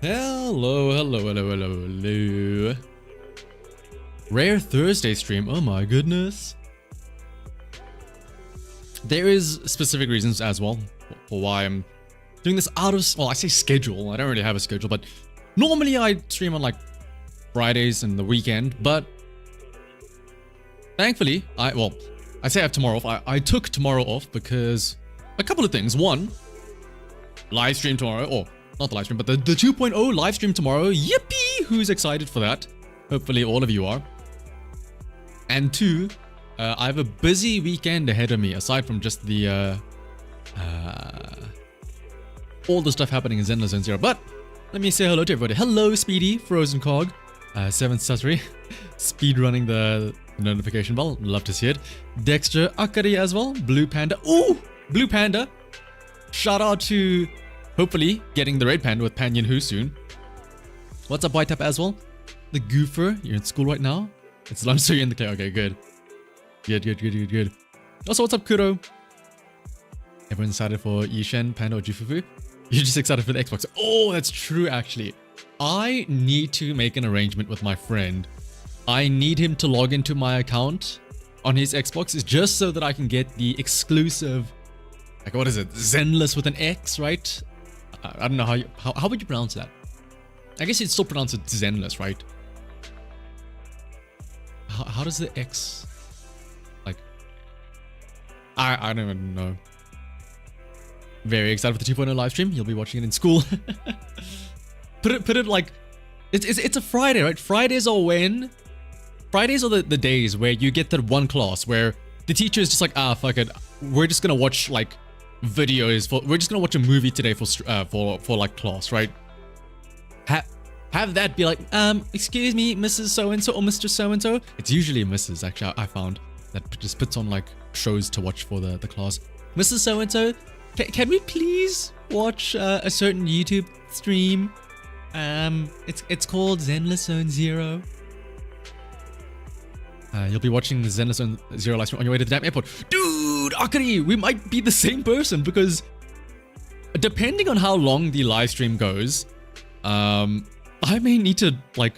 Hello. Rare Thursday stream. Oh my goodness. There is specific reasons as well for why I'm doing this out of, well, I say schedule. I don't really have a schedule, but normally I stream on like Fridays and the weekend, but thankfully, I say I have tomorrow off. I took tomorrow off because a couple of things. One, live stream tomorrow, or not the live stream, but the 2.0 live stream tomorrow. Yippee! Who's excited for that? Hopefully all of you are. And two, I have a busy weekend ahead of me, aside from just the all the stuff happening in Zenless Zone 0. But let me say hello to everybody. Hello, Speedy, Frozen Cog, 7 Suttery, speed running the notification bell. Love to see it. Dexter, Akari as well. Blue Panda. Ooh, Blue Panda. Shout out to hopefully getting the Red Panda with Panyan Hu soon. What's up, White Tap as well? The Goofer, you're in school right now? It's lunch, so you're in the clear. Okay, good. Good. Also, what's up, Kuro? Everyone's excited for Yishen, Panda, or Jufufu? You're just excited for the Xbox. Oh, that's true, actually. I need to make an arrangement with my friend. I need him to log into my account on his Xbox just so that I can get the exclusive, like, what is it? Zenless with an X, right? I don't know how would you pronounce that? I guess you'd still pronounce it Zenless, right? How does the X, like, I don't even know. Very excited for the 2.0 live stream. You'll be watching it in school. put it like, it's a Friday, right? Fridays are the days where you get that one class where the teacher is just like, fuck it, we're just gonna watch like videos we're just gonna watch a movie today for like class, right? Have that be like, excuse me, Mrs. So-and-so or Mr. So-and-so. It's usually Mrs. actually, I found, that just puts on like shows to watch for the class. Mrs. So-and-so, can we please watch a certain YouTube stream? It's called Zenless Zone 0. You'll be watching the Zenless Zone 0 live stream on your way to the damn airport. Dude, Akari, we might be the same person because depending on how long the live stream goes, I may need to like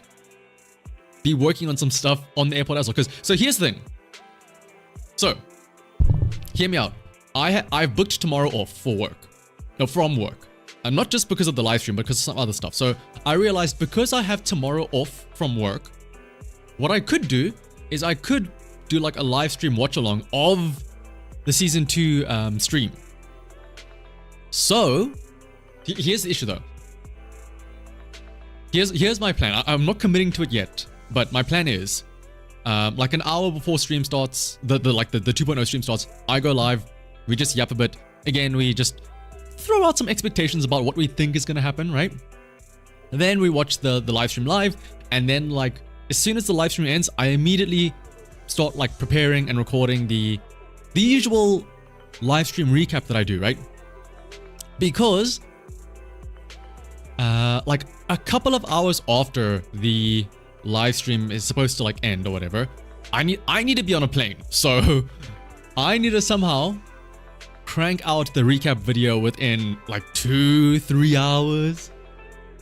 be working on some stuff on the airport as well. So here's the thing. So, hear me out. I've booked tomorrow off for work. No, from work. And not just because of the live stream, but because of some other stuff. So I realized because I have tomorrow off from work, what I could do is I could do like a live stream watch along of the season 2 stream. So here's the issue though. Here's my plan. I'm not committing to it yet, but my plan is like an hour before stream starts, the 2.0 stream starts, I go live. We just yap a bit. Again, we just throw out some expectations about what we think is going to happen, right? Then we watch the live stream live, and then like as soon as the live stream ends, I immediately start like preparing and recording the usual live stream recap that I do, right? Because like a couple of hours after the live stream is supposed to like end or whatever, I need to be on a plane. So I need to somehow crank out the recap video within like 2-3 hours,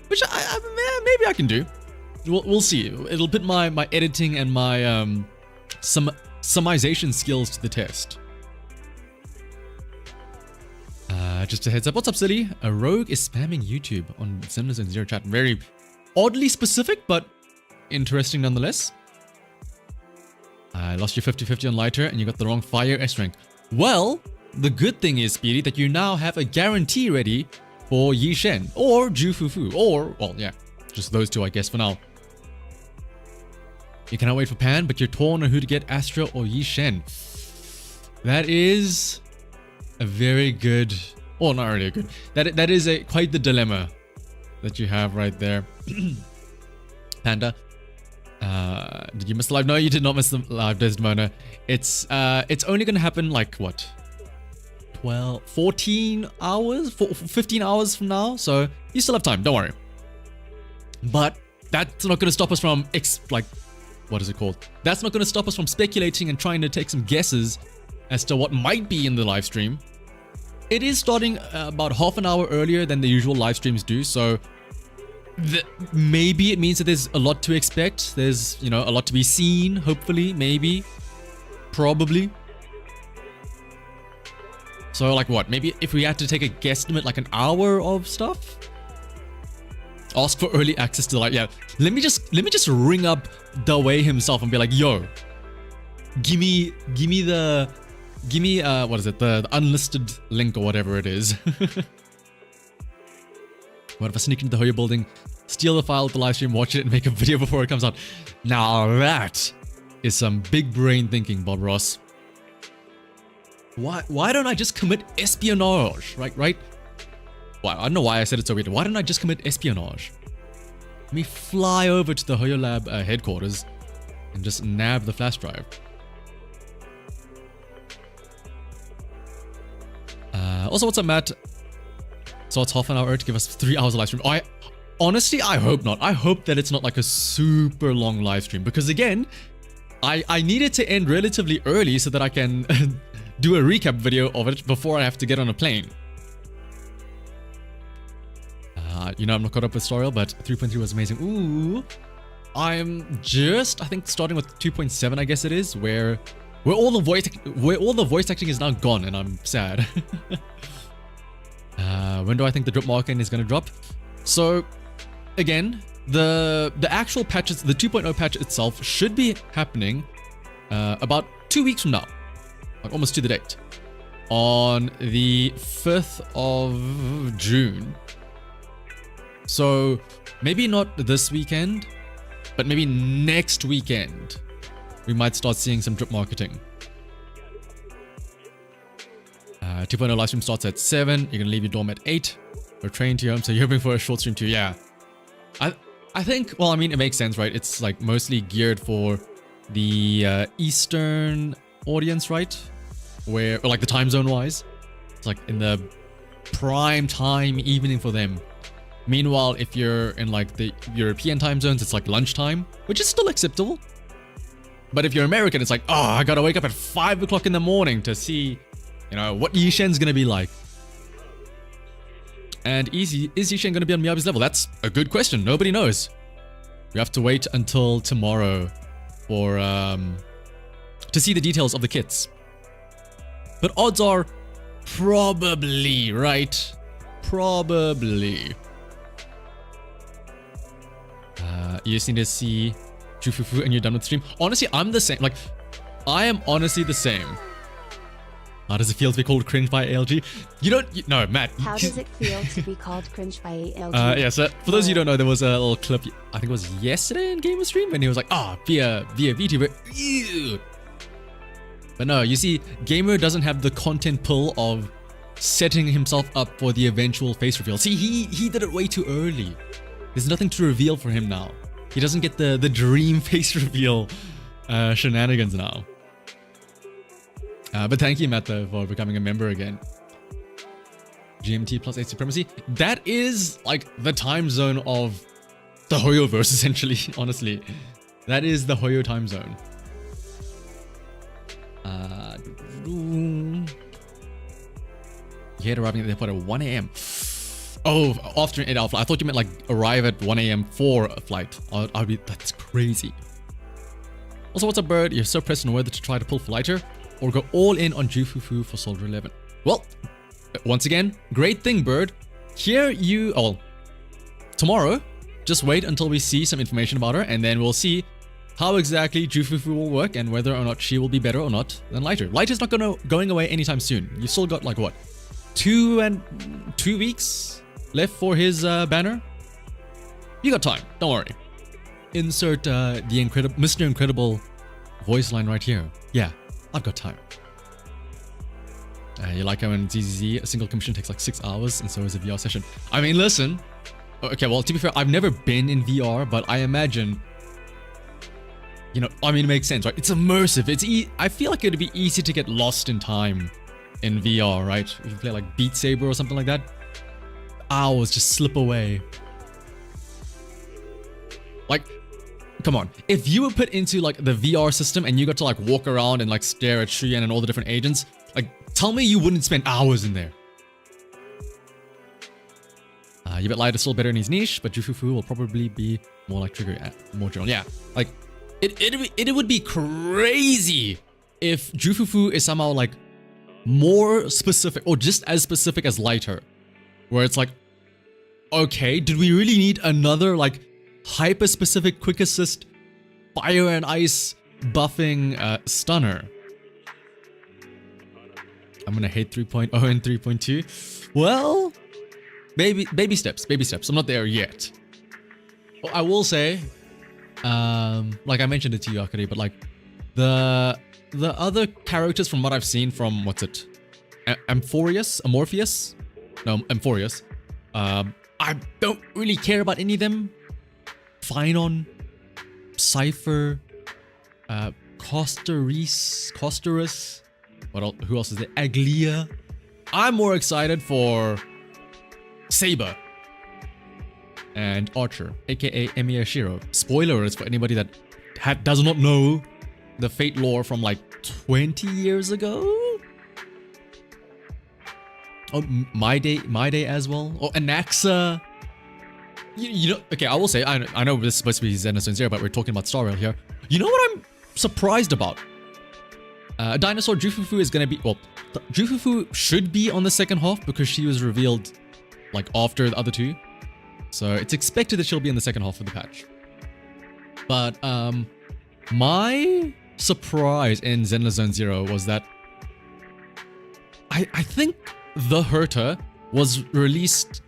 which maybe I can do. We'll see. It'll put my editing and my summarization skills to the test. Just a heads up. What's up, Silly? A rogue is spamming YouTube on Zenless Zone 0 chat. Very oddly specific, but interesting nonetheless. I lost your 50-50 on lighter and you got the wrong fire S rank. Well, the good thing is, Speedy, that you now have a guarantee ready for Yishen or Jufufu, or, well, yeah, just those two, I guess, for now. You cannot wait for Pan, but you're torn on who to get, Astra or Yishen. That is a very good, or not really good. That is quite the dilemma that you have right there. Panda. Did you miss the live? No, you did not miss the live, Desdemona. It's only gonna happen like what? 14 hours? 15 hours from now? So you still have time, don't worry. But that's not gonna stop us from what is it called? That's not gonna stop us from speculating and trying to take some guesses as to what might be in the live stream. It is starting about half an hour earlier than the usual live streams do, so maybe it means that there's a lot to expect. There's, you know, a lot to be seen, hopefully, maybe, probably. So like what? Maybe if we had to take a guesstimate, like an hour of stuff? Ask for early access to like, yeah, let me just ring up Dawei himself and be like, yo, give me what is it, the unlisted link or whatever it is. What if I sneak into the Hoyo building, steal the file of the live stream, watch it, and make a video before it comes out? Now that is some big brain thinking, Bob Ross. Why don't I just commit espionage? Right? Why? I don't know why I said it so weird. Why don't I just commit espionage? Let me fly over to the Hoyo Lab headquarters and just nab the flash drive. Also, what's up, Matt? So it's half an hour to give us 3 hours of live stream. Honestly, I hope not. I hope that it's not like a super long live stream, because again, I need it to end relatively early so that I can do a recap video of it before I have to get on a plane. You know, I'm not caught up with Storyal, but 3.3 was amazing. Ooh, I'm just, I think, starting with 2.7, I guess it is, where all the voice acting is now gone, and I'm sad. When do I think the drop marketing is going to drop? So, again, the actual patches, the 2.0 patch itself should be happening about 2 weeks from now, like almost to the date, on the 5th of June. So maybe not this weekend, but maybe next weekend, we might start seeing some drip marketing. 2.0 live stream starts at 7. You're gonna leave your dorm at 8. Or train to your home, so you're hoping for a short stream too. Yeah, I think, well, I mean, it makes sense, right? It's like mostly geared for the Eastern audience, right? Or like the time zone wise, it's like in the prime time evening for them. Meanwhile, if you're in like the European time zones, it's like lunchtime, which is still acceptable. But if you're American, it's like, oh, I gotta wake up at 5 o'clock in the morning to see, you know, what Yishen's gonna be like. And is Yishen gonna be on Miyabi's level? That's a good question. Nobody knows. We have to wait until tomorrow for to see the details of the kits. But odds are probably, right? Probably. You just need to see Jufufu and you're done with the stream. Honestly, I'm the same. Like, I am honestly the same. How does it feel to be called cringe by ALG? No, Matt. How does it feel to be called cringe by ALG? Yeah, so for those of you who don't know, there was a little clip, I think it was yesterday in Gamer Stream, and he was like, via VTuber. Ew. But no, you see, Gamer doesn't have the content pull of setting himself up for the eventual face reveal. See, he did it way too early. There's nothing to reveal for him now. He doesn't get the dream face reveal shenanigans now. But thank you, Matt, though, for becoming a member again. GMT plus 8 supremacy. That is like the time zone of the Hoyoverse, essentially, honestly. That is the Hoyo time zone. You hate arriving at the airport at 1 a.m. Oh, after an 8-hour flight. I thought you meant like arrive at 1 a.m. for a flight. That's crazy. Also, what's up, Bird? You're so pressed on whether to try to pull for lighter or go all in on Jufufu for Soldier 11. Well, once again, great thing, Bird. Here tomorrow, just wait until we see some information about her, and then we'll see how exactly Jufufu will work and whether or not she will be better or not than Lighter. Lighter's not going away anytime soon. You still got like what, 2 weeks left for his banner? You got time, don't worry. Insert the Mr. Incredible voice line right here. Yeah, I've got time. You like how in ZZZ, a single commission takes like 6 hours, and so is a VR session. I mean, listen. Okay, well, to be fair, I've never been in VR, but I imagine, you know, I mean, it makes sense, right? It's immersive. I feel like it'd be easy to get lost in time in VR, right? If you play like Beat Saber or something like that, hours just slip away. Like, come on. If you were put into like the VR system and you got to like walk around and like stare at Shuyan and all the different agents, like, tell me you wouldn't spend hours in there. Light is still better in his niche, but Jufufu will probably be more like trigger, more general. Yeah, like it would be crazy if Jufufu is somehow like more specific or just as specific as lighter, where it's like, okay, did we really need another like hyper specific quick assist fire and ice buffing stunner? I'm gonna hate 3.0 and 3.2. Well, baby steps. I'm not there yet. Well, I will say, like I mentioned it to you, Akari, but like the other characters from what I've seen from Amorpheus? No, Amorpheus. I don't really care about any of them. Phynon, Cypher, Costarus. What else? Who else is there? Aglia. I'm more excited for Saber and Archer, aka Emiya Shiro. Spoilers for anybody that does not know the Fate lore from like 20 years ago. Oh, my day as well. Oh, Anaxa. You know, okay, I will say, I know this is supposed to be Zenless Zero, but we're talking about Star Rail here. You know what I'm surprised about? Dinosaur Jufufu is gonna be, well, Jufufu should be on the second half because she was revealed like after the other two. So it's expected that she'll be in the second half of the patch. But my surprise in Zenless Zone Zero was that I think the Herta was released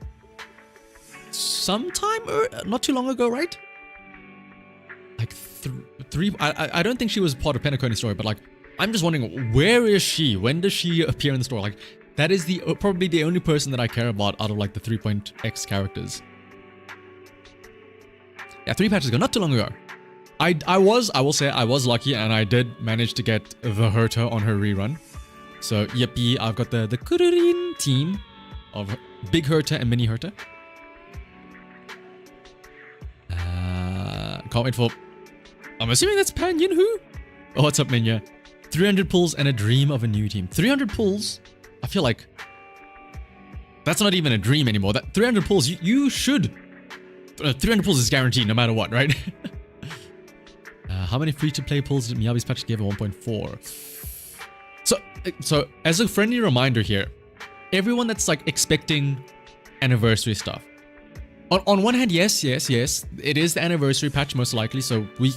sometime not too long ago, right? Like three. I don't think she was part of Penacony's story, but like I'm just wondering, where is she? When does she appear in the story? Like that is the probably the only person that I care about out of like the 3.x characters. Yeah, 3 patches ago, not too long ago. I will say I was lucky and I did manage to get the Herta on her rerun. So yippee, I've got the Kururin team of Big Herta and Mini Herta. Can't wait for, I'm assuming that's Pan Yinhu? Oh, what's up, Minya? 300 pulls and a dream of a new team. 300 pulls? I feel like that's not even a dream anymore. That 300 pulls, you should. 300 pulls is guaranteed no matter what, right? How many free-to-play pulls did Miyabi's patch give? 1.4. So as a friendly reminder here, everyone that's like expecting anniversary stuff. On one hand, yes, it is the anniversary patch most likely, so we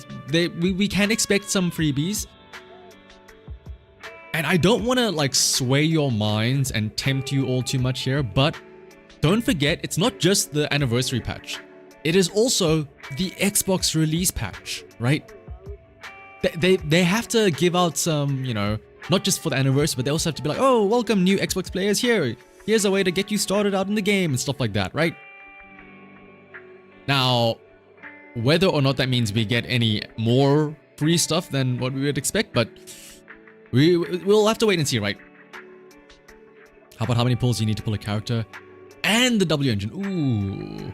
can expect some freebies. And I don't want to like sway your minds and tempt you all too much here, but don't forget, it's not just the anniversary patch. It is also the Xbox release patch, right? They have to give out some, you know, not just for the anniversary, but they also have to be like, oh, welcome new Xbox players here. Here's a way to get you started out in the game and stuff like that, right? Now, whether or not that means we get any more free stuff than what we would expect, but we'll have to wait and see, right? How about how many pulls you need to pull a character? And the W engine. Ooh.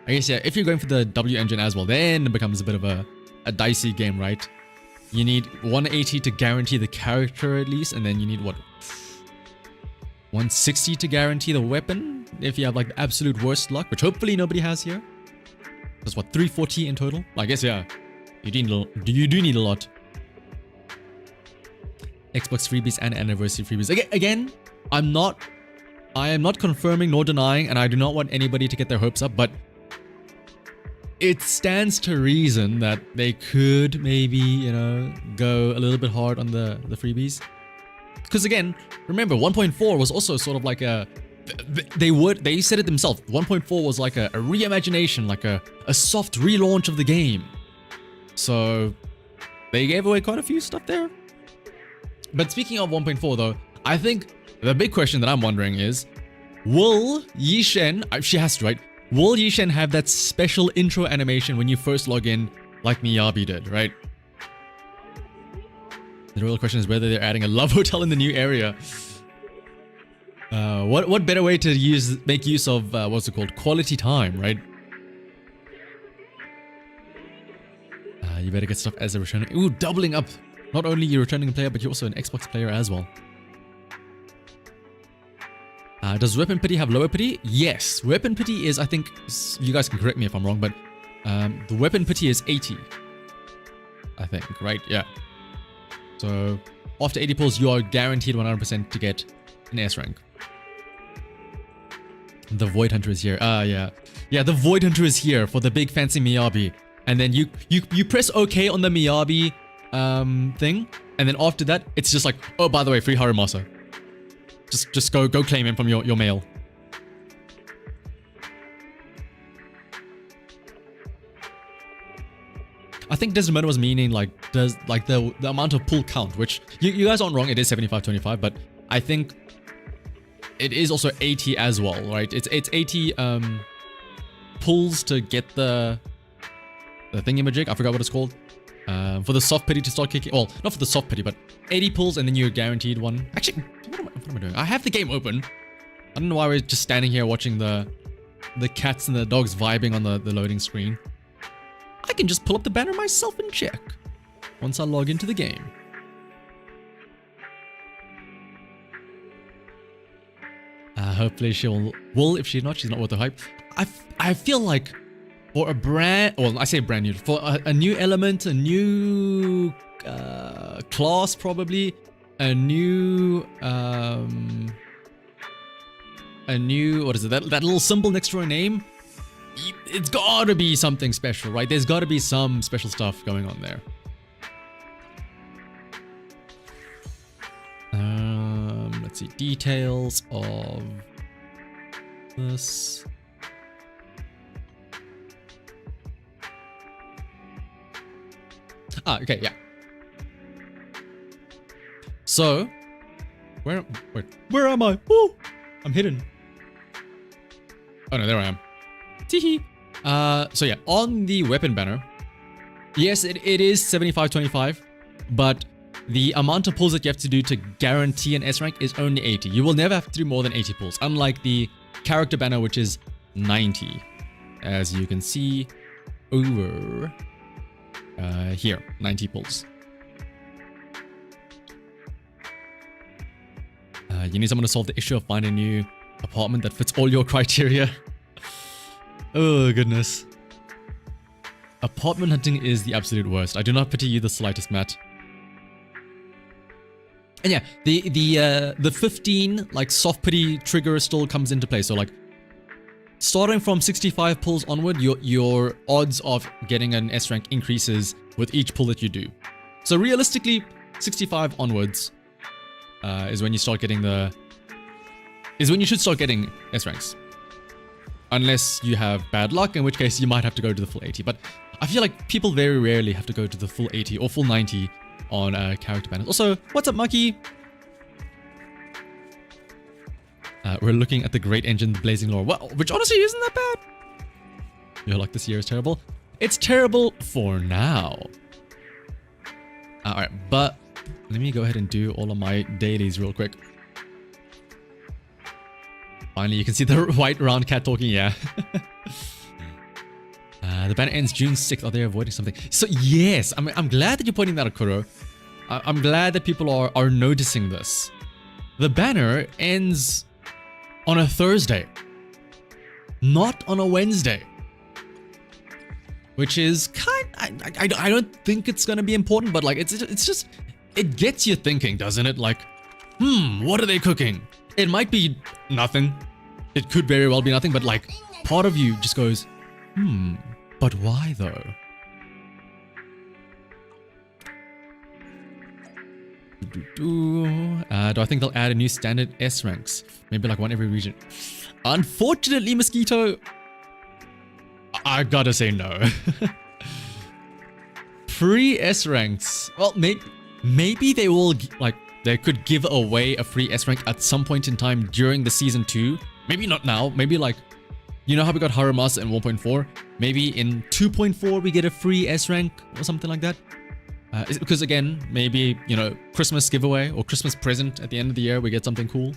I guess, yeah, if you're going for the W engine as well, then it becomes a bit of a dicey game, right? You need 180 to guarantee the character at least, and then you need, what, 160 to guarantee the weapon? If you have, like, the absolute worst luck, which hopefully nobody has here. That's, what, 340 in total? I guess, yeah. You do need a lot. Xbox freebies and anniversary freebies. Again, I am not confirming nor denying, and I do not want anybody to get their hopes up, but it stands to reason that they could maybe, you know, go a little bit hard on the freebies. Because again, remember, 1.4 was also sort of like a, they said it themselves, 1.4 was like a reimagination, like a soft relaunch of the game. So they gave away quite a few stuff there. But speaking of 1.4 though, I think the big question that I'm wondering is, will Yishen, she has to, right? Will Yishen have that special intro animation when you first log in like Miyabi did, right? The real question is whether they're adding a love hotel in the new area. What better way to make use of, what's it called? Quality time, right? You better get stuff as a returning. Ooh, doubling up. Not only you're returning a player, but you're also an Xbox player as well. Does weapon pity have lower pity? Yes. Weapon pity is, I think, you guys can correct me if I'm wrong, but the weapon pity is 80. I think, right? Yeah. So after 80 pulls, you are guaranteed 100% to get an S rank. The Void Hunter is here. Yeah. Yeah, the Void Hunter is here for the big fancy Miyabi. And then you press OK on the Miyabi thing. And then after that, it's just like, oh, by the way, free Haramasa. Just go claim him from your mail. I think Desmond was meaning like the amount of pull count, which you guys aren't wrong, it is 75-25, but I think it is also 80 as well, right? It's 80 pulls to get the thingamajig. I forgot what it's called. For the soft pity to start kicking. Well, not for the soft pity, but 80 pulls and then you're guaranteed one. Actually, what am I doing? I have the game open. I don't know why we're just standing here watching the cats and the dogs vibing on the loading screen. I can just pull up the banner myself and check once I log into the game. Hopefully she'll. Well, if she's not worth the hype. I feel like for a brand, well, I say brand new, for a new element, a new class, probably a new what is it? That little symbol next to her name. It's gotta be something special, right? There's gotta be some special stuff going on there. Let's see, details of this. Okay, yeah. So, where am I? Oh, I'm hidden. Oh no, there I am. Teehee. So yeah, on the weapon banner, yes, it is 75-25, but the amount of pulls that you have to do to guarantee an S rank is only 80. You will never have to do more than 80 pulls, unlike the character banner, which is 90, as you can see over here, 90 pulls. You need someone to solve the issue of finding a new apartment that fits all your criteria. Oh goodness. Apartment hunting is the absolute worst. I do not pity you the slightest, Matt. And yeah, the 15 like soft pity trigger still comes into play. So like starting from 65 pulls onward, your odds of getting an S rank increases with each pull that you do. So realistically, 65 onwards is when you start getting you should start getting S ranks. Unless you have bad luck, in which case you might have to go to the full 80. But I feel like people very rarely have to go to the full 80 or full 90 on character banners. Also, what's up, Mucky? We're looking at the great engine, the blazing lore. Well, which honestly isn't that bad. You're like, this year is terrible. It's terrible for now. Alright, but let me go ahead and do all of my dailies real quick. Finally, you can see the white round cat talking, yeah. The banner ends June 6th. Are they avoiding something? So, yes, I'm glad that you're pointing that out, Kuro. I'm glad that people are noticing this. The banner ends on a Thursday, not on a Wednesday. Which is I don't think it's gonna be important, but like it's just, it gets you thinking, doesn't it? Like, what are they cooking? It might be nothing. It could very well be nothing, but like part of you just goes, but why though? Do I think they'll add a new standard S ranks? Maybe like one every region. Unfortunately, Mosquito, I gotta say no. Free S ranks. Well, maybe they will, like, they could give away a free S rank at some point in time during the season 2. Maybe not now. Maybe like, you know how we got Haramasa in 1.4? Maybe in 2.4 we get a free S rank or something like that. Because again, maybe, you know, Christmas giveaway or Christmas present at the end of the year, we get something cool.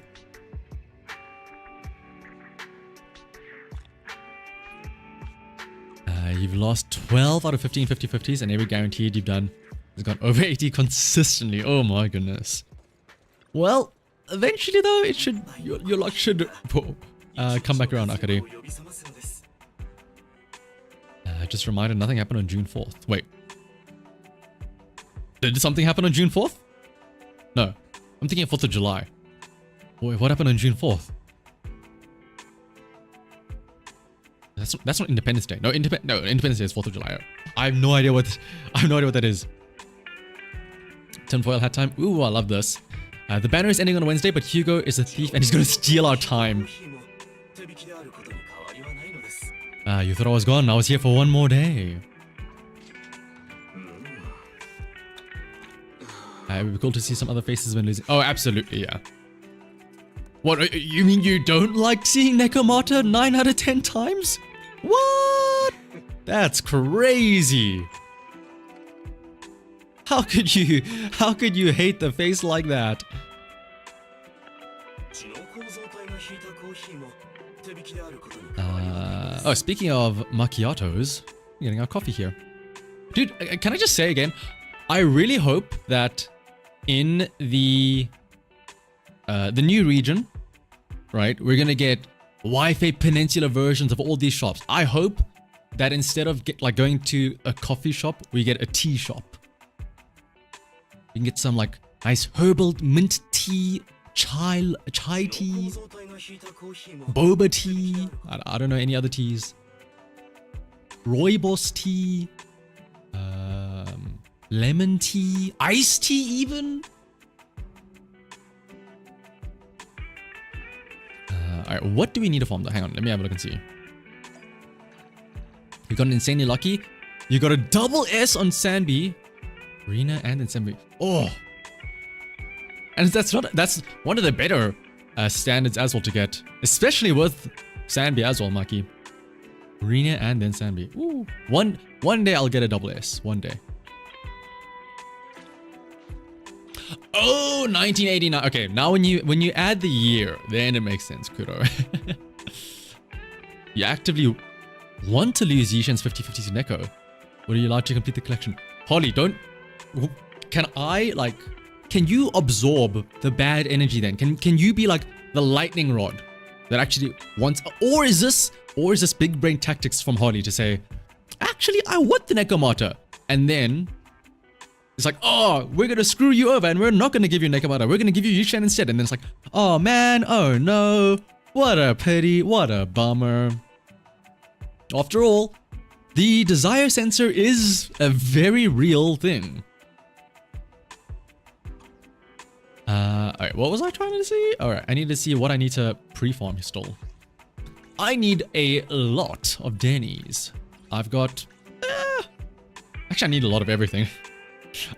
You've lost 12 out of 15 50-50s, and every guaranteed you've done has gone over 80 consistently. Oh my goodness. Well, eventually though, it should your luck should come back around, Akari. Just reminded, nothing happened on June 4th. Wait. Did something happen on June 4th? No. I'm thinking of 4th of July. Wait, what happened on June 4th? That's not Independence Day. No, Independence Day is 4th of July. I have no idea what that is. Tinfoil hat time. Ooh, I love this. The banner is ending on Wednesday, but Hugo is a thief and he's gonna steal our time. You thought I was gone. I was here for one more day. It would be cool to see some other faces when losing. Oh, absolutely, yeah. What, you mean you don't like seeing Nekomata 9 out of 10 times? What? That's crazy. How could you hate the face like that? Oh, speaking of macchiatos, we're getting our coffee here. Dude, can I just say again, I really hope that in the new region, right, we're gonna get Wi-Fi Peninsula versions of all these shops. I hope that instead of going to a coffee shop, we get a tea shop. We can get some like nice herbal mint tea, chai tea, boba tea. I don't know any other teas. Rooibos tea, lemon tea, iced tea even. Alright, what do we need to farm though? Hang on, let me have a look and see. You got an insanely lucky. You got a double S on Sanby, Rena, and then Sanby. Oh, and that's one of the better standards as well to get, especially with Sanby as well, Maki. Rena and then Sanby. Ooh, one day I'll get a double S. One day. Oh, 1989. Okay, now when you add the year, then it makes sense, Kuro. You actively want to lose Yishan's 50/50 to Neko. What are you allowed to complete the collection? Holly, don't... Can you absorb the bad energy then? Can you be like the lightning rod that actually wants... Or is this big brain tactics from Holly to say, actually, I want the Nekomata. And then... it's like, oh, we're going to screw you over and we're not going to give you Nekomata. We're going to give you Yushan instead. And then it's like, oh man, oh no. What a pity, what a bummer. After all, the desire sensor is a very real thing. Alright, what was I trying to see? Alright, I need to see what I need to pre-farm still. I need a lot of Denny's. I've got... actually, I need a lot of everything.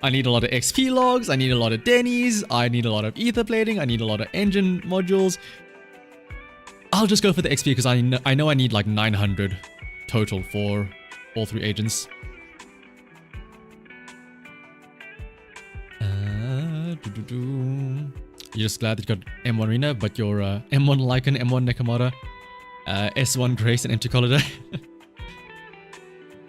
I need a lot of XP logs, I need a lot of Denny's, I need a lot of ether plating, I need a lot of engine modules. I'll just go for the XP because I know I need like 900 total for all 3 agents. You're just glad that you got M1 Rena, but your M1 Lycan, M1 Nekomata, S1 Grace, and Empty Collider.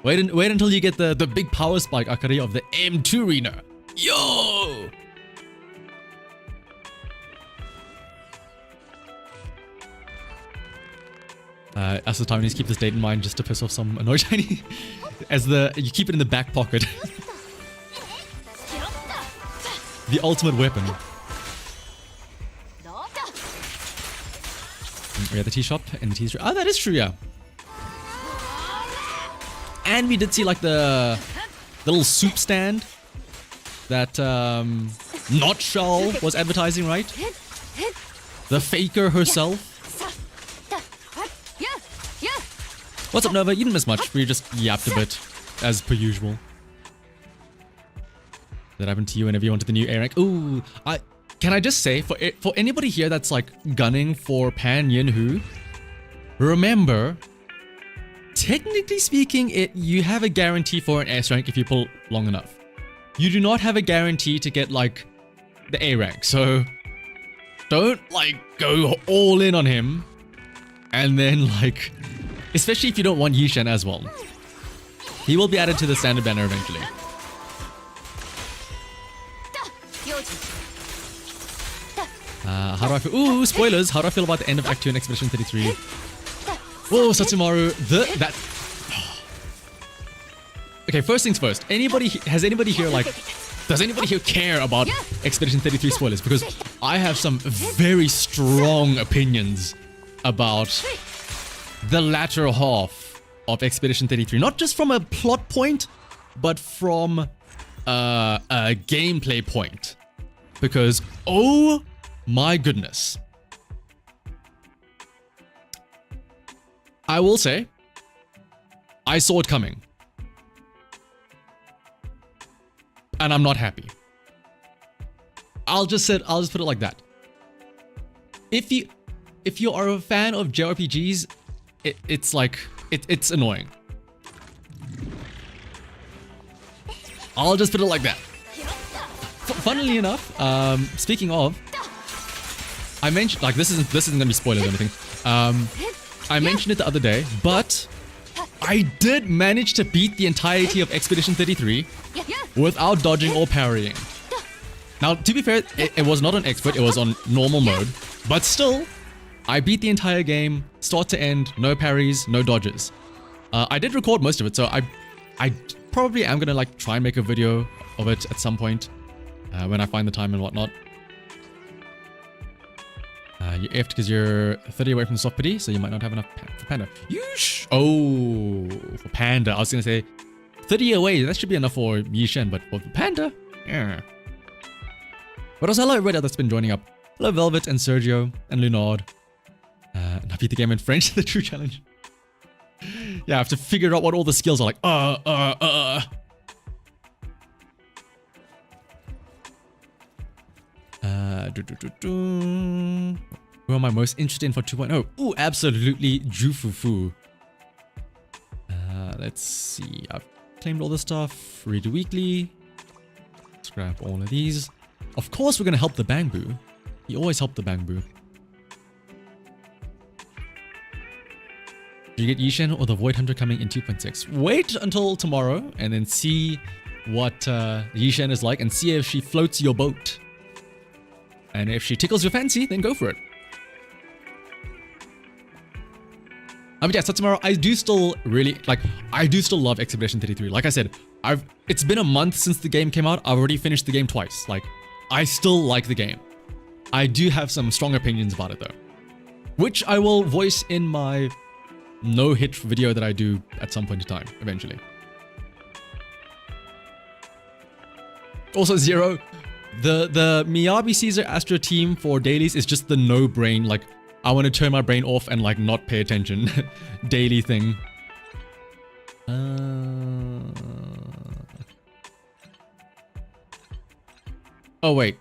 Wait until you get the big power spike, Akari, of the M2 Rena. Yo! As the time, you keep this date in mind just to piss off some annoyed shiny. You keep it in the back pocket. The ultimate weapon. We have the tea shop and the tea street. Oh, that is true, yeah. And we did see like the little soup stand that Not Shell was advertising, right? The faker herself. What's up, Nova? You didn't miss much. We just yapped a bit, as per usual. That happened to you whenever you wanted the new A rank. Ooh, can I just say, for anybody here that's like gunning for Pan Yinhu, remember, technically speaking, you have a guarantee for an S rank if you pull long enough. You do not have a guarantee to get like the A rank, so don't like go all in on him, and then like, especially if you don't want Yishan as well. He will be added to the standard banner eventually. How do I feel? Ooh, spoilers. How do I feel about the end of Act 2 in Expedition 33? Whoa, Satsumaru. That. Okay, first things first. Has anybody here like... Does anybody here care about Expedition 33 spoilers? Because I have some very strong opinions about the latter half of Expedition 33. Not just from a plot point, but from a gameplay point. Because, oh my goodness. I will say, I saw it coming. And I'm not happy. I'll just put it like that. If you are a fan of JRPGs, it's annoying. I'll just put it like that. Funnily enough, speaking of, I mentioned, like, this isn't gonna be spoilers or anything. I mentioned it the other day, but I did manage to beat the entirety of Expedition 33 without dodging or parrying. Now, to be fair, it was not on expert, it was on normal mode, but still, I beat the entire game, start to end, no parries, no dodges. I did record most of it, so I probably am gonna like try and make a video of it at some point when I find the time and whatnot. You effed because you're 30 away from the soft pity, so you might not have enough for Panda. Oh, for Panda. I was going to say 30 away. That should be enough for Yishen, but for Panda, yeah. But also, hello everybody that's been joining up. Hello Velvet and Sergio and Lunard. And I beat the game in French, the true challenge. Yeah, I have to figure out what all the skills are like. Who am I most interested in for 2.0? Ooh, absolutely Jufufu. Let's see. I've claimed all this stuff. Read weekly. Scrap all of these. Of course, we're going to help the Bangbu. You always help the Bangbu. Do you get Yishen or the Void Hunter coming in 2.6? Wait until tomorrow and then see what Yishen is like and see if she floats your boat. And if she tickles your fancy, then go for it. Yeah, so tomorrow, I do still love Expedition 33. Like I said, it's been a month since the game came out. I've already finished the game twice. Like, I still like the game. I do have some strong opinions about it though, which I will voice in my no-hit video that I do at some point in time, eventually. Also, Zero, the Miyabi Caesar Astro team for dailies is just the no-brain, like, I want to turn my brain off and like not pay attention daily thing. Oh wait,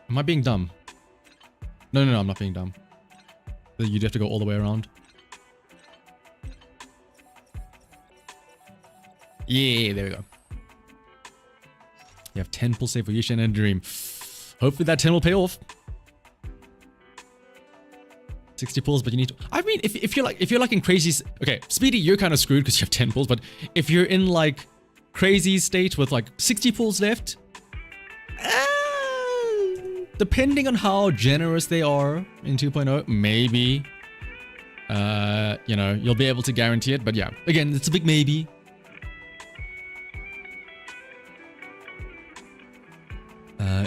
am I being dumb? No, I'm not being dumb. You'd have to go all the way around. Yeah, there we go. You have 10 pull save for Yishen and a dream. Hopefully that 10 will pay off. 60 pulls, but you need to... I mean, if you're like in crazy... Okay, Speedy, you're kind of screwed because you have 10 pulls, but if you're in like crazy state with like 60 pulls left, depending on how generous they are in 2.0, maybe, you know, you'll be able to guarantee it. But yeah, again, it's a big maybe.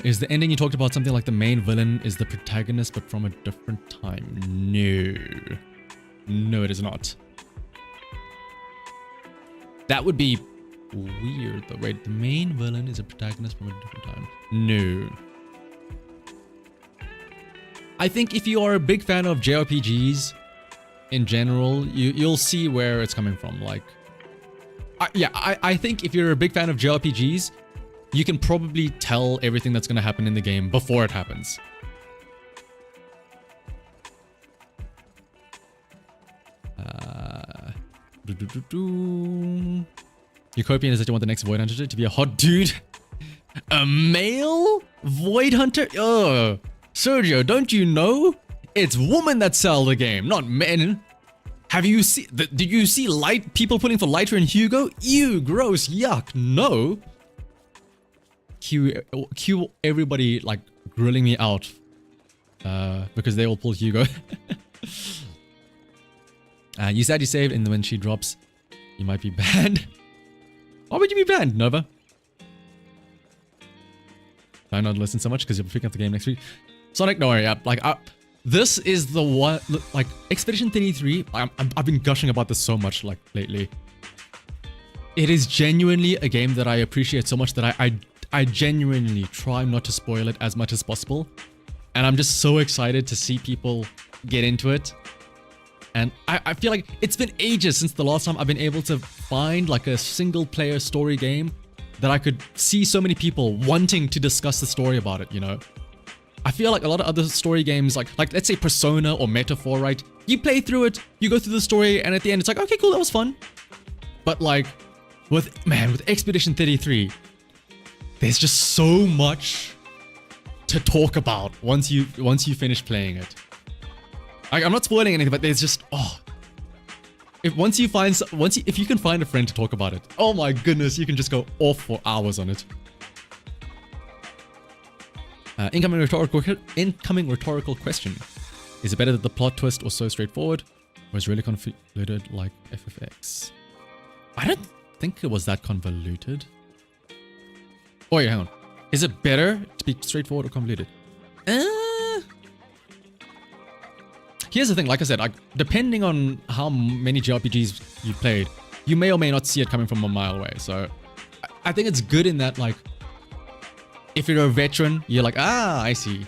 Is the ending you talked about something like the main villain is the protagonist but from a different time? No. No, it is not. That would be weird though. Wait, the main villain is a protagonist from a different time? No. I think if you are a big fan of JRPGs in general, you'll see where it's coming from. Like, I think if you're a big fan of JRPGs, you can probably tell everything that's going to happen in the game before it happens. Utopian is that you want the next Void Hunter to be a hot dude? A male Void Hunter? Oh, Sergio, don't you know? It's women that sell the game, not men. Have you seen... Did you see people pulling for Lighter and Hugo? Ew, gross, yuck, no. Cue everybody like grilling me out because they all pull Hugo. You said you saved, and when she drops, you might be banned. Why would you be banned, Nova? I not listen so much because you'll be picking up the game next week. Sonic, no worry. This is the one. Like Expedition 33. I've been gushing about this so much like lately. It is genuinely a game that I appreciate so much that I genuinely try not to spoil it as much as possible. And I'm just so excited to see people get into it. And I feel like it's been ages since the last time I've been able to find like a single player story game that I could see so many people wanting to discuss the story about it, you know? I feel like a lot of other story games, like let's say Persona or Metaphor, right? You play through it, you go through the story, and at the end it's like, okay, cool, that was fun. But like, with Expedition 33, there's just so much to talk about once you finish playing it. I'm not spoiling anything, but there's just if you can find a friend to talk about it, oh my goodness, you can just go off for hours on it. Incoming rhetorical question: is it better that the plot twist was so straightforward, or is really convoluted like FFX? I don't think it was that convoluted. Oh yeah, hang on. Is it better to be straightforward or convoluted? Here's the thing, like I said, depending on how many JRPGs you played, you may or may not see it coming from a mile away. So I think it's good in that, like, if you're a veteran, you're like, ah, I see.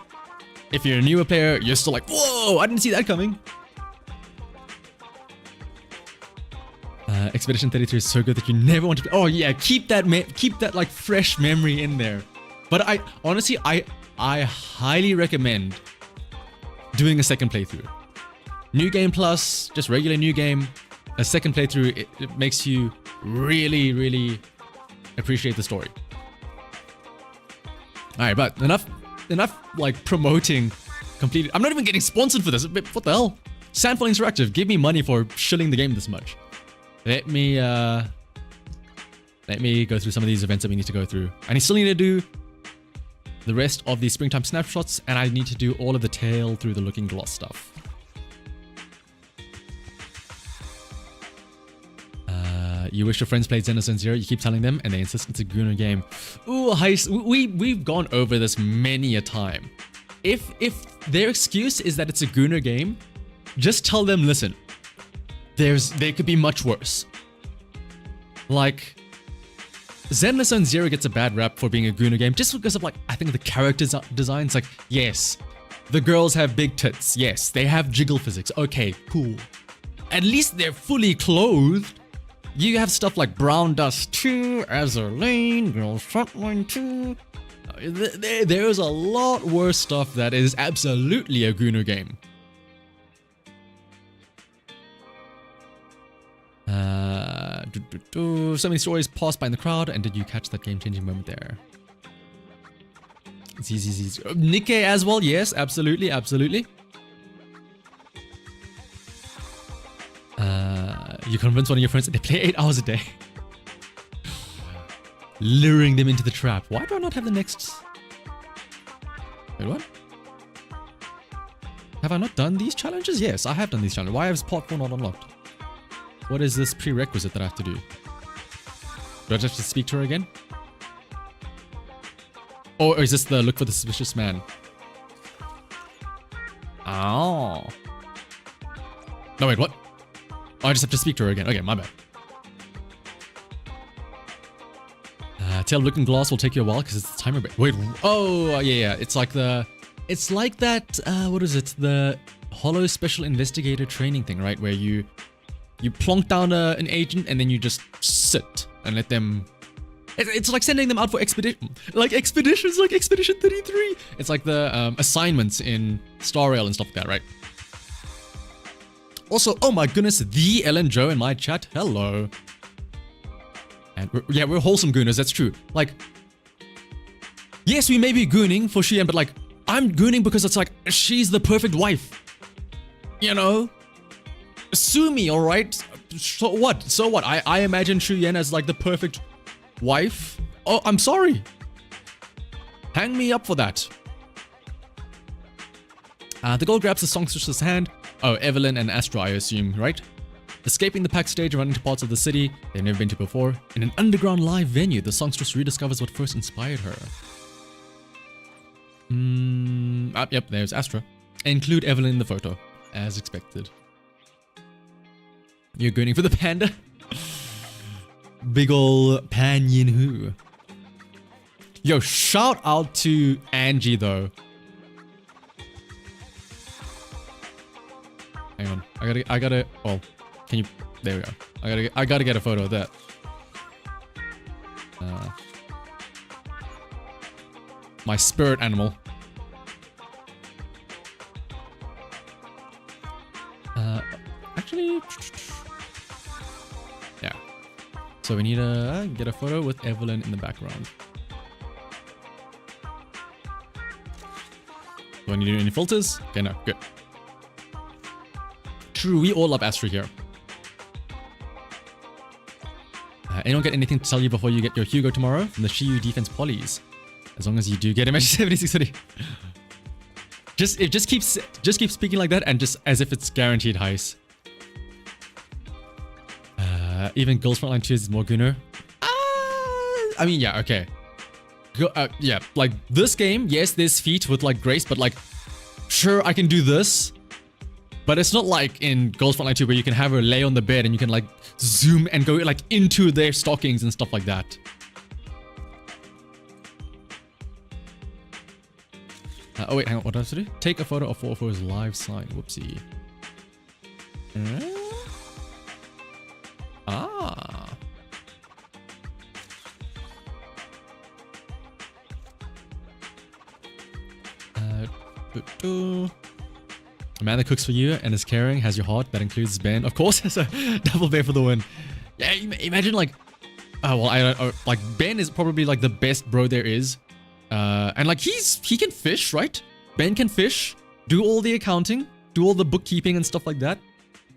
If you're a newer player, you're still like, whoa, I didn't see that coming. Expedition 33 is so good that you never want to play. Oh yeah, keep that like fresh memory in there. But I honestly, I highly recommend doing a second playthrough. New game plus, just regular new game. A second playthrough, it makes you really, really appreciate the story. Alright, but enough like promoting completely. I'm not even getting sponsored for this. What the hell? Sandfall Interactive, give me money for shilling the game this much. Let me go through some of these events that we need to go through. And I still need to do the rest of the springtime snapshots, and I need to do all of the tail through the looking glass stuff. You wish your friends played Zenless and Zero, you keep telling them, and they insist it's a Gooner game. Ooh, we've gone over this many a time. If their excuse is that it's a Gooner game, just tell them, listen, there could be much worse. Like, Zenless and Zero gets a bad rap for being a Gooner game just because of, like, I think the character designs. Like, yes, the girls have big tits. Yes, they have jiggle physics. Okay, cool. At least they're fully clothed. You have stuff like Brown Dust 2, Azur Lane, Girls Frontline 2. There's a lot worse stuff that is absolutely a Gooner game. So many stories passed by in the crowd, and did you catch that game-changing moment there? Nikkei as well, yes, absolutely, absolutely. You convince one of your friends that they play 8 hours a day. Luring them into the trap. Why do I not have the next... Wait, what? Have I not done these challenges? Yes, I have done these challenges. Why is part 4 not unlocked? What is this prerequisite that I have to do? Do I just have to speak to her again? Or is this the look for the suspicious man? Oh. No, wait, what? Oh, I just have to speak to her again. Okay, my bad. Tail looking glass will take you a while because it's the timer. Wait, oh, yeah. It's like that, what is it? The Hollow Special Investigator training thing, right? Where you plonk down an agent and then you just sit and let them... It's like sending them out for expeditions like Expedition 33. It's like the assignments in Star Rail and stuff like that, right? Also, oh my goodness, the Ellen Joe in my chat. Hello. And we're wholesome gooners, that's true. Like, yes, we may be gooning for Shien, but like, I'm gooning because it's like, she's the perfect wife. You know? Sue me, alright? So what? I imagine Shu Yen as like the perfect wife. Oh, I'm sorry. Hang me up for that. The girl grabs the songstress's hand. Oh, Evelyn and Astra, I assume, right? Escaping the packed stage and running to parts of the city they've never been to before. In an underground live venue, the songstress rediscovers what first inspired her. Yep, there's Astra. Include Evelyn in the photo, as expected. You're going for the panda? Big ol' Pan Yin Hu. Yo, shout out to Angie though. Hang on, I gotta. Oh, can you? There we go. I gotta get a photo of that. My spirit animal. Actually, yeah. So we need to get a photo with Evelyn in the background. Do I need to do any filters? Okay, no, good. True, we all love Astra here. Anyone get anything to tell you before you get your Hugo tomorrow from the Shiyu defense polys? As long as you do get him at 76 just keep speaking like that and just as if it's guaranteed heist. Even Girls Frontline 2 is more Gunner. I mean, yeah, okay. Yeah, like this game, yes, there's feat with like Grace, but like, sure, I can do this. But it's not like in Girls Frontline 2 where you can have her lay on the bed and you can like zoom and go like into their stockings and stuff like that. Oh wait, hang on, what do I have to do? Take a photo of 404's live sign. Whoopsie. A man that cooks for you and is caring, has your heart, that includes Ben. Of course, so double bear for the win. Yeah, imagine like, oh well, I don't know, like Ben is probably like the best bro there is. And like he can fish, right? Ben can fish, do all the accounting, do all the bookkeeping and stuff like that.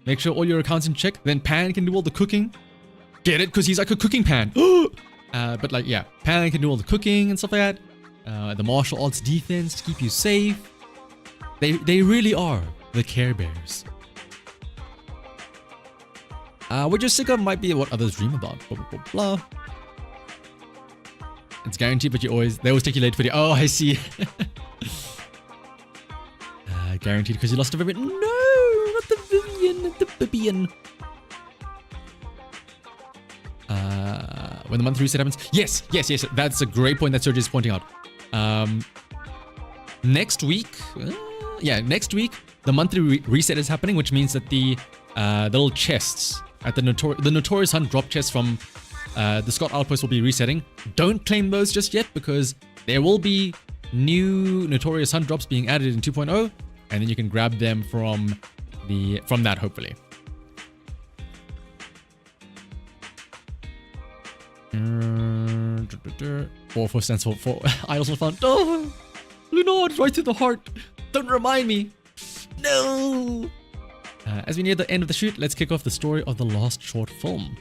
Make sure all your accounts in check. Then Pan can do all the cooking. Get it? Because he's like a cooking pan. But like, yeah, Pan can do all the cooking and stuff like that. The martial arts defense to keep you safe. They really are the Care Bears. What you're sick of might be what others dream about. Blah, blah, blah, blah. It's guaranteed, but they always take you late for the. Oh, I see. Guaranteed because you lost a Vivian. No, not the Vivian, not the Vivian. When the month reset happens. Yes. That's a great point that Sergio is pointing out. Next week, next week, the monthly reset is happening, which means that the little chests at the Notorious Hunt drop chests from the Scott Outpost will be resetting. Don't claim those just yet because there will be new Notorious Hunt drops being added in 2.0, and then you can grab them from that hopefully. 4 stands for Idols of Fun. Oh, Lunard, right through the heart. Don't remind me. No. As we near the end of the shoot, let's kick off the story of the last short film.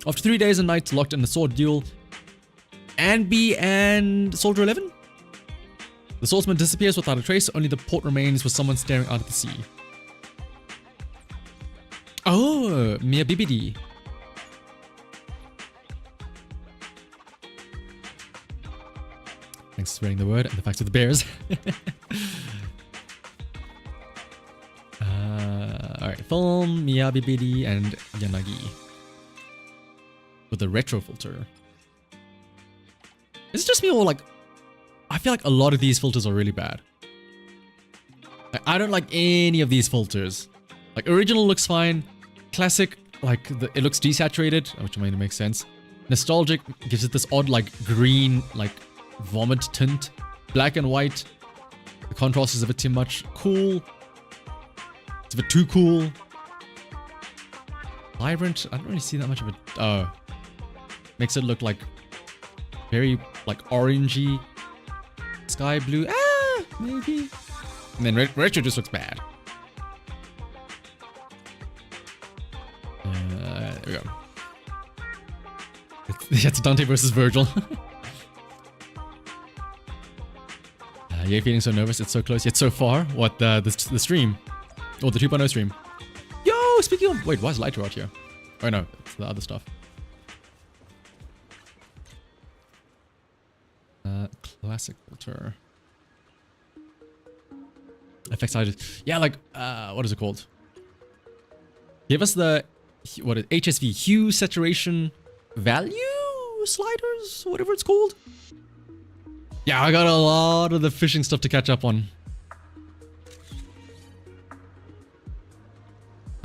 After 3 days and nights locked in the sword duel, Anby and Soldier 11? The swordsman disappears without a trace, only the port remains with someone staring out at the sea. Oh, Mia Bibidi. Thanks for spreading the word and the facts of the bears. Alright, film, Mia Bibidi and Yanagi. With the retro filter. It's just me or like, I feel like a lot of these filters are really bad. I don't like any of these filters. Like original looks fine. Classic, like it looks desaturated, which might make sense. Nostalgic gives it this odd like green, like vomit tint. Black and white. The contrast is a bit too much. Cool. It's a bit too cool. Vibrant, I don't really see that much of it. Oh. Makes it look like very like orangey. Sky blue. Maybe. And then retro just looks bad. There we go. It's Dante versus Virgil. You're feeling so nervous. It's so close yet so far. What, the stream? Or the 2.0 stream? Yo, speaking of... Wait, why is Lighter out here? Oh no, it's the other stuff. Classic filter. Effect side. Yeah, like, what is it called? Give us the... What is HSV? Hue, saturation, value sliders? Whatever it's called. Yeah, I got a lot of the fishing stuff to catch up on.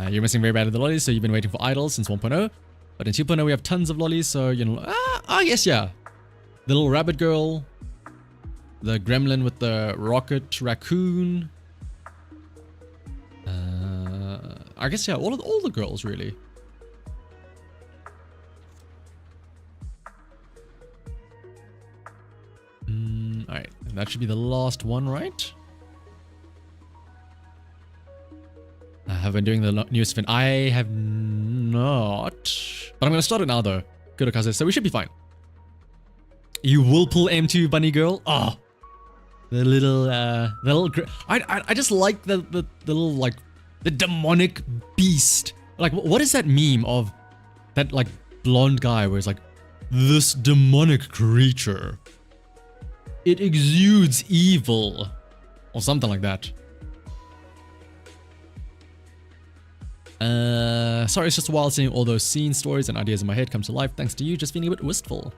You're missing very bad at the lollies, so you've been waiting for idols since 1.0. But in 2.0 we have tons of lollies, so you know... I guess, yeah. The little rabbit girl. The gremlin with the rocket raccoon. I guess, yeah, all the girls, really. Alright, that should be the last one, right? I have been doing the newest event. I have not. But I'm going to start it now, though. Good Okaze, so we should be fine. You will pull M2, bunny girl. Oh, the little, I just like the little, like, the demonic beast. Like, what is that meme of that, like, blonde guy where it's like, this demonic creature? It exudes evil. Or something like that. Sorry, it's just a while seeing all those scene stories and ideas in my head come to life thanks to you, just feeling a bit wistful.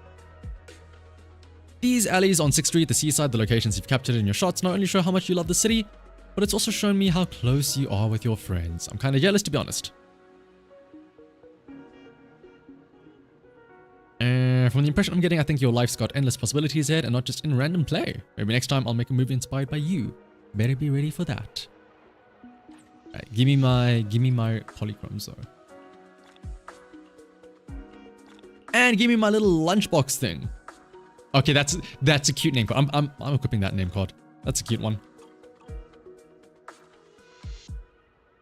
These alleys on 6th Street, the seaside, the locations you've captured in your shots not only show how much you love the city, but it's also shown me how close you are with your friends. I'm kind of jealous, to be honest. From the impression I'm getting, I think your life's got endless possibilities ahead and not just in random play. Maybe next time I'll make a movie inspired by you. Better be ready for that. Right, give me my polychromes though. And give me my little lunchbox thing. Okay, that's a cute name card. I'm equipping that name card. That's a cute one.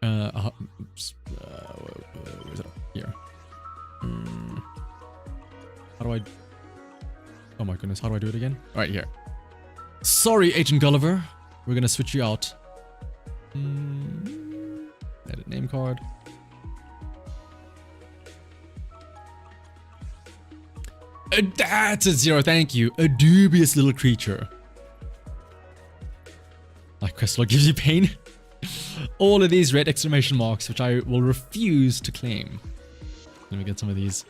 Where is it? Here. How do I... Oh my goodness, how do I do it again? All right, here. Sorry, Agent Gulliver. We're gonna switch you out. Edit name card. That's a 0, thank you. A dubious little creature. Like Crystal gives you pain. All of these red exclamation marks, which I will refuse to claim. Let me get some of these.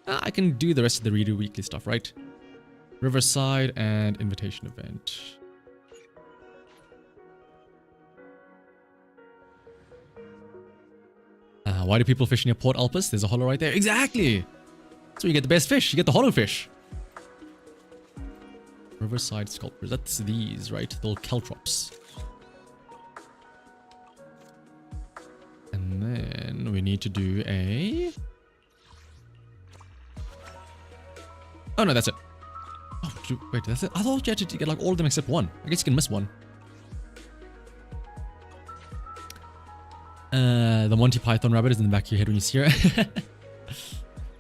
I can do the rest of the redo weekly stuff, right? Riverside and invitation event. Why do people fish near Port Alpus? There's a hollow right there. Exactly! That's where you get the best fish. You get the hollow fish. Riverside sculptures. That's these, right? The little caltrops. And then we need to do a... Oh no, that's it. Oh, wait, that's it? I thought you had to get like all of them except one. I guess you can miss one. The Monty Python rabbit is in the back of your head when you see her.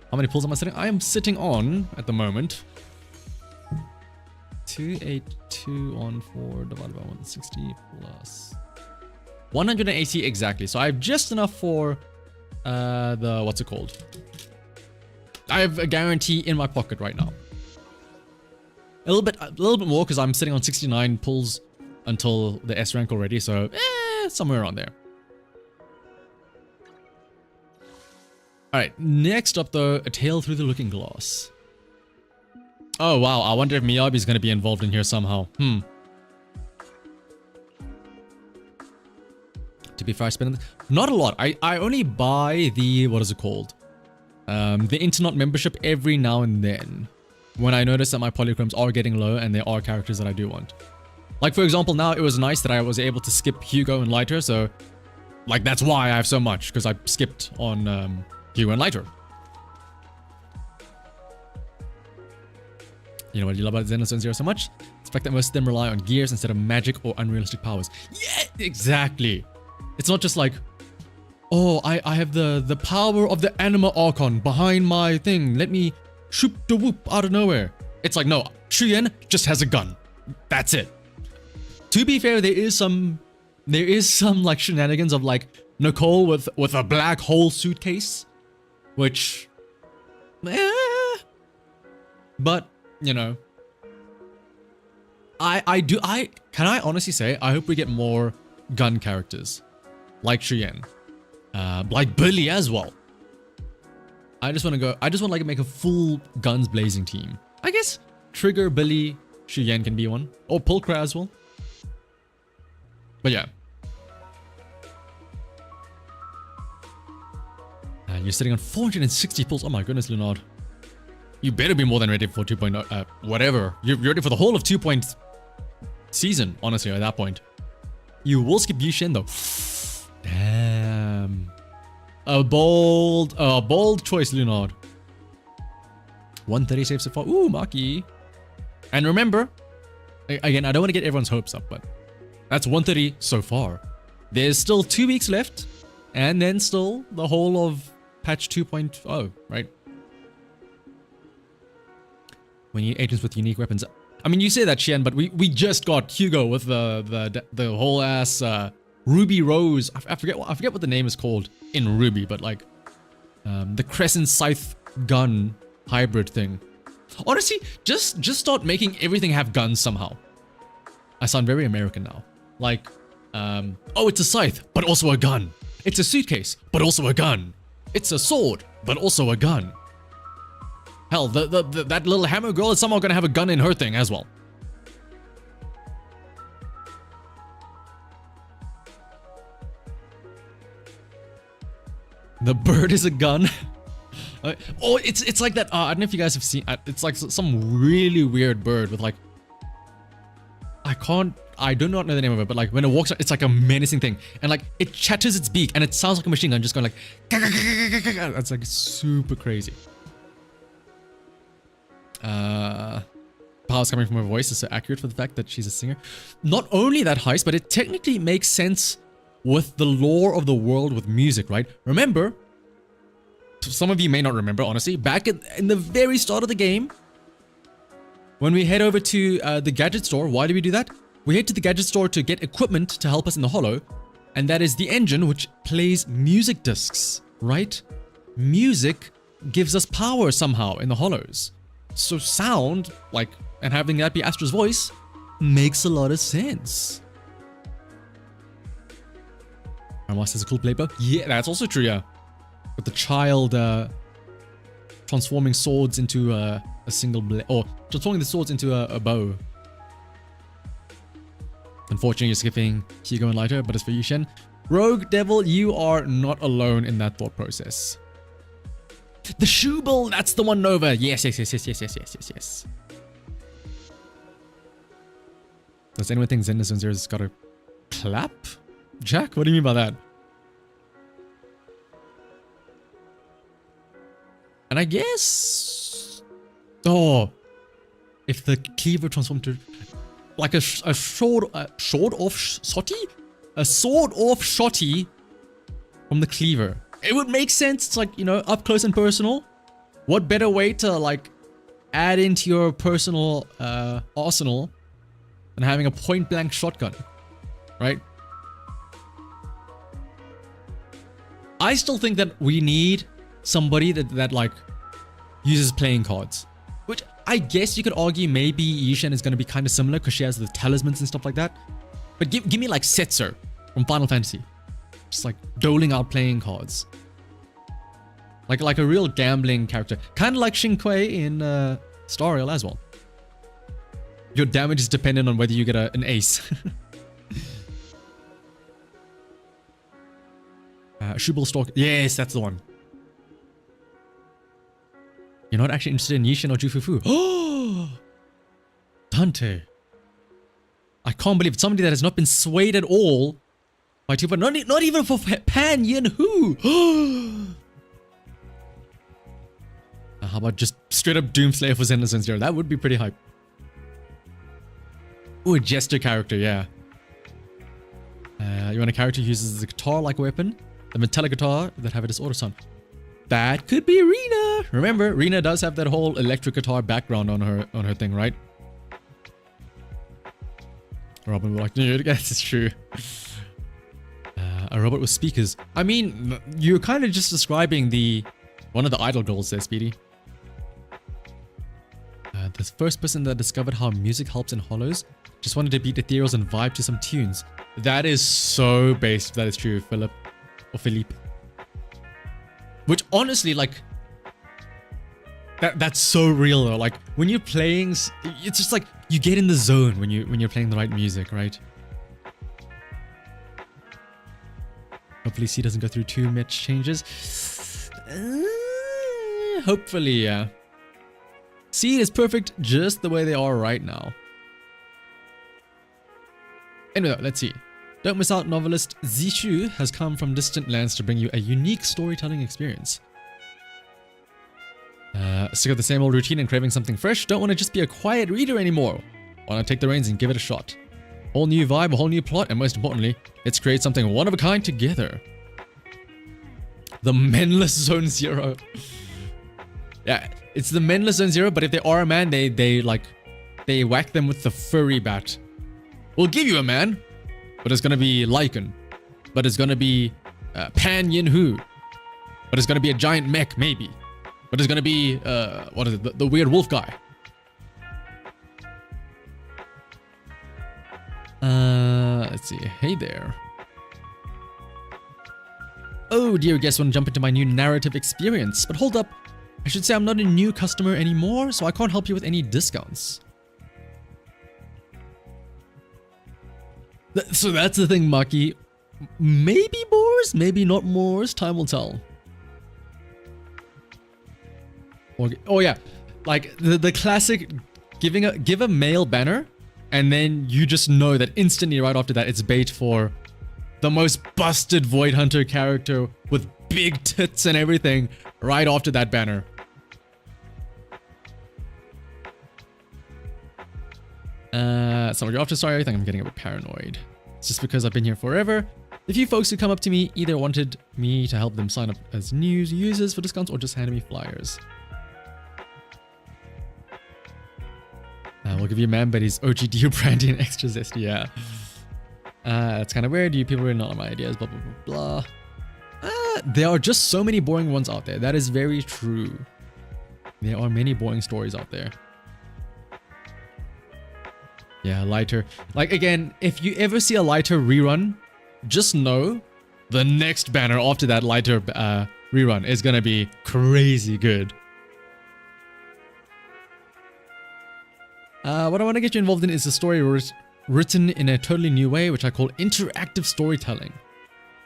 How many pulls am I sitting? I am sitting on, at the moment, 282 on 4 divided by 160 plus 180 exactly. So I have just enough for the, what's it called? I have a guarantee in my pocket right now. A little bit more because I'm sitting on 69 pulls until the S rank already. So somewhere around there. Alright, next up though, a tale through the looking glass. Oh wow, I wonder if Miyabi's going to be involved in here somehow. To be fair, I spend not a lot. I only buy the, what is it called? The internet membership every now and then. When I notice that my polychromes are getting low and there are characters that I do want. Like for example, now it was nice that I was able to skip Hugo and Lighter, so like that's why I have so much, because I skipped on Hugo and Lighter. You know what you love about Zenless and Zero so much? It's the fact that most of them rely on gears instead of magic or unrealistic powers. Yeah, exactly. It's not just like, oh, I have the power of the Anima Archon behind my thing. Let me shoot the whoop out of nowhere. It's like, no, Shuyen just has a gun. That's it. To be fair, there is some like shenanigans of like Nicole with a black hole suitcase, which, but you know, can I honestly say I hope we get more gun characters like Cheyenne, like Billy as well. I just want to like make a full guns blazing team. I guess Trigger, Billy, Cheyenne can be one, or Pulcra as well. But yeah. You're sitting on 460 pulls. Oh my goodness, Leonard. You better be more than ready for 2.0, whatever. You're ready for the whole of 2. Season, honestly, at that point. You will skip Yushin though. Damn. A bold choice, Leonard. 130 saves so far. Ooh, Maki. And remember, again, I don't want to get everyone's hopes up, but that's 130 so far. There's still 2 weeks left, and then still the whole of patch 2.0, right? We need agents with unique weapons. I mean, you say that, Xian, but we just got Hugo with the whole ass Ruby Rose. I forget what the name is called in Ruby, but like the Crescent Scythe gun hybrid thing. Honestly, just start making everything have guns somehow. I sound very American now. Like, oh, it's a scythe, but also a gun. It's a suitcase, but also a gun. It's a sword, but also a gun. Hell, that little hammer girl is somehow gonna have a gun in her thing as well. The bird is a gun. Oh, it's like that. I don't know if you guys have seen. It's like some really weird bird with like. I do not know the name of it, but like when it walks, it's like a menacing thing, and like it chatters its beak, and it sounds like a machine gun, just going like. That's like super crazy. Powers coming from her voice is so accurate for the fact that she's a singer. Not only that, Heist, but it technically makes sense with the lore of the world with music, right? Remember, some of you may not remember, honestly, back in the very start of the game, when we head over to the gadget store, why do we do that? We head to the gadget store to get equipment to help us in the holo, and that is the engine which plays music discs, right? Music gives us power somehow in the holos. So sound, like, and having that be Astra's voice, makes a lot of sense. Master's a cool playbook. Yeah, that's also true, yeah. With the child transforming swords into a single blade, or transforming the swords into a bow. Unfortunately, you're skipping Hugo and Lighter, but it's for you, Shen. Rogue Devil, you are not alone in that thought process. The Shubel, that's the one, Nova. Yes. Does anyone think Zenless has got a clap? Jack, what do you mean by that? And I guess... Oh, if the cleaver transformed to... Like a sword off shotty? A sword off shotty from the cleaver. It would make sense. It's like, you know, up close and personal. What better way to like add into your personal arsenal than having a point blank shotgun, right? I still think that we need somebody that like uses playing cards, which I guess you could argue maybe Yishen is going to be kind of similar because she has the talismans and stuff like that. But give me like Setzer from Final Fantasy, just like doling out playing cards, like a real gambling character, kind of like Xin Kui in Star Rail as well. Your damage is dependent on whether you get an ace. Shubel Stalk. Yes, that's the one. You're not actually interested in Yishin or Jufufu. Oh! Dante. I can't believe somebody that has not been swayed at all by 2. Not even for Pan Yin Hu. How about just straight up Doomslayer for Zenless Zero? That would be pretty hype. Ooh, a Jester character, yeah. You want a character who uses the guitar like a weapon? The metallic guitar that have a disorder sound. That could be Rena. Remember, Rena does have that whole electric guitar background on her thing, right? Robin would like, dude, yes, it's true. A robot with speakers. I mean, you're kind of just describing one of the idol goals there, Speedy. The first person that discovered how music helps in hollows just wanted to beat ethereals and vibe to some tunes. That is so based. That is true, Philip. Or Philippe. Which honestly, like, that's so real though. Like, when you're playing, it's just like, you get in the zone when you're playing the right music, right? Hopefully C doesn't go through too much changes. Hopefully, yeah. C is perfect just the way they are right now. Anyway, let's see. Don't miss out, novelist Zishu has come from distant lands to bring you a unique storytelling experience. Sick of the same old routine and craving something fresh? Don't want to just be a quiet reader anymore. Want to take the reins and give it a shot. Whole new vibe, a whole new plot, and most importantly, let's create something one of a kind together. The Menless Zone Zero. Yeah, it's the Menless Zone Zero, but if they are a man, they whack them with the furry bat. We'll give you a man, but it's gonna be Lycan. But it's gonna be Pan Yin Hu. But it's gonna be a giant mech, maybe. But it's gonna be what is it? The weird wolf guy. Let's see. Hey there. Oh, dear guest, want to jump into my new narrative experience. But hold up. I should say I'm not a new customer anymore, so I can't help you with any discounts. So that's the thing, Maki. Maybe Moors, maybe not Moors. Time will tell. Oh yeah, like the classic, give a male banner, and then you just know that instantly right after that it's bait for the most busted Void Hunter character with big tits and everything right after that banner. So you're after, sorry, I think I'm getting a bit paranoid. It's just because I've been here forever. The few folks who come up to me either wanted me to help them sign up as new users for discounts or just handed me flyers. We'll give you a man, but he's OGDU brandy and extra zesty, yeah. That's kind of weird. You people really not like my ideas, blah, blah, blah, blah. There are just so many boring ones out there. That is very true. There are many boring stories out there. Yeah, lighter. Like, again, if you ever see a lighter rerun, just know the next banner after that lighter rerun is gonna be crazy good. What I want to get you involved in is a story written in a totally new way, which I call interactive storytelling.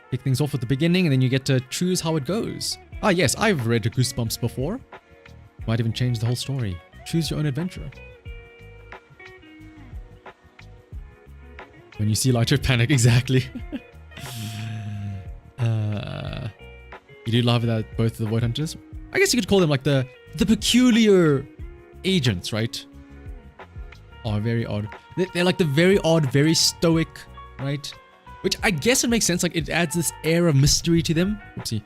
Kick things off at the beginning, and then you get to choose how it goes. Ah, yes, I've read Goosebumps before. Might even change the whole story. Choose your own adventure. When you see lighter, panic, exactly. You do love that both of the Void Hunters. I guess you could call them like the peculiar agents, right? Oh, very odd. They're like the very odd, very stoic, right? Which I guess it makes sense. Like, it adds this air of mystery to them. Oopsie.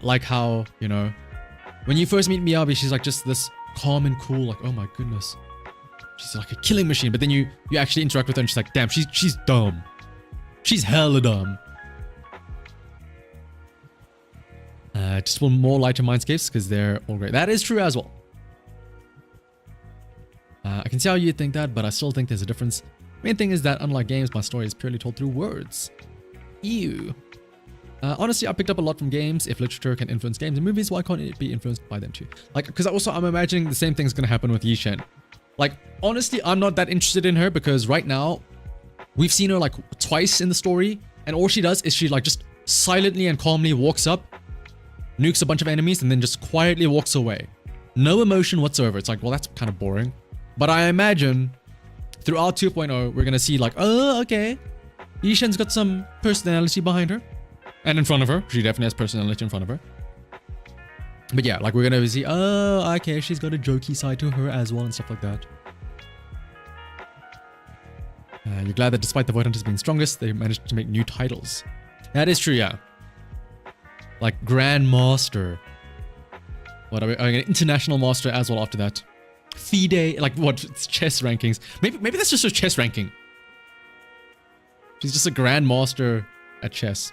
Like how, you know, when you first meet Miyabi, she's like just this calm and cool, like, oh my goodness. She's like a killing machine. But then you actually interact with her and she's like, damn, she's dumb. She's hella dumb. Just want more lighter mindscapes because they're all great. That is true as well. I can see how you think that, but I still think there's a difference. Main thing is that unlike games, my story is purely told through words. Ew. Honestly, I picked up a lot from games. If literature can influence games and movies, why can't it be influenced by them too? Like, because also I'm imagining the same thing's gonna happen with Yishen. Like, honestly, I'm not that interested in her because right now, we've seen her like twice in the story, and all she does is she like just silently and calmly walks up, nukes a bunch of enemies, and then just quietly walks away. No emotion whatsoever. It's like, well, that's kind of boring. But I imagine throughout 2.0, we're gonna see like, oh, okay, Yishen's got some personality behind her. And in front of her. She definitely has personality in front of her. But yeah, like we're gonna see, oh, okay, she's got a jokey side to her as well and stuff like that. You're glad that despite the Void Hunters being strongest, they managed to make new titles. That is true, yeah. Like Grandmaster. What are we? An International Master as well after that. FIDE, like what? It's chess rankings. Maybe that's just a chess ranking. She's just a grandmaster at chess.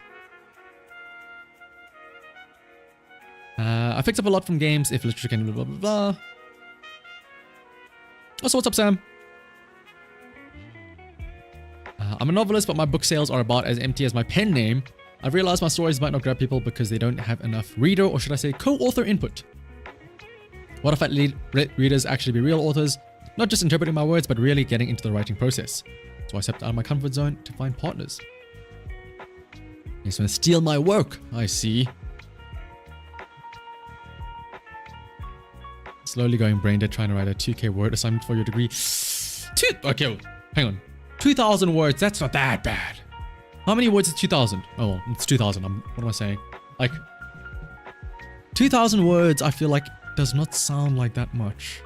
I picked up a lot from games, if literature can blah blah blah. Also, what's up, Sam? I'm a novelist, but my book sales are about as empty as my pen name. I've realized my stories might not grab people because they don't have enough reader, or should I say co-author input. What if I let readers actually be real authors, not just interpreting my words, but really getting into the writing process? So I stepped out of my comfort zone to find partners. He's gonna steal my work, I see. Slowly going brain dead trying to write a 2K word assignment for your degree. Okay, hang on. 2,000 words, that's not that bad. How many words is 2,000? Oh, well, it's 2,000. What am I saying? Like, 2,000 words, I feel like, does not sound like that much.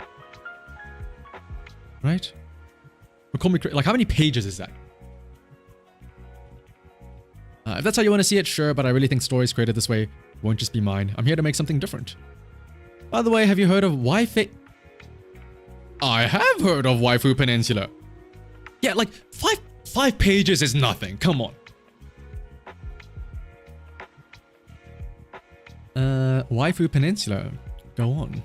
Right? Like, how many pages is that? If that's how you want to see it, sure, but I really think stories created this way won't just be mine. I'm here to make something different. By the way, have you heard of Wi-Fi? I have heard of Waifu Peninsula. Yeah, like, five pages is nothing. Come on. Waifu Peninsula. Go on.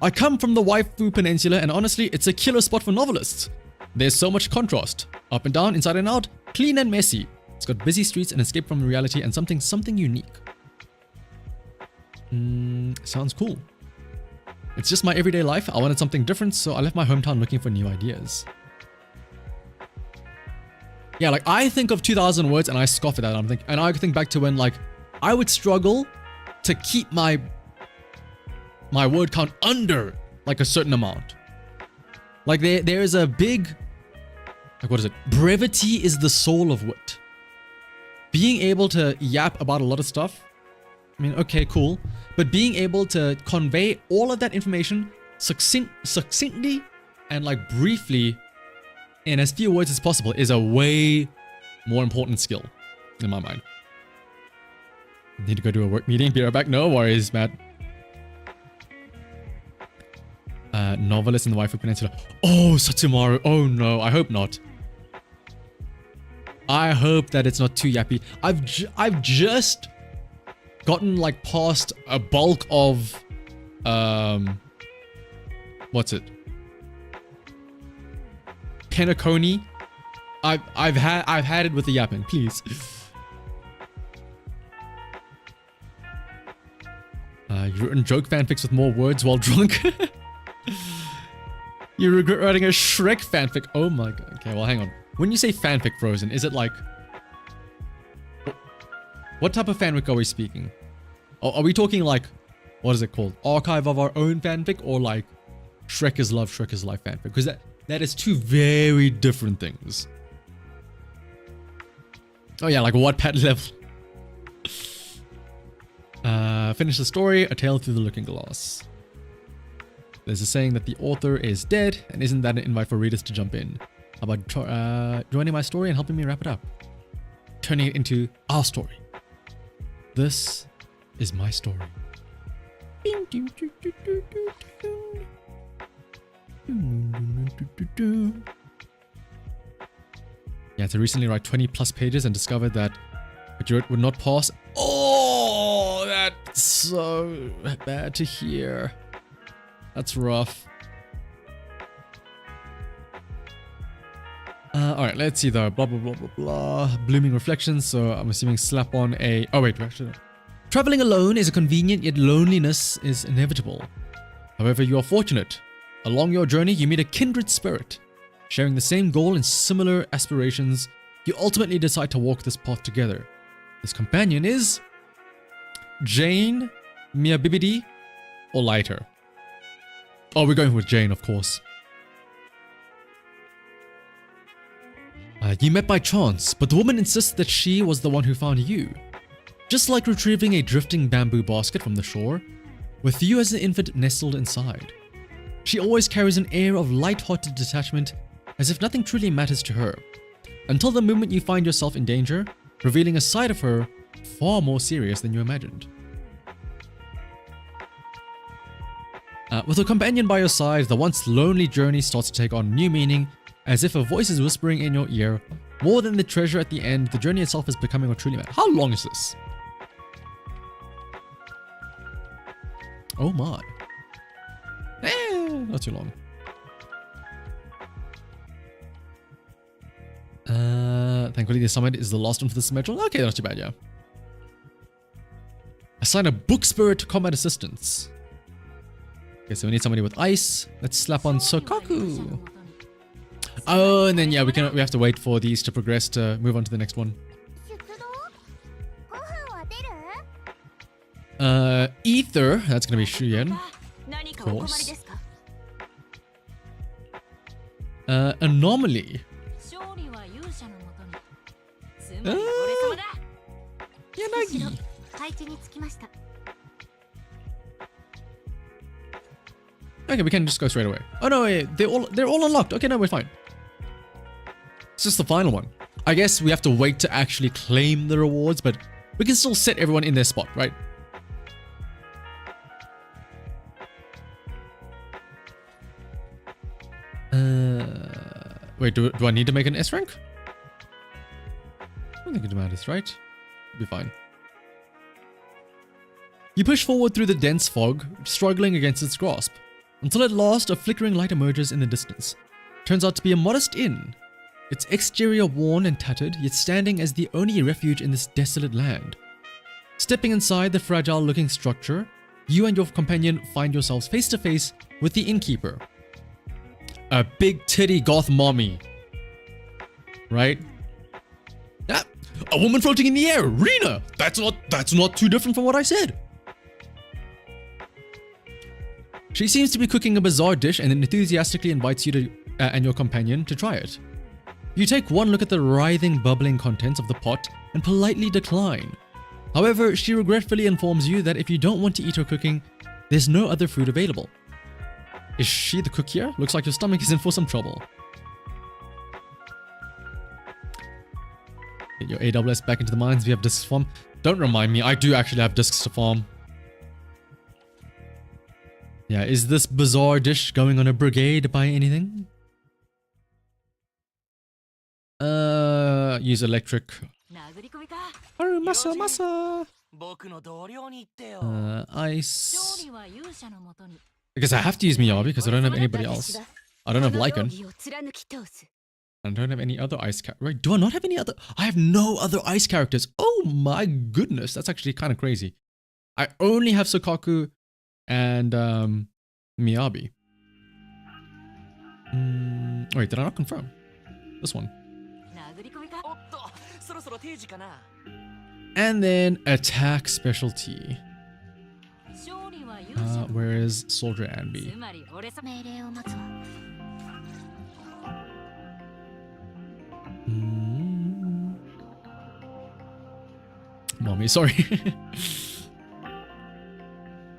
I come from the Waifu Peninsula, and honestly, it's a killer spot for novelists. There's so much contrast. Up and down, inside and out, clean and messy. It's got busy streets, an escape from reality, and something unique. Sounds cool. It's just my everyday life. I wanted something different, so I left my hometown looking for new ideas. Yeah, like, I think of 2,000 words and I scoff at that. And I think back to when, like, I would struggle to keep my word count under, like, a certain amount. Like, there is a big, like, what is it? Brevity is the soul of wit. Being able to yap about a lot of stuff, I mean, okay, cool. But being able to convey all of that information succinctly and, like, briefly in as few words as possible is a way more important skill in my mind. Need to go to a work meeting. Be right back. No worries, Matt. Novelist in the Waifu Peninsula. Oh, Satsumaru. Oh no, I hope not. I hope that it's not too yappy. I've just gotten, like, past a bulk of what's it? Penacony. I've had it with the yapping, please. You've written joke fanfics with more words while drunk. You regret writing a Shrek fanfic. Oh my god. Okay, well, hang on. When you say fanfic, Frozen, is it like, what type of fanfic are we speaking? Are we talking, like, what is it called? Archive of our own fanfic, or like Shrek is love, Shrek is life fanfic? Because that is two very different things. Oh yeah, like Wattpad level. Finish the story, A Tale Through the Looking Glass. There's a saying that the author is dead, and isn't that an invite for readers to jump in? How about joining my story and helping me wrap it up? Turning it into our story. This is my story. Yeah, to recently write 20 plus pages and discovered that what you wrote would not pass. Oh, that's so bad to hear. That's rough. Alright, let's see though. Blah, blah, blah, blah, blah. Blooming reflections. So I'm assuming slap on a... Oh, wait. Actually, traveling alone is a convenient, yet loneliness is inevitable. However, you are fortunate. Along your journey, you meet a kindred spirit. Sharing the same goal and similar aspirations, you ultimately decide to walk this path together. This companion is... Jane, Miyabibidi, or Lighter. Oh, we're going with Jane, of course. You met by chance, but the woman insists that she was the one who found you. Just like retrieving a drifting bamboo basket from the shore, with you as an infant nestled inside. She always carries an air of light-hearted detachment, as if nothing truly matters to her, until the moment you find yourself in danger, revealing a side of her far more serious than you imagined. With a companion by your side, the once lonely journey starts to take on new meaning as if a voice is whispering in your ear. More than the treasure at the end, the journey itself is becoming what truly matters. How long is this? Oh my. Not too long. Thankfully, the summit is the last one for this metro. Okay, not too bad, yeah. Assign a book spirit to combat assistance. Okay, so we need somebody with ice. Let's slap on Sokaku. Oh, and then yeah, we have to wait for these to progress to move on to the next one. Ether. That's gonna be Shuyen. Of course. Anomaly. Yanagi. Okay, we can just go straight away. Oh no, wait, they're all unlocked. Okay, no, we're fine. It's just the final one. I guess we have to wait to actually claim the rewards, but we can still set everyone in their spot, right? Wait, do I need to make an S rank? I don't think it matters, right? Be fine. You push forward through the dense fog, struggling against its grasp, until at last a flickering light emerges in the distance. Turns out to be a modest inn, its exterior worn and tattered, yet standing as the only refuge in this desolate land. Stepping inside the fragile-looking structure, you and your companion find yourselves face to face with the innkeeper. A big titty goth mommy. Right? Ah, a woman floating in the air! Rena! That's not too different from what I said. She seems to be cooking a bizarre dish and then enthusiastically invites you to and your companion to try it. You take one look at the writhing, bubbling contents of the pot and politely decline. However, she regretfully informs you that if you don't want to eat her cooking, there's no other food available. Is she the cook here? Looks like your stomach is in for some trouble. Get your AWS back into the mines. We have discs to farm. Don't remind me, I do actually have discs to farm. Yeah, is this bizarre dish going on a brigade by anything? Use electric. Oh, masa. Ice. Because I have to use Miyabi because I don't have anybody else. I don't have Lycan. I don't have any other ice characters. Right, do I not have any other? I have no other ice characters. Oh my goodness, that's actually kind of crazy. I only have Sokaku and Miyabi. Wait, did I not confirm? This one. And then attack specialty. Where is Soldier Anby? Mommy, sorry.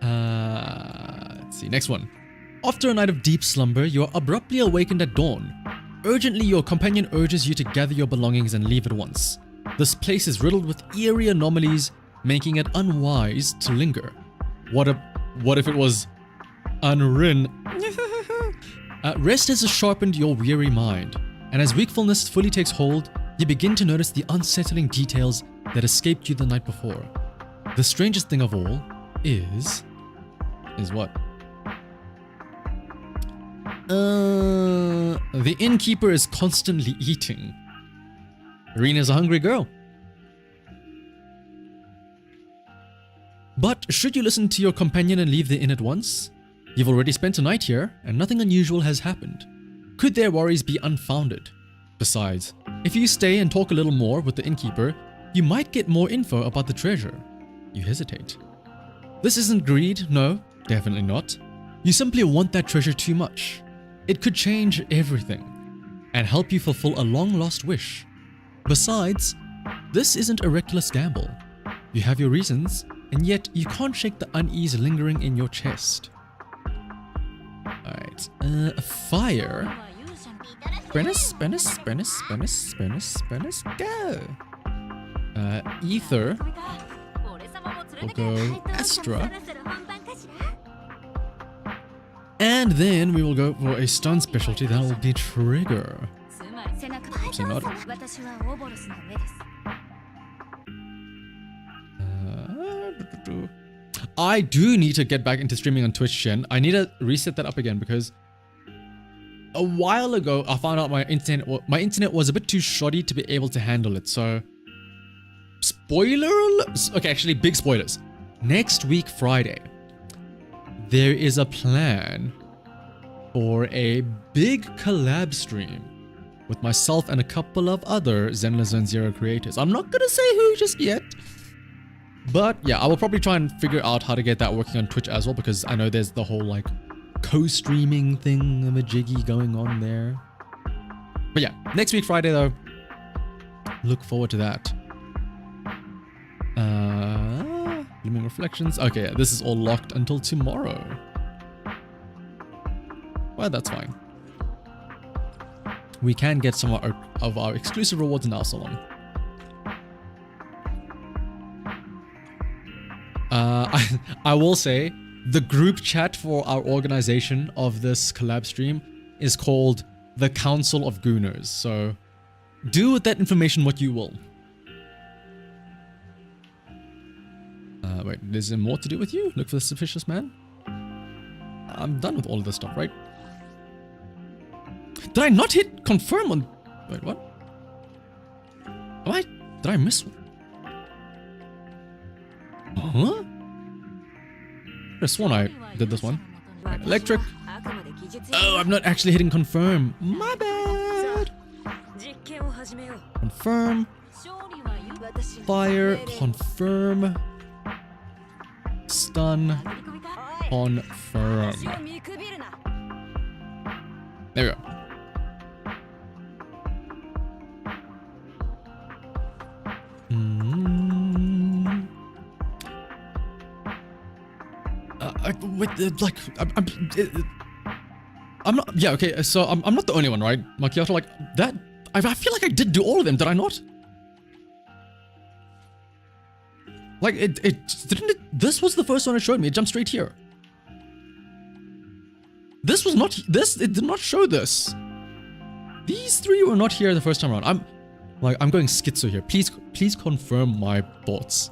Let's see, next one. After a night of deep slumber, you are abruptly awakened at dawn. Urgently, your companion urges you to gather your belongings and leave at once. This place is riddled with eerie anomalies, making it unwise to linger. What if it was Unrin? Rest has sharpened your weary mind, and as wakefulness fully takes hold, you begin to notice the unsettling details that escaped you the night before. The strangest thing of all is what? The innkeeper is constantly eating. Rena's a hungry girl. But should you listen to your companion and leave the inn at once? You've already spent a night here, and nothing unusual has happened. Could their worries be unfounded? Besides, if you stay and talk a little more with the innkeeper, you might get more info about the treasure. You hesitate. This isn't greed, no, definitely not. You simply want that treasure too much. It could change everything, and help you fulfill a long-lost wish. Besides, this isn't a reckless gamble. You have your reasons, and yet you can't shake the unease lingering in your chest. Alright, fire. Spinnis, go! Ether. We'll go Astra. And then we will go for a stun specialty, that will be Trigger. actually not. I do need to get back into streaming on Twitch, Shen. I need to reset that up again because a while ago I found out my internet was a bit too shoddy to be able to handle it. So, spoiler alert. Okay, actually, big spoilers. Next week, Friday, there is a plan for a big collab stream with myself and a couple of other Zenless Zone Zero creators. I'm not gonna say who just yet, but yeah, I will probably try and figure out how to get that working on Twitch as well, because I know there's the whole like co-streaming thing of a jiggy going on there. But yeah, next week Friday though, look forward to that. Looming Reflections. Okay, this is all locked until tomorrow. Well, that's fine. We can get some of our exclusive rewards now, so long. I will say, the group chat for our organization of this collab stream is called the Council of Gooners, so do with that information what you will. Wait, is there more to do with you? Look for the suspicious man? I'm done with all of this stuff, right? Did I not hit confirm on... Wait, what? Did I miss one? Huh? I could have sworn I did this one. Right, electric. Oh, I'm not actually hitting confirm. My bad. Confirm. Fire. Confirm. Stun. Confirm. There we go. I'm not. Yeah, okay. So I'm not the only one, right? Macchiato, like that. I feel like I did do all of them. Did I not? Like it didn't. This was the first one it showed me. It jumped straight here. This was not. It did not show this. These three were not here the first time around. I'm going schizo here. Please confirm my thoughts.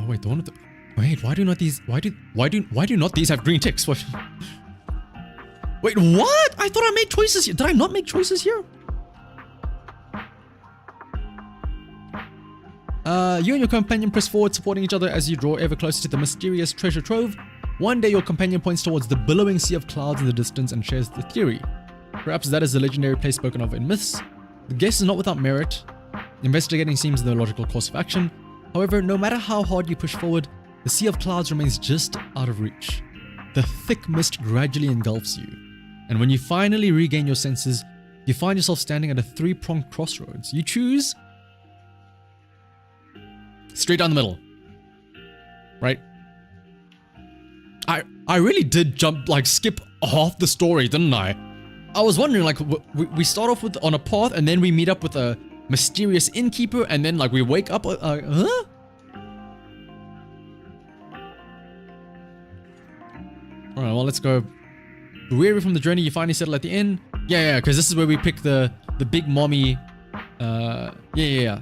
Oh wait, the one with the... Wait, why do not these have green ticks? What? Wait, what? I thought I made choices here. Did I not make choices here? You and your companion press forward, supporting each other as you draw ever closer to the mysterious treasure trove. One day your companion points towards the billowing sea of clouds in the distance and shares the theory. Perhaps that is the legendary place spoken of in myths. The guess is not without merit. Investigating seems the logical course of action. However, no matter how hard you push forward, the sea of clouds remains just out of reach. The thick mist gradually engulfs you, and when you finally regain your senses, you find yourself standing at a three-pronged crossroads. You choose straight down the middle, right? I really did skip half the story, didn't I? I was wondering, like, we start off on a path, and then we meet up with a mysterious innkeeper, and then like we wake up. Huh? All right, well, let's go. Weary from the journey, you finally settle at the inn. Yeah, because this is where we pick the big mommy. Yeah.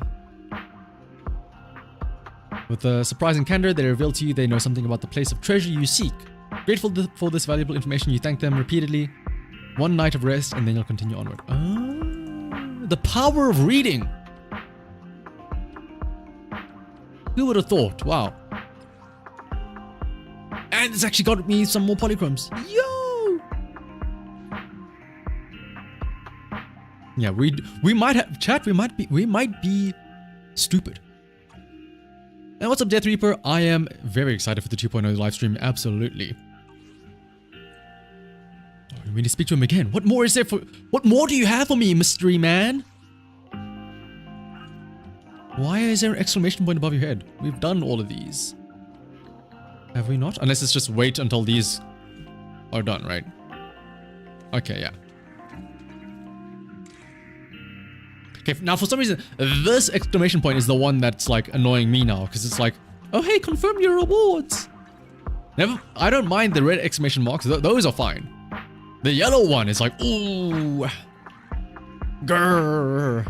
With a surprising candor, they reveal to you they know something about the place of treasure you seek. Grateful for this valuable information, you thank them repeatedly. One night of rest, and then you'll continue onward. The power of reading. Who would have thought? Wow. And it's actually got me some more polychromes. Yo! Yeah, we might have chat. We might be stupid. And what's up, Death Reaper? I am very excited for the 2.0 live stream. Absolutely. Oh, we need to speak to him again. What more is there for? What more do you have for me, mystery man? Why is there an exclamation point above your head? We've done all of these. Have we not? Unless it's just wait until these are done, right? Okay, yeah. Okay, now for some reason, this exclamation point is the one that's like annoying me now, because it's like, oh hey, confirm your rewards. I don't mind the red exclamation marks. Those are fine. The yellow one is like, ooh. Grrr.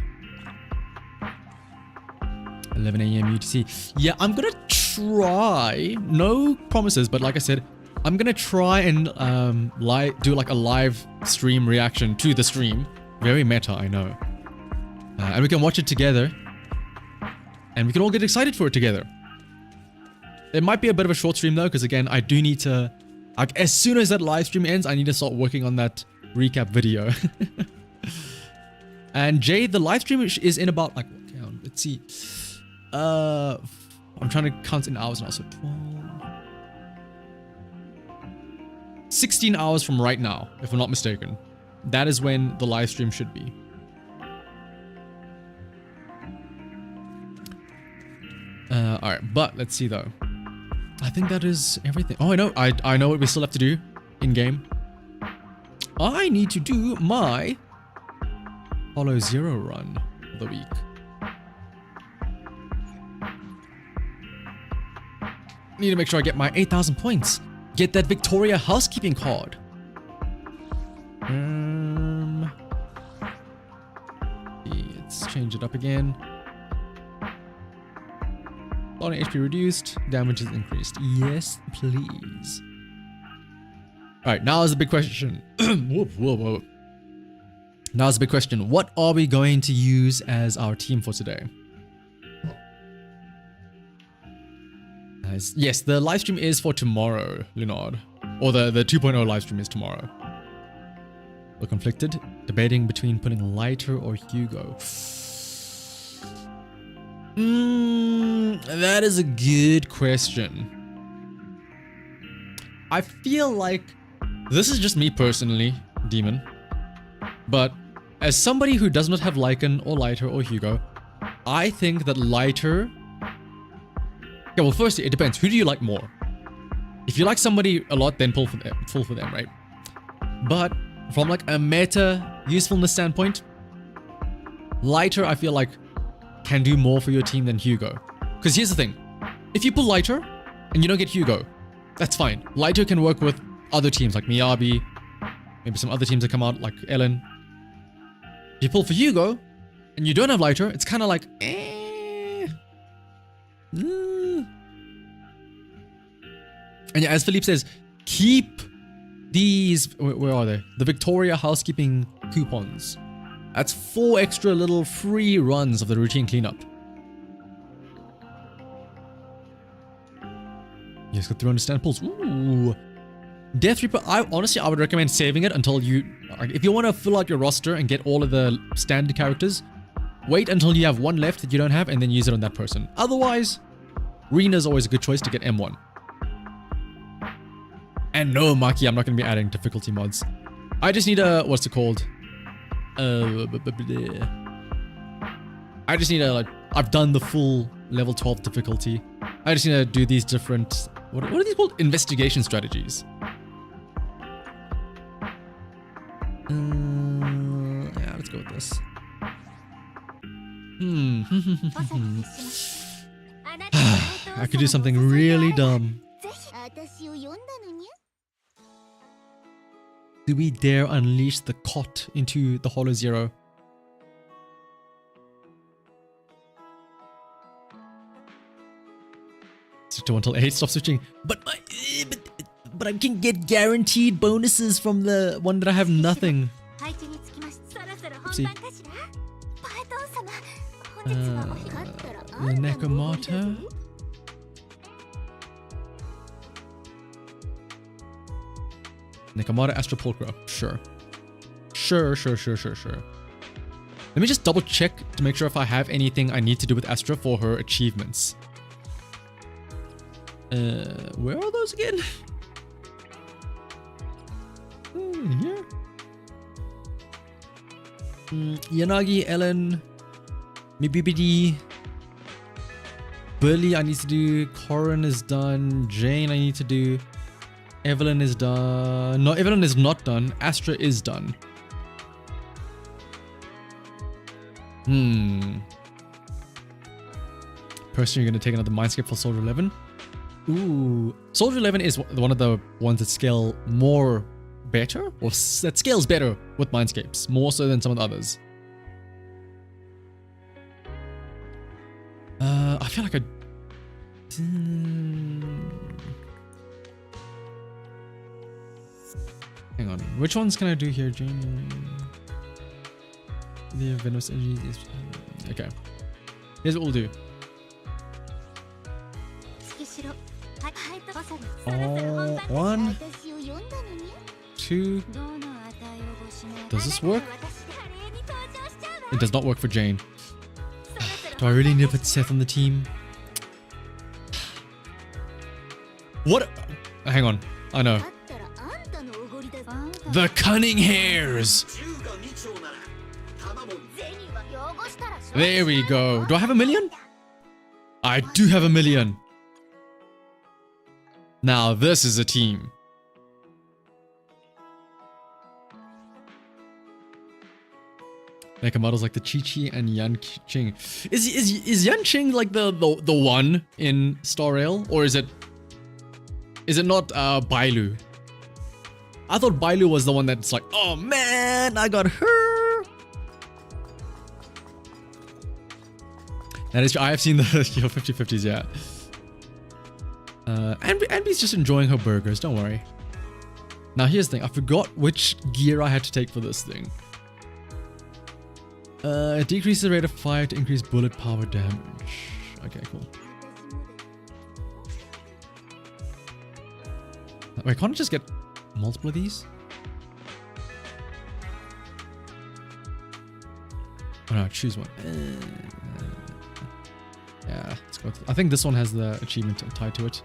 11 a.m. UTC. Yeah, I'm gonna try. No promises, but like I said, I'm gonna try and do like a live stream reaction to the stream. Very meta, I know. And we can watch it together. And we can all get excited for it together. It might be a bit of a short stream though, because again, I do need to, like, as soon as that live stream ends, I need to start working on that recap video. And Jay, the live stream is in about, like, let's see. I'm trying to count in hours now, so 12. 16 hours from right now, if I'm not mistaken. That is when the live stream should be. Alright, but let's see though. I think that is everything. Oh, I know what we still have to do in game. I need to do my Hollow Zero run of the week. Need to make sure I get my 8,000 points. Get that Victoria housekeeping card. Let's change it up again. Body HP reduced, damage is increased. Yes, please. Alright, now is the big question. Whoa. Now is the big question. What are we going to use as our team for today? Yes, the live stream is for tomorrow, Leonard. Or the 2.0 live stream is tomorrow. We're conflicted, debating between putting Lighter or Hugo. That is a good question. I feel like this is just me personally, Demon. But as somebody who does not have Lycan or Lighter or Hugo, I think that Lighter... Okay, well, firstly, it depends. Who do you like more? If you like somebody a lot, then pull for them, right? But from like a meta usefulness standpoint, Lighter, I feel like, can do more for your team than Hugo. Because here's the thing. If you pull Lighter and you don't get Hugo, that's fine. Lighter can work with other teams like Miyabi, maybe some other teams that come out like Ellen. If you pull for Hugo and you don't have Lighter, it's kind of like, And yeah, as Philippe says, keep these, where are they? The Victoria housekeeping coupons. That's 4 extra little free runs of the routine cleanup. Yes, got 300 stand pulls. Ooh. Death Reaper, I would recommend saving it until you, if you want to fill out your roster and get all of the standard characters, wait until you have one left that you don't have and then use it on that person. Otherwise, Rena is always a good choice to get M1. And no, Maki, I'm not going to be adding difficulty mods. I just need a, what's it called? I just need a, like, I've done the full level 12 difficulty. I just need to do these different, what are these called? Investigation strategies. Yeah, let's go with this. I could do something really dumb. Do we dare unleash the cot into the Hollow Zero? Switch to until 8, stop switching. But I can get guaranteed bonuses from the one that I have nothing. See. The Nekomata. Nekomata Astropulcra. Sure. Sure. Let me just double check to make sure if I have anything I need to do with Astra for her achievements. Where are those again? Here. Yanagi, Ellen, Mibibidi, Burley I need to do, Corin is done, Jane I need to do, Evelyn is done, no, Evelyn is not done, Astra is done. Person, you're gonna take another Mindscape for Soldier 11? Ooh, Soldier 11 is one of the ones that scale more better, or that scales better with Mindscapes, more so than some of the others. I feel like hang on, which ones can I do here? The venomous energy is okay. Here's what we'll do. One, two. Does this work? It does not work for Jane. Do I really need to put Seth on the team? What? Hang on. I know. The cunning hairs. There we go. Do I have 1,000,000? I do have 1,000,000. Now this is a team. Mecha models like the Chi-Chi and Yan Qing. Is Yan Qing like the one in Star Rail, or is it not Bailu? I thought Bailu was the one that's like, oh man, I got her. That is true. I have seen the 50/50s, yeah. Anby's just enjoying her burgers, don't worry. Now here's the thing, I forgot which gear I had to take for this thing. It decreases the rate of fire to increase bullet power damage. Okay, cool. Wait, can't I just get multiple of these? Oh no, choose one. Yeah, let's go. I think this one has the achievement tied to it.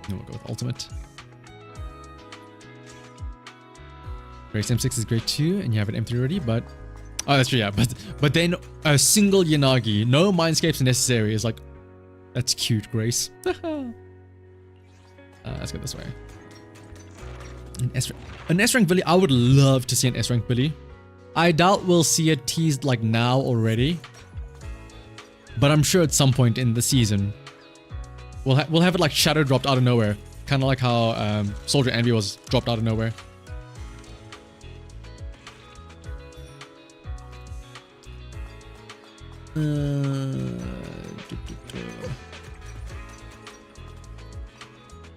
No, we'll go with ultimate. Grace M6 is great too, and you have an M3 already, but... Oh, that's true, yeah. But then a single Yanagi, no mindscapes necessary, is like... That's cute, Grace. Let's go this way. An S-rank Billy, I would love to see an S-rank Billy. I doubt we'll see it teased like now already. But I'm sure at some point in the season, we'll have it like shadow dropped out of nowhere. Kind of like how Soldier Envy was dropped out of nowhere.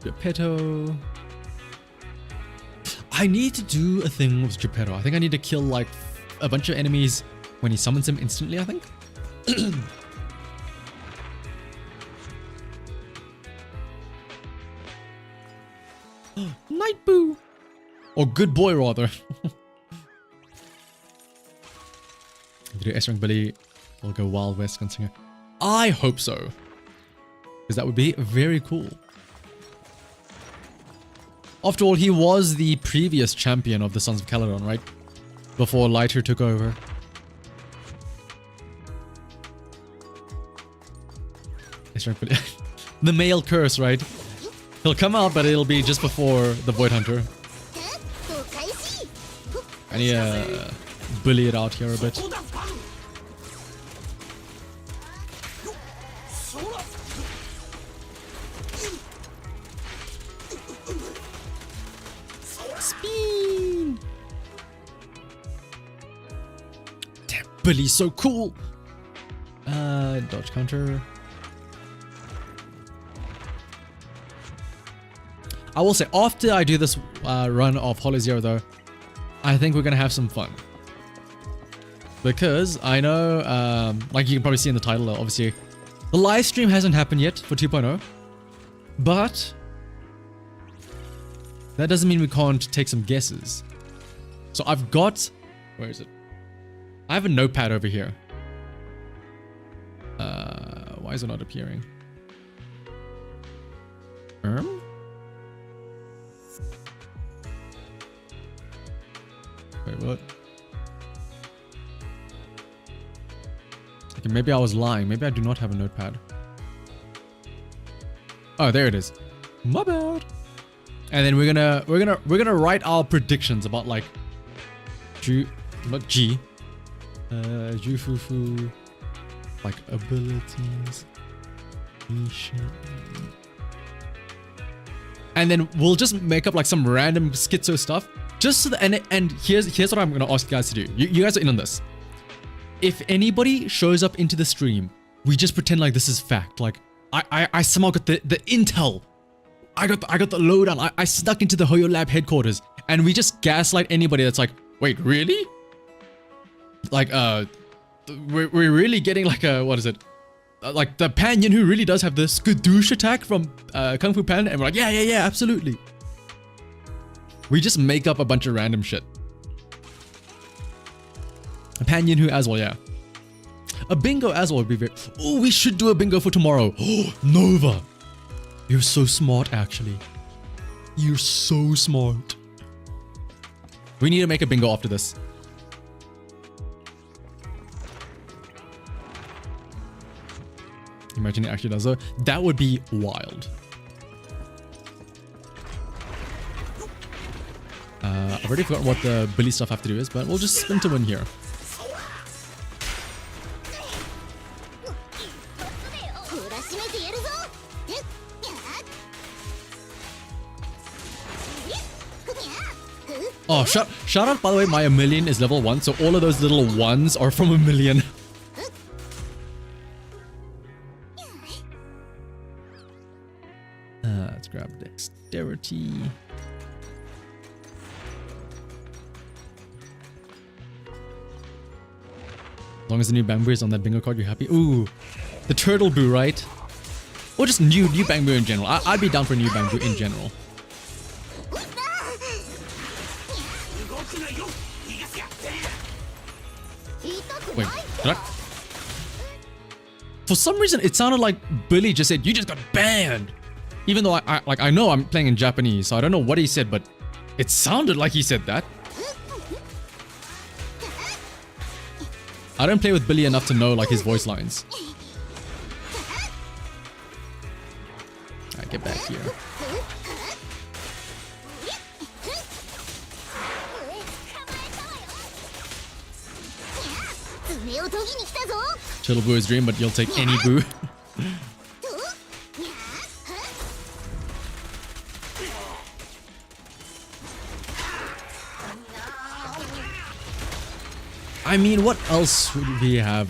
Geppetto. I need to do a thing with Geppetto. I think I need to kill like a bunch of enemies when he summons him instantly, I think. Night Boo! Or Good Boy, rather. Do S-Rank Billy will go Wild West Gunslinger. I hope so. Because that would be very cool. After all, he was the previous champion of the Sons of Caledon, right? Before Lighter took over. S-Rank Billy. The male curse, right? He'll come out, but it'll be just before the Void Hunter. I need to bully it out here a bit. Speed! Damn, Billy's so cool! Dodge counter. I will say, after I do this run of Hollow Zero though, I think we're going to have some fun. Because I know, like you can probably see in the title, obviously, the live stream hasn't happened yet for 2.0. But that doesn't mean we can't take some guesses. So I've got... Where is it? I have a notepad over here. Why is it not appearing? Wait, what? Okay, maybe I was lying. Maybe I do not have a notepad. Oh, there it is. My bad. And then we're gonna write our predictions about like Jufufu, like abilities. And then we'll just make up like some random schizo stuff. Just so that, and here's what I'm gonna ask you guys to do. You guys are in on this. If anybody shows up into the stream, we just pretend like this is fact. Like I somehow got the intel. I got the lowdown. I snuck into the Hoyo Lab headquarters, and we just gaslight anybody that's like, wait, really? Like we're really getting like a, what is it? Like the Pan Yin who really does have the skadoosh attack from Kung Fu Panda, and we're like, yeah, absolutely. We just make up a bunch of random shit. A Pan Yin who as well, yeah. A bingo as well would be very. Oh, we should do a bingo for tomorrow. Oh, Nova, you're so smart. Actually, you're so smart. We need to make a bingo after this. Imagine it actually does though. That would be wild. I've already forgotten what the Billy stuff have to do is, but we'll just spin to win here. Oh, shout out, by the way, my 1,000,000 is level 1, so all of those little ones are from 1,000,000. Let's grab dexterity. As long as the new bamboo is on that bingo card, you're happy. Ooh, the turtle boo, right? Or just new bamboo in general. I'd be down for new bamboo in general. Wait, did I? For some reason, it sounded like Billy just said, "You just got banned." Even though I know I'm playing in Japanese, so I don't know what he said, but it sounded like he said that. I don't play with Billy enough to know like his voice lines. Alright, get back here. Turtle boo is dream, but you'll take any boo. I mean, what else would we have?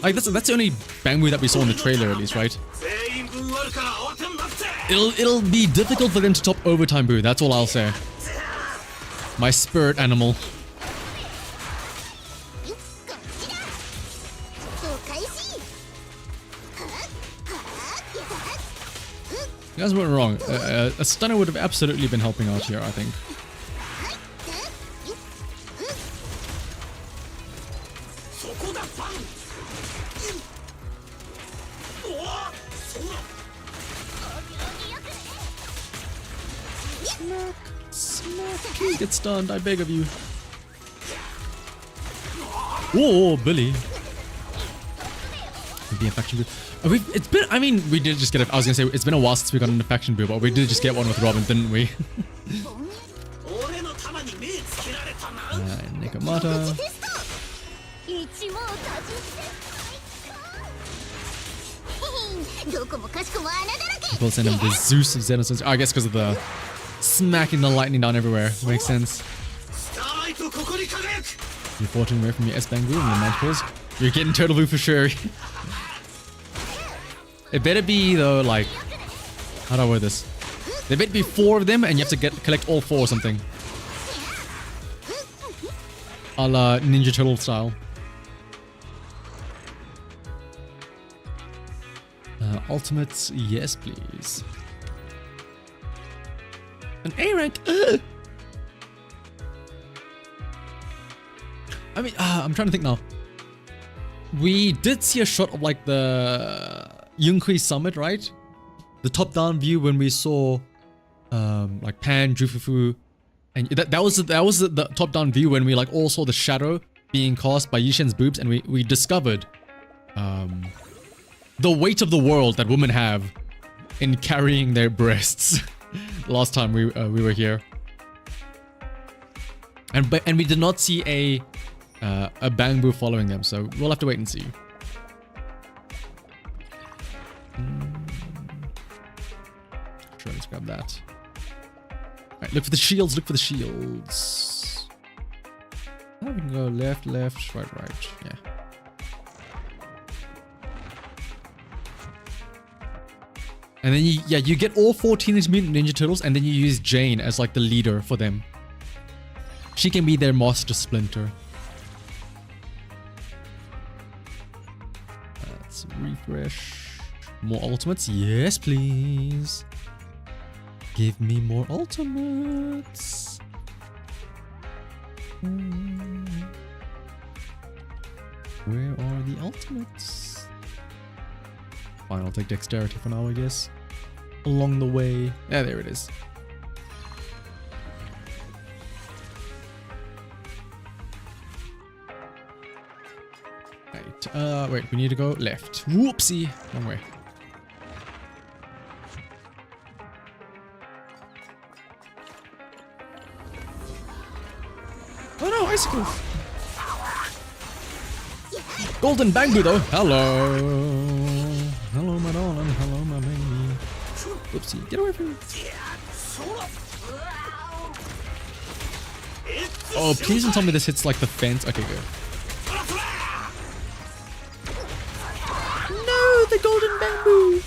Like that's the only bamboo that we saw in the trailer, at least, right? It'll be difficult for them to top overtime boo. That's all I'll say. My spirit animal. You guys weren't wrong. A stunner would have absolutely been helping out here, I think. Smack. Please get stunned, I beg of you. Whoa, Billy. Maybe a faction boo. It's been, I mean, we did just get I was gonna say, it's been a while since we got an faction boo, but we did just get one with Robin, didn't we? Nikamata. People send him the Zeus Zenless. I guess because of the smacking the lightning down everywhere. Makes sense. You're 14 away from your S-Bang boo and your multiples. You're getting turtle boo for sure. It better be though, like, how do I word this? There better be 4 of them and you have to collect all 4 or something. A la Ninja Turtle style. Ultimates, yes please. An A rank. I mean, I'm trying to think now. We did see a shot of like the Yunhui Summit, right? The top-down view when we saw like Pan, Jufufu, and that was the top-down view when we like all saw the shadow being cast by Yishen's boobs, and we discovered the weight of the world that women have in carrying their breasts. Last time we were here, and we did not see a bamboo following them, so we'll have to wait and see. let's grab that. Alright, look for the shields, look for the shields. Oh, we can go left, left, right, right. Yeah. And then you get all 4 Teenage Mutant Ninja Turtles, and then you use Jane as like the leader for them. She can be their Master Splinter. Let's refresh. More ultimates? Yes, please. Give me more ultimates. Where are the ultimates? Fine, I'll take dexterity for now, I guess. Along the way. Yeah, there it is. Right. Wait, we need to go left. Whoopsie. Wrong way. Oh no, icicle! Golden bamboo though. Hello. Hello, my darling. Hello, my baby. Whoopsie. Get away from me. Oh, please don't tell me this hits like the fence. Okay, good. No, the golden bamboo.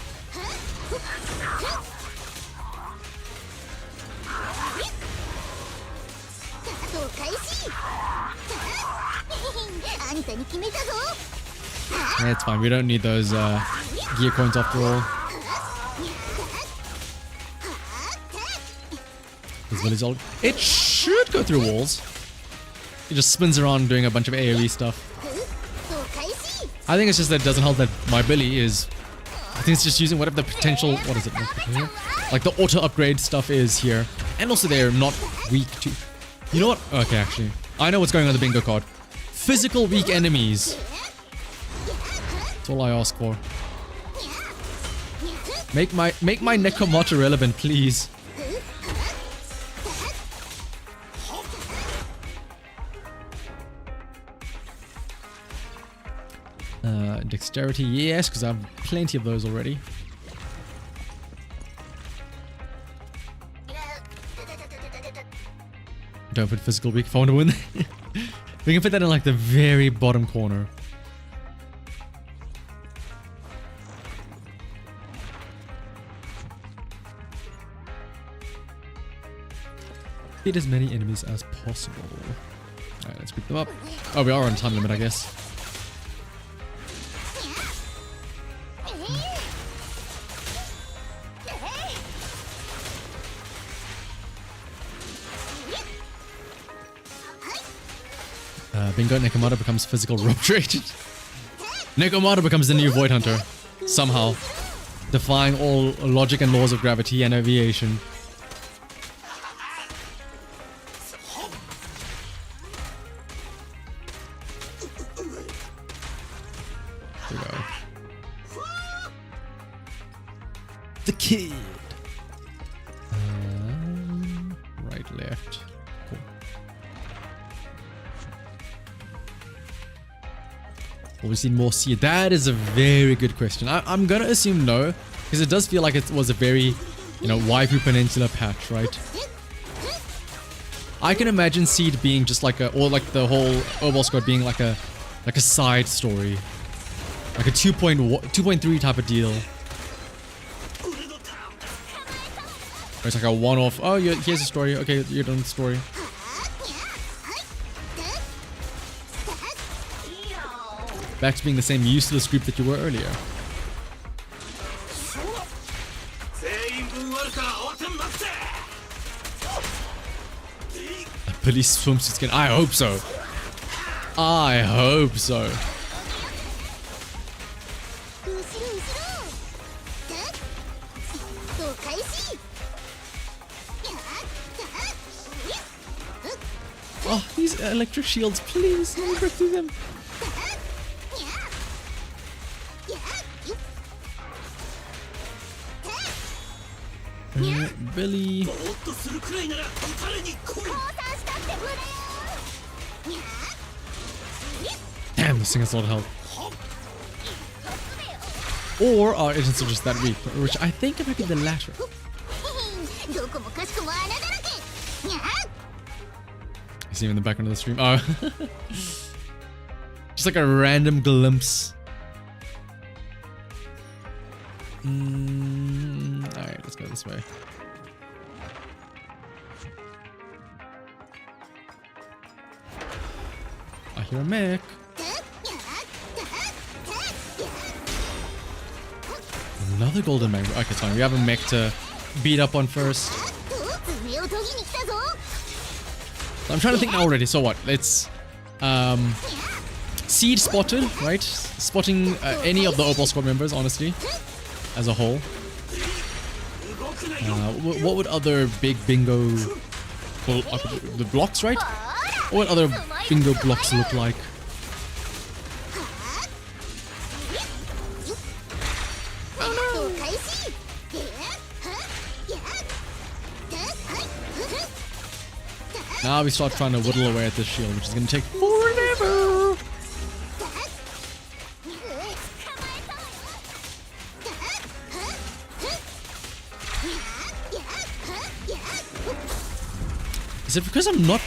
Yeah, it's fine. We don't need those gear coins after all. It should go through walls. It just spins around doing a bunch of AoE stuff. I think it's just that it doesn't help that my Billy is... I think it's just using whatever the potential... What is it? Like the auto upgrade stuff is here. And also they're not weak to... You know what? Okay, actually. I know what's going on the bingo card. Physical weak enemies. That's all I ask for. Make my Nekomata relevant, please. Dexterity, yes, because I have plenty of those already. Don't put physical weak if I want to win. We can put that in like the very bottom corner. Beat as many enemies as possible. Alright, let's pick them up. Oh, we are on time limit, I guess. Bingo, Nekomata becomes physical rope rated. Nekomata becomes the new Void Hunter. Somehow. Defying all logic and laws of gravity and aviation. There we go. The kid! Right, left. Cool. Will we see more sea? That is a very good question. I'm gonna assume no, because it does feel like it was a very, Waifu Peninsula patch, right? I can imagine Seed being just like or like the whole Obol Squad being like a side story, like a 2.3 type of deal. Or it's like a one-off. Oh, here's a story. Okay, you're done with the story. Back to being the same useless group that you were earlier. A police swimsuit skin. I hope so. I hope so. Oh, these electric shields, please. Let me break through them. Billy. Damn, this thing has a lot of health. Or are agents are just that weak, which I think it might be the latter. You see him in the background of the stream. Oh. Just like a random glimpse. Alright, let's go this way. I hear a mech. Another golden mango. Okay, it's fine. We have a mech to beat up on first. I'm trying to think now already. So what? It's seed spotted, right? Spotting any of the Opal squad members, honestly, as a whole. What would other big bingo... Well, the blocks, right? What other bingo blocks look like? Now we start trying to whittle away at this shield, which is going to take forever. Is it because I'm not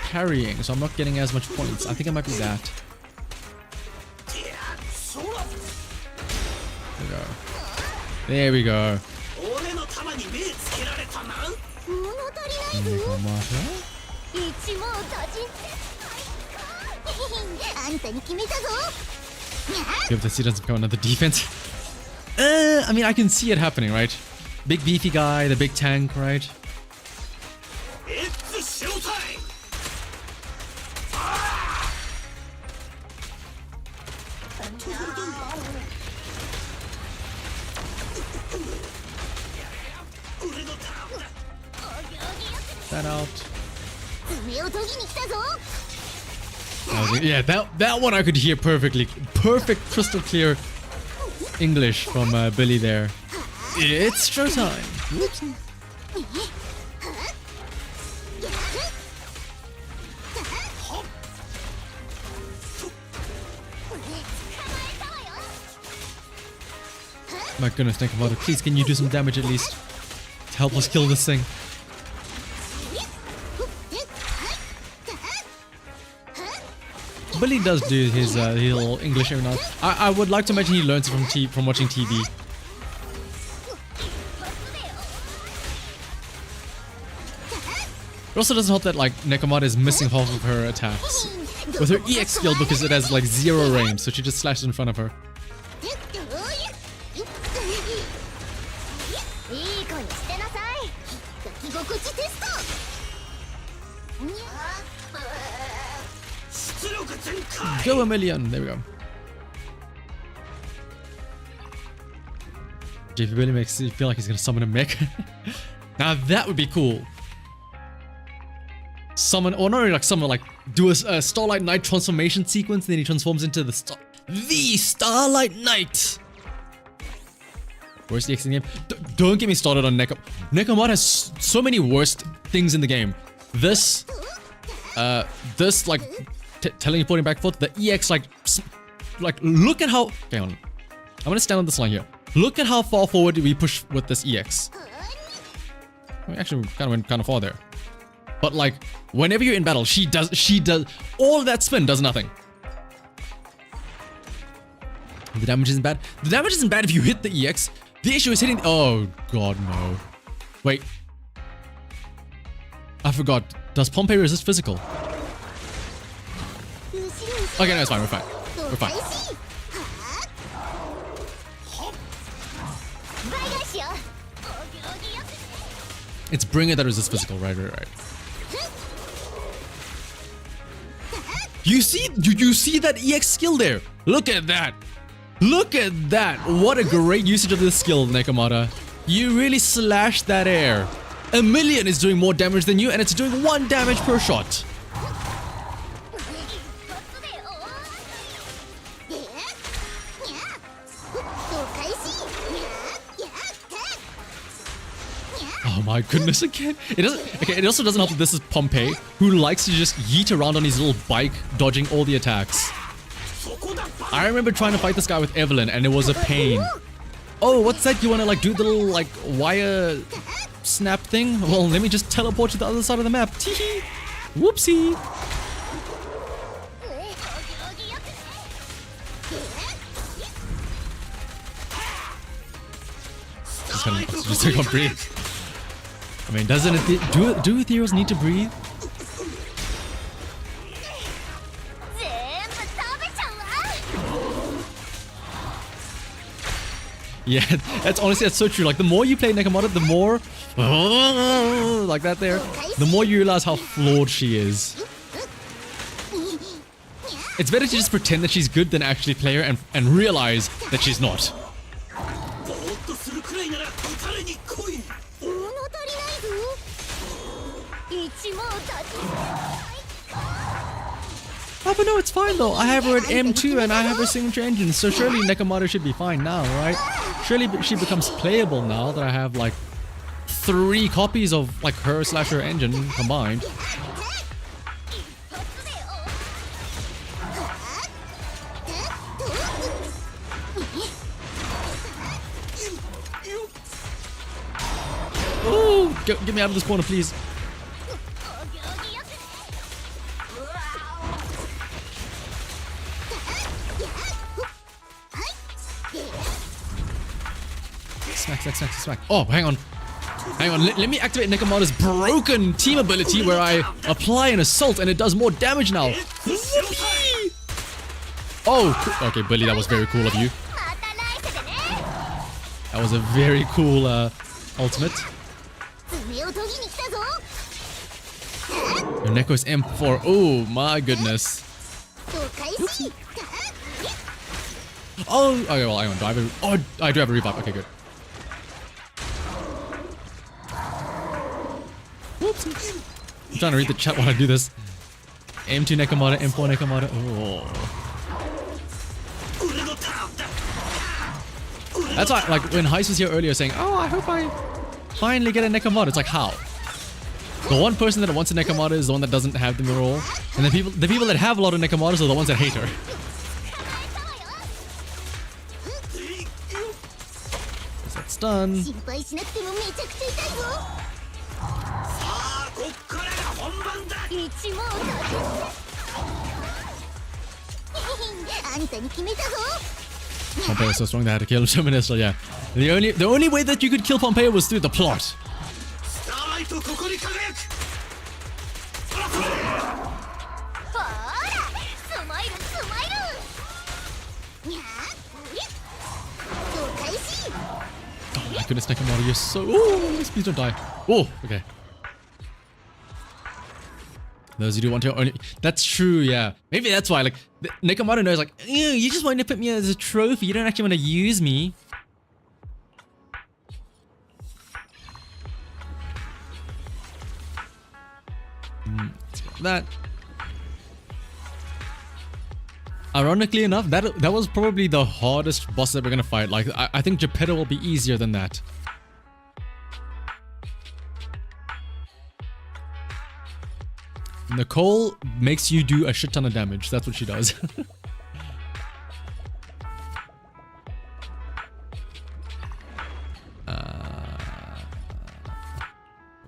parrying, so I'm not getting as much points? I think it might be that. There we go. Give the seat doesn't become another defense. I mean, I can see it happening, right? Big beefy guy, the big tank, right? That out. Yeah, that one I could hear perfectly. Perfect, crystal clear English from Billy there. It's showtime. Whoops. My goodness, Nakamura, please can you do some damage at least to help us kill this thing? Billy does do his little English every now. I would like to imagine he learns it from watching TV. It also doesn't help that like Nakamura is missing half of her attacks with her EX skill because it has like 0 range, so she just slashes in front of her. Go a million. There we go. JP Billy makes you feel like he's gonna summon a mech. Now that would be cool. Summon, or not really like summon, like do a Starlight Knight transformation sequence, and then he transforms into the Starlight Knight. Worst EX in the game. Don't get me started on Nekomata. Nekomata has so many worst things in the game. This like teleporting back and forth. The EX like look at how. Hang on, I'm gonna stand on this line here. Look at how far forward we push with this EX. We actually kind of went kind of far there. But like, whenever you're in battle, she does all of that spin does nothing. The damage isn't bad. The damage isn't bad if you hit the EX. The issue is hitting. Oh god, no. Wait. I forgot. Does Pompeii resist physical? Okay, no, it's fine. We're fine. We're fine. It's Bring It that resists physical. Right. You see that EX skill there? Look at that. Look at that. What a great usage of this skill, Nekomata. You really slashed that air. A million is doing more damage than you, and it's doing 1 damage per shot. Oh my goodness, again. It also doesn't help that this is Pompeii, who likes to just yeet around on his little bike, dodging all the attacks. I remember trying to fight this guy with Evelyn, and it was a pain. Oh, what's that? You want to like do the little like wire snap thing. Well, let me just teleport to the other side of the map. Teehee. Whoopsie. Just can't breathe. I mean, doesn't it do Ethereals need to breathe? Yeah, that's so true. Like, the more you play Nekomata, the more like that there, the more you realize how flawed she is. It's better to just pretend that she's good than actually play her and realize that she's not. Oh, but no, it's fine though. I have her at M2 and I have her signature engine, so surely Nekomata should be fine now, right? Surely she becomes playable now that I have like 3 copies of like her/her engine combined. Oh, get me out of this corner, please. Smack. Oh, hang on. Let me activate Nekomata's broken team ability where I apply an assault and it does more damage now. Oh, okay, Billy, that was very cool of you. That was a very cool ultimate. Your Neko's M4. Oh, my goodness. Oh, okay, well, hang on. I do have a revive. Okay, good. Whoops. I'm trying to read the chat while I do this. M2 Nekomata, M4 Nekomata. Oh. That's why, like, when Heist was here earlier saying, oh, I hope I finally get a Nekomata. It's like, how? The one person that wants a Nekomata is the one that doesn't have them at all. And the people that have a lot of Nekomatas are the ones that hate her. That's done. Pompeo was so strong they had to kill him so many, so yeah. The only way that you could kill Pompeo was through the plot. Oh my goodness, Nekomata, you're so... Oh, please don't die. Oh, okay. Those who do want to only... That's true, yeah. Maybe that's why, like, Nekomata knows, like, you just want to put me as a trophy. You don't actually want to use me. Let's get that. Ironically enough, that was probably the hardest boss that we're gonna fight. Like, I think Geppetto will be easier than that. Nicole makes you do a shit ton of damage. That's what she does.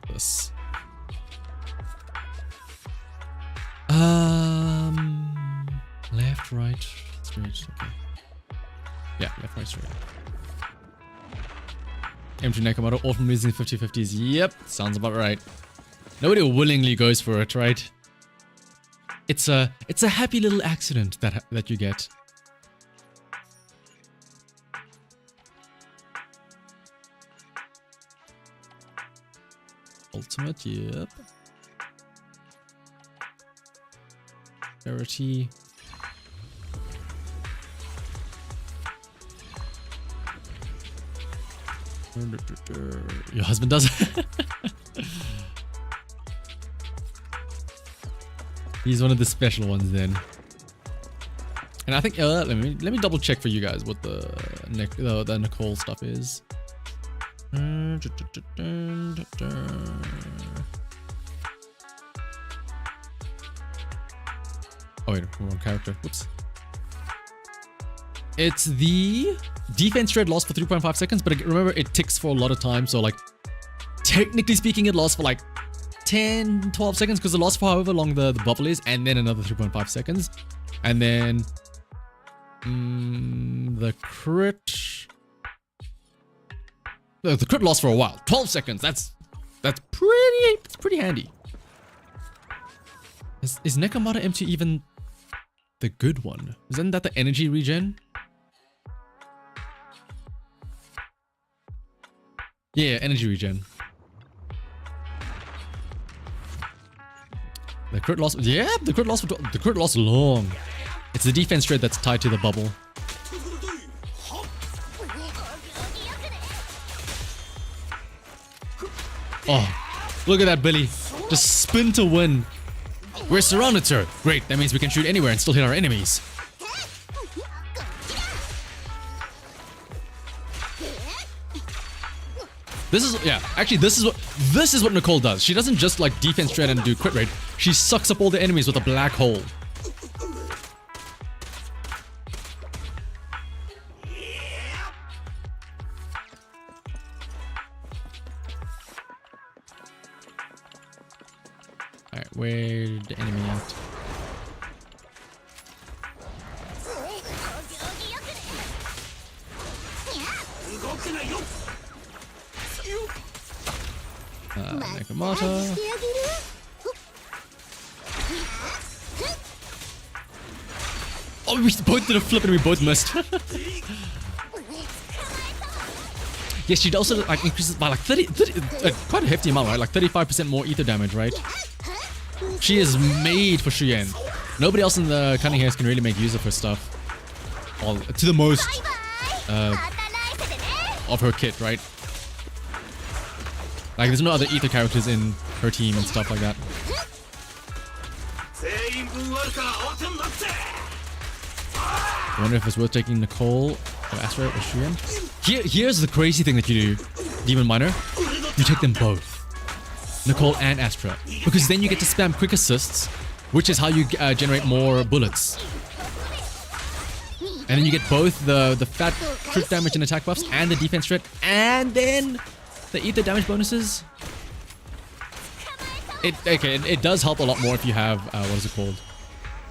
This. Left, right, straight. Okay. Yeah, left, right, straight. M2 Nekomata, all from using 50/50s. Yep, sounds about right. Nobody willingly goes for it, right? It's a happy little accident that you get. Ultimate, yep. Rarity. Your husband does it. He's one of the special ones then. And I think let me double check for you guys what the Nicole stuff is. Oh wait, wrong character. Whoops. It's the defense rate lost for 3.5 seconds, but remember it ticks for a lot of time, so like technically speaking, it lasts for like 10, 12 seconds because it lasts for however long the bubble is, and then another 3.5 seconds. And then the crit... No, the crit lasts for a while. 12 seconds. That's pretty handy. Is Nekomata M2 even the good one? Isn't that the energy regen? Yeah, energy regen. The crit loss, yeah, the crit loss long. It's the defense trait that's tied to the bubble. Oh, look at that Billy. Just spin to win. We're surrounded, sir. Great, that means we can shoot anywhere and still hit our enemies. This is, yeah, actually this is what Nicole does. She doesn't just like defense trait and do crit rate. She sucks up all the enemies with a black hole. Alright, where'd the enemy at? Nekomata. Oh, we both did a flip and we both missed. Yes, she'd also like increases by like 30 quite a hefty amount, right? Like 35% more ether damage, right? She is made for Shuyen. Nobody else in the Cunning Hairs can really make use of her stuff. To the most of her kit, right? Like, there's no other ether characters in her team and stuff like that. I wonder if it's worth taking Nicole or Astra or Shuyen. Here's the crazy thing that you do, Demon Miner. You take them both. Nicole and Astra. Because then you get to spam quick assists, which is how you generate more bullets. And then you get both the fat crit damage and attack buffs and the defense threat, and then the ether damage bonuses. It does help a lot more if you have what is it called?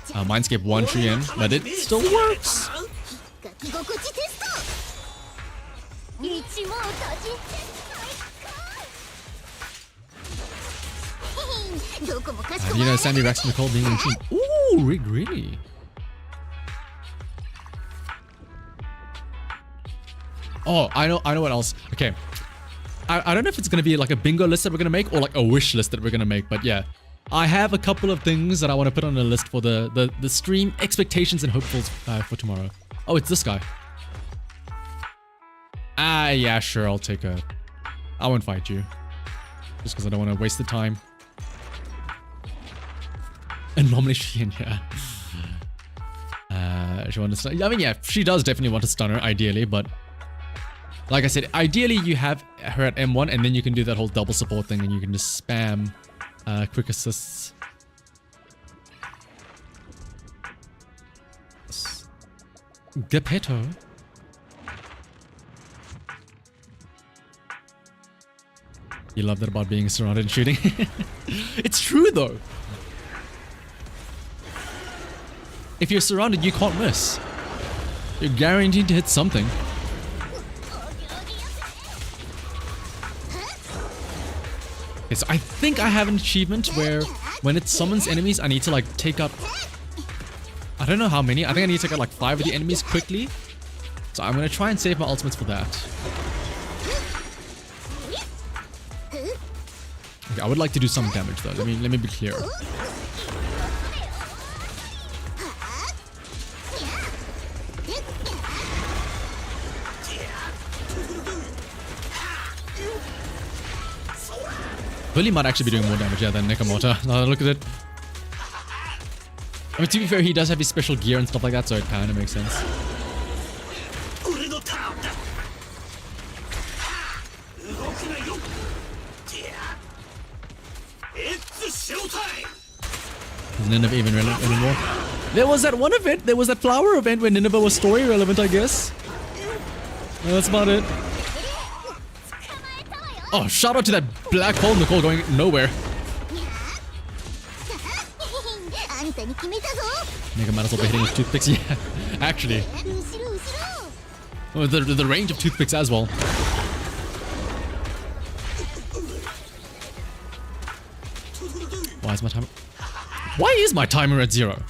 Mindscape 1 Shuyen, but it still works. You know, Sammy Rex and Nicole being in the team. Ooh, really? Oh, I know what else. Okay. I don't know if it's going to be like a bingo list that we're going to make or like a wish list that we're going to make, but yeah. I have a couple of things that I want to put on the list for the stream expectations and hopefuls for tomorrow. Oh, it's this guy. Yeah, sure, I'll take a... I won't fight you. Just because I don't want to waste the time. And normally she, yeah. She wants to stun. I mean, yeah, she does definitely want to stun her, ideally, but... Like I said, ideally you have her at M1 and then you can do that whole double support thing and you can just spam quick assists. Geppetto. You love that about being surrounded and shooting. It's true though. If you're surrounded, you can't miss. You're guaranteed to hit something. Okay, so I think I have an achievement where when it summons enemies, I need to like take out... I don't know how many. I think I need to take out like 5 of the enemies quickly. So I'm going to try and save my ultimates for that. Okay, I would like to do some damage though. Let me be clear. Billy might actually be doing more damage, yeah, than Nekomata. Now look at it. I mean, to be fair, he does have his special gear and stuff like that, so it kind of makes sense. Is Nineveh even relevant anymore? There was that one event, there was that flower event where Nineveh was story relevant, I guess. No, that's about it. Oh, shout out to that black hole Nicole going nowhere. Nigga might as well be hitting with toothpicks. Yeah, actually. Oh, the range of toothpicks as well. Why is my timer? Why is my timer at 0?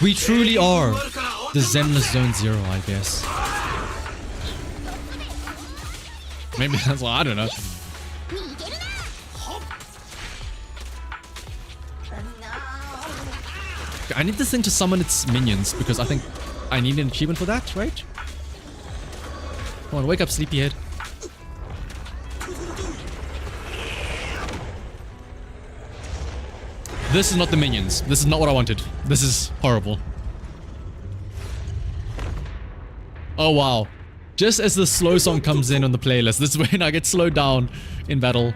We truly are the Zenless Zone 0, I guess. Maybe that's why, I don't know. I need this thing to summon its minions because I think I need an achievement for that, right? Come on, wake up, sleepyhead. This is not the minions. This is not what I wanted. This is horrible. Oh wow. Just as the slow song comes in on the playlist, this is when I get slowed down in battle.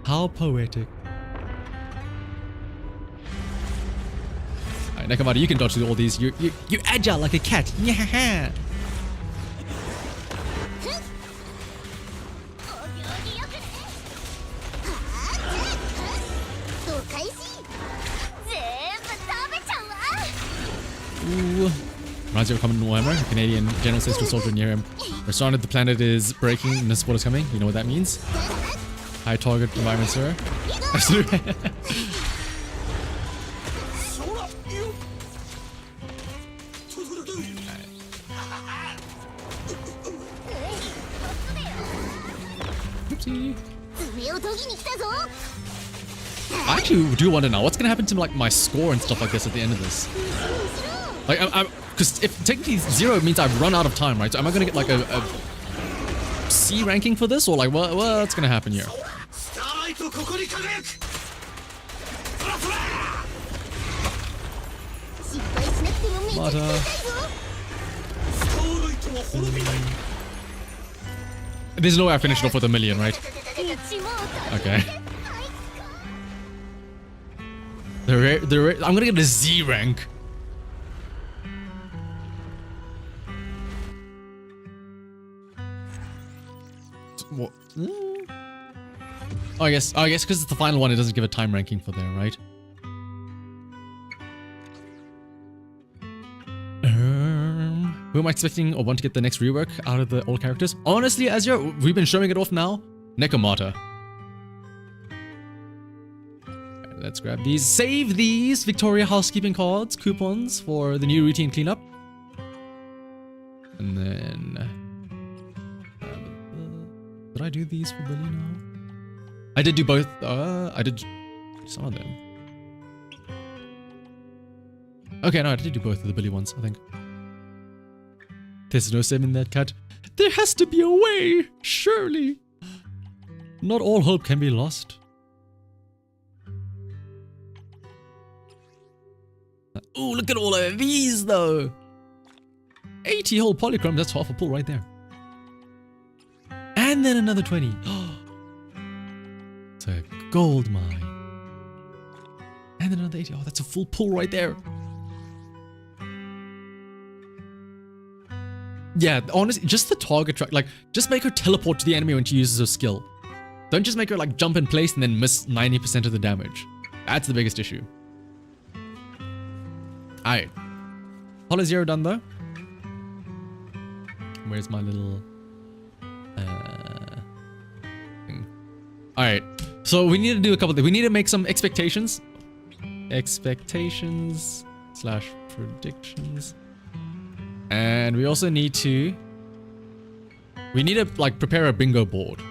How poetic. Alright, Nakamata, you can dodge through all these. You're agile like a cat. Yeah. Ooh. Reminds you of Common Warhammer. A Canadian general says to a soldier near him, "Restaurant of the planet is breaking and the support is coming." You know what that means? High target environment, sir. Absolutely. Oopsie. I actually do want to know what's going to happen to like my score and stuff like this at the end of this. Like, because if technically 0 means I've run out of time, right? So am I going to get like a C ranking for this, or like what's going to happen here? There's no way I finished off with 1 million, right? Okay. I'm gonna get a Z rank. What? Oh, I guess because it's the final one, it doesn't give a time ranking for there, right? Who am I expecting or want to get the next rework out of the old characters? Honestly, Azure, we've been showing it off now. Nakamata. Okay, let's grab these. Save these Victoria housekeeping cards, coupons for the new routine cleanup. And then... did I do these for Billy now? I did do both. I did some of them. Okay, no, I did do both of the Billy ones, I think. There's no saving that cut. There has to be a way, surely. Not all hope can be lost. Oh, look at all of these, though. 80 whole polychromes, that's half a pull right there. And then another 20. It's a gold mine. And then another 80. Oh, that's a full pull right there. Yeah, honestly, just the target track. Like, just make her teleport to the enemy when she uses her skill. Don't just make her, like, jump in place and then miss 90% of the damage. That's the biggest issue. Alright. Hollow Zero done, though. Where's my little... thing? Alright. So, we need to do a couple things. We need to make some expectations. Expectations/predictions. And we also need to... we need to, like, prepare a bingo board.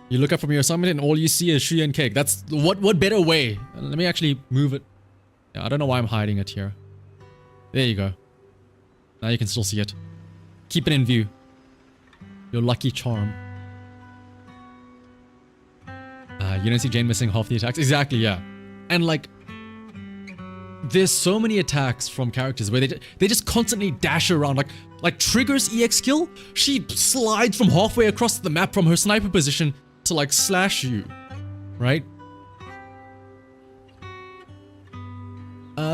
You look up from your summit and all you see is sugar and cake. That's... what better way? Let me actually move it. Yeah, I don't know why I'm hiding it here. There you go. Now you can still see it. Keep it in view. Your lucky charm. You don't see Jane missing half the attacks? Exactly, yeah. And like... there's so many attacks from characters where they just constantly dash around. Like Trigger's EX skill, she slides from halfway across the map from her sniper position to like slash you. Right?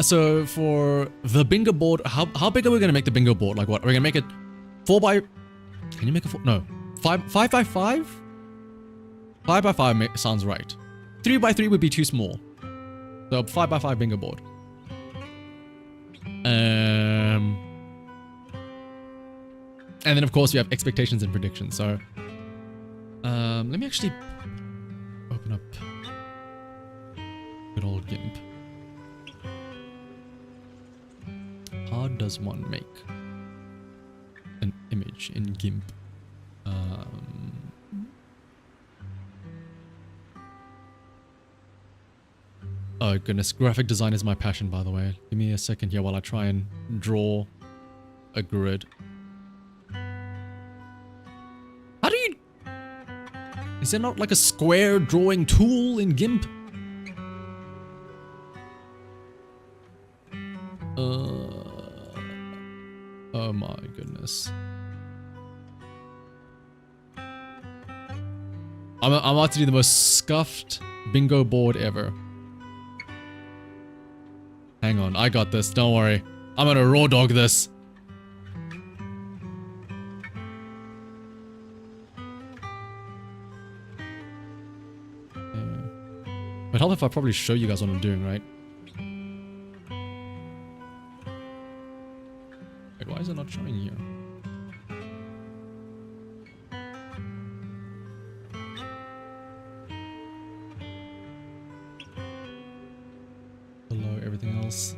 So for the bingo board, how big are we gonna make the bingo board? Like what? Are we gonna make it 4 by? Can you make a 4? No, 5 by 5? 5 by 5 sounds right. 3 by 3 would be too small. So 5 by 5 bingo board. And then of course we have expectations and predictions. So let me actually open up good old GIMP. How does one make an image in GIMP? Oh goodness, graphic design is my passion, by the way. Give me a second here while I try and draw a grid. How do you... Is there not like a square drawing tool in GIMP? Oh my goodness. I'm about to do the most scuffed bingo board ever. Hang on, I got this, don't worry. I'm gonna raw dog this. It would help if I probably show you guys what I'm doing, right? Wait, why is it not showing here? Below everything else.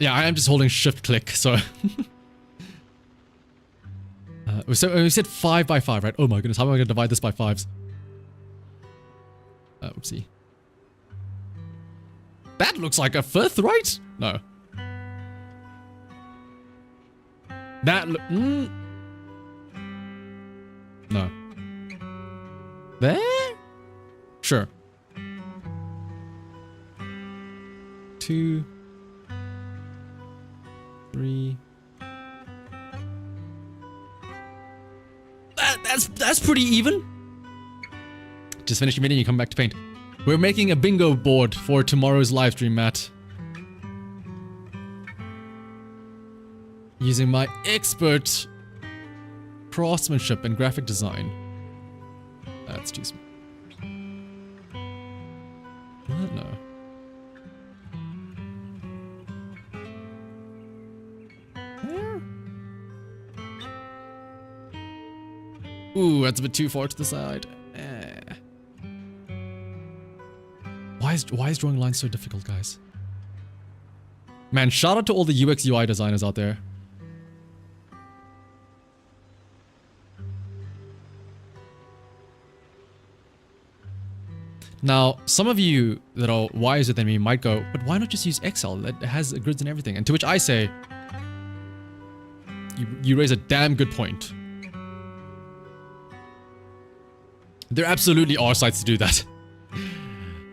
Yeah, I am just holding shift click, so. So we said 5 by 5, right? Oh my goodness, how am I gonna divide this by 5s? Oopsie. That looks like a fifth, right? No. That no. There? Sure. 2, 3. That's pretty even. Just finish your meeting, you come back to paint. We're making a bingo board for tomorrow's live stream, Matt. Using my expert craftsmanship and graphic design. That's too small. No. There? Ooh, that's a bit too far to the side. Why is drawing lines so difficult, guys? Man, shout out to all the UX UI designers out there. Now, some of you that are wiser than me might go, but why not just use Excel? It has grids and everything. And to which I say, you raise a damn good point. There absolutely are sites to do that.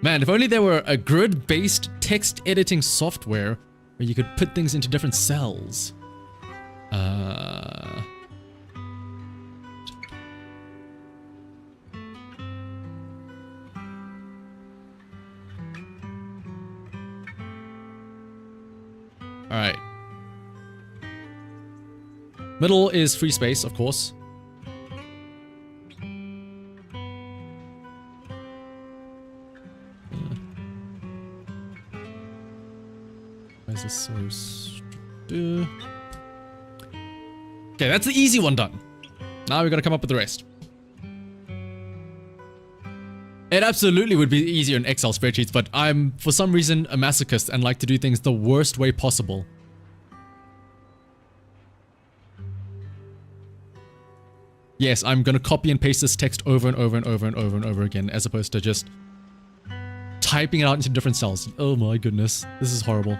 Man, if only there were a grid-based text editing software where you could put things into different cells. Alright. Middle is free space, of course. Why is this so okay, that's the easy one done. Now we gotta come up with the rest. It absolutely would be easier in Excel spreadsheets, but I'm, for some reason, a masochist and like to do things the worst way possible. Yes, I'm gonna copy and paste this text over and over and over and over and over again, as opposed to just typing it out into different cells. Oh my goodness, this is horrible.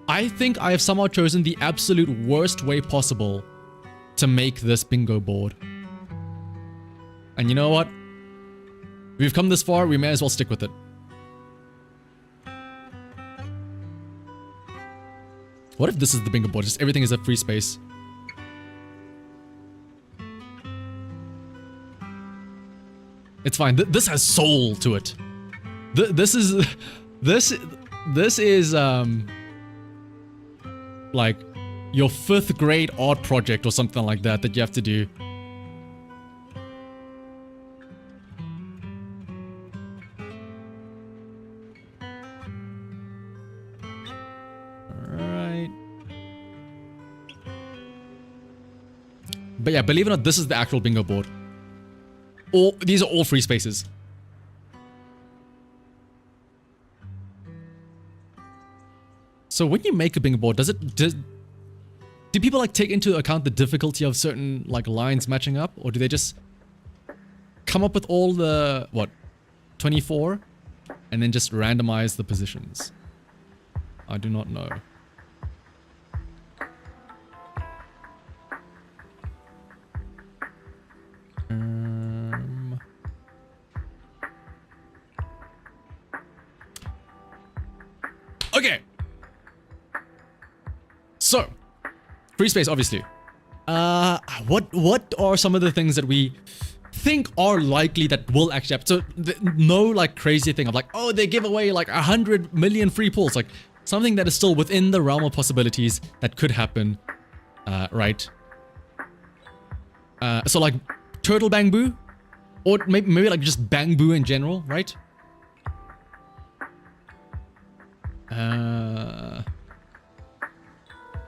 I think I have somehow chosen the absolute worst way possible to make this bingo board. And you know what? We've come this far, we may as well stick with it. What if this is the bingo board? Just everything is a free space. It's fine. This has soul to it. This is... This is like your 5th grade art project or something like that you have to do. Alright. But yeah, believe it or not, this is the actual bingo board. These are all free spaces. So when you make a bingo board, do people like take into account the difficulty of certain like lines matching up, or do they just come up with all the 24 and then just randomize the positions? I do not know. Okay. So, free space, obviously. What are some of the things that we think are likely that will actually happen? So, no like crazy thing of like, oh, they give away like 100 million free pulls. Like something that is still within the realm of possibilities that could happen, right? So like turtle bamboo, or maybe like just bamboo in general, right?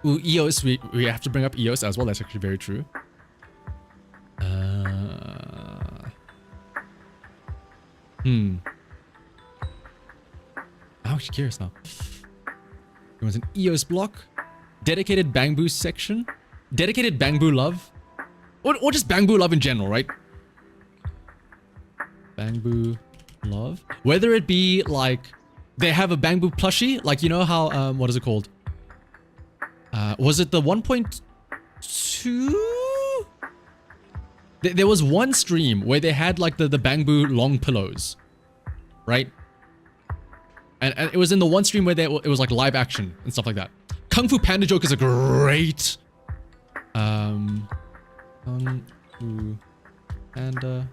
Ooh, EOS, we have to bring up EOS as well. That's actually very true. I'm actually curious now. There was an EOS block, dedicated bamboo section, dedicated bamboo love, or just bamboo love in general, right? Bamboo love. Whether it be like they have a bamboo plushie, like you know how what is it called? Was it the 1.2? There was one stream where they had like the bamboo long pillows, right? And it was in the one stream where it was like live action and stuff like that. Kung Fu Panda joke is a great Kung Fu Panda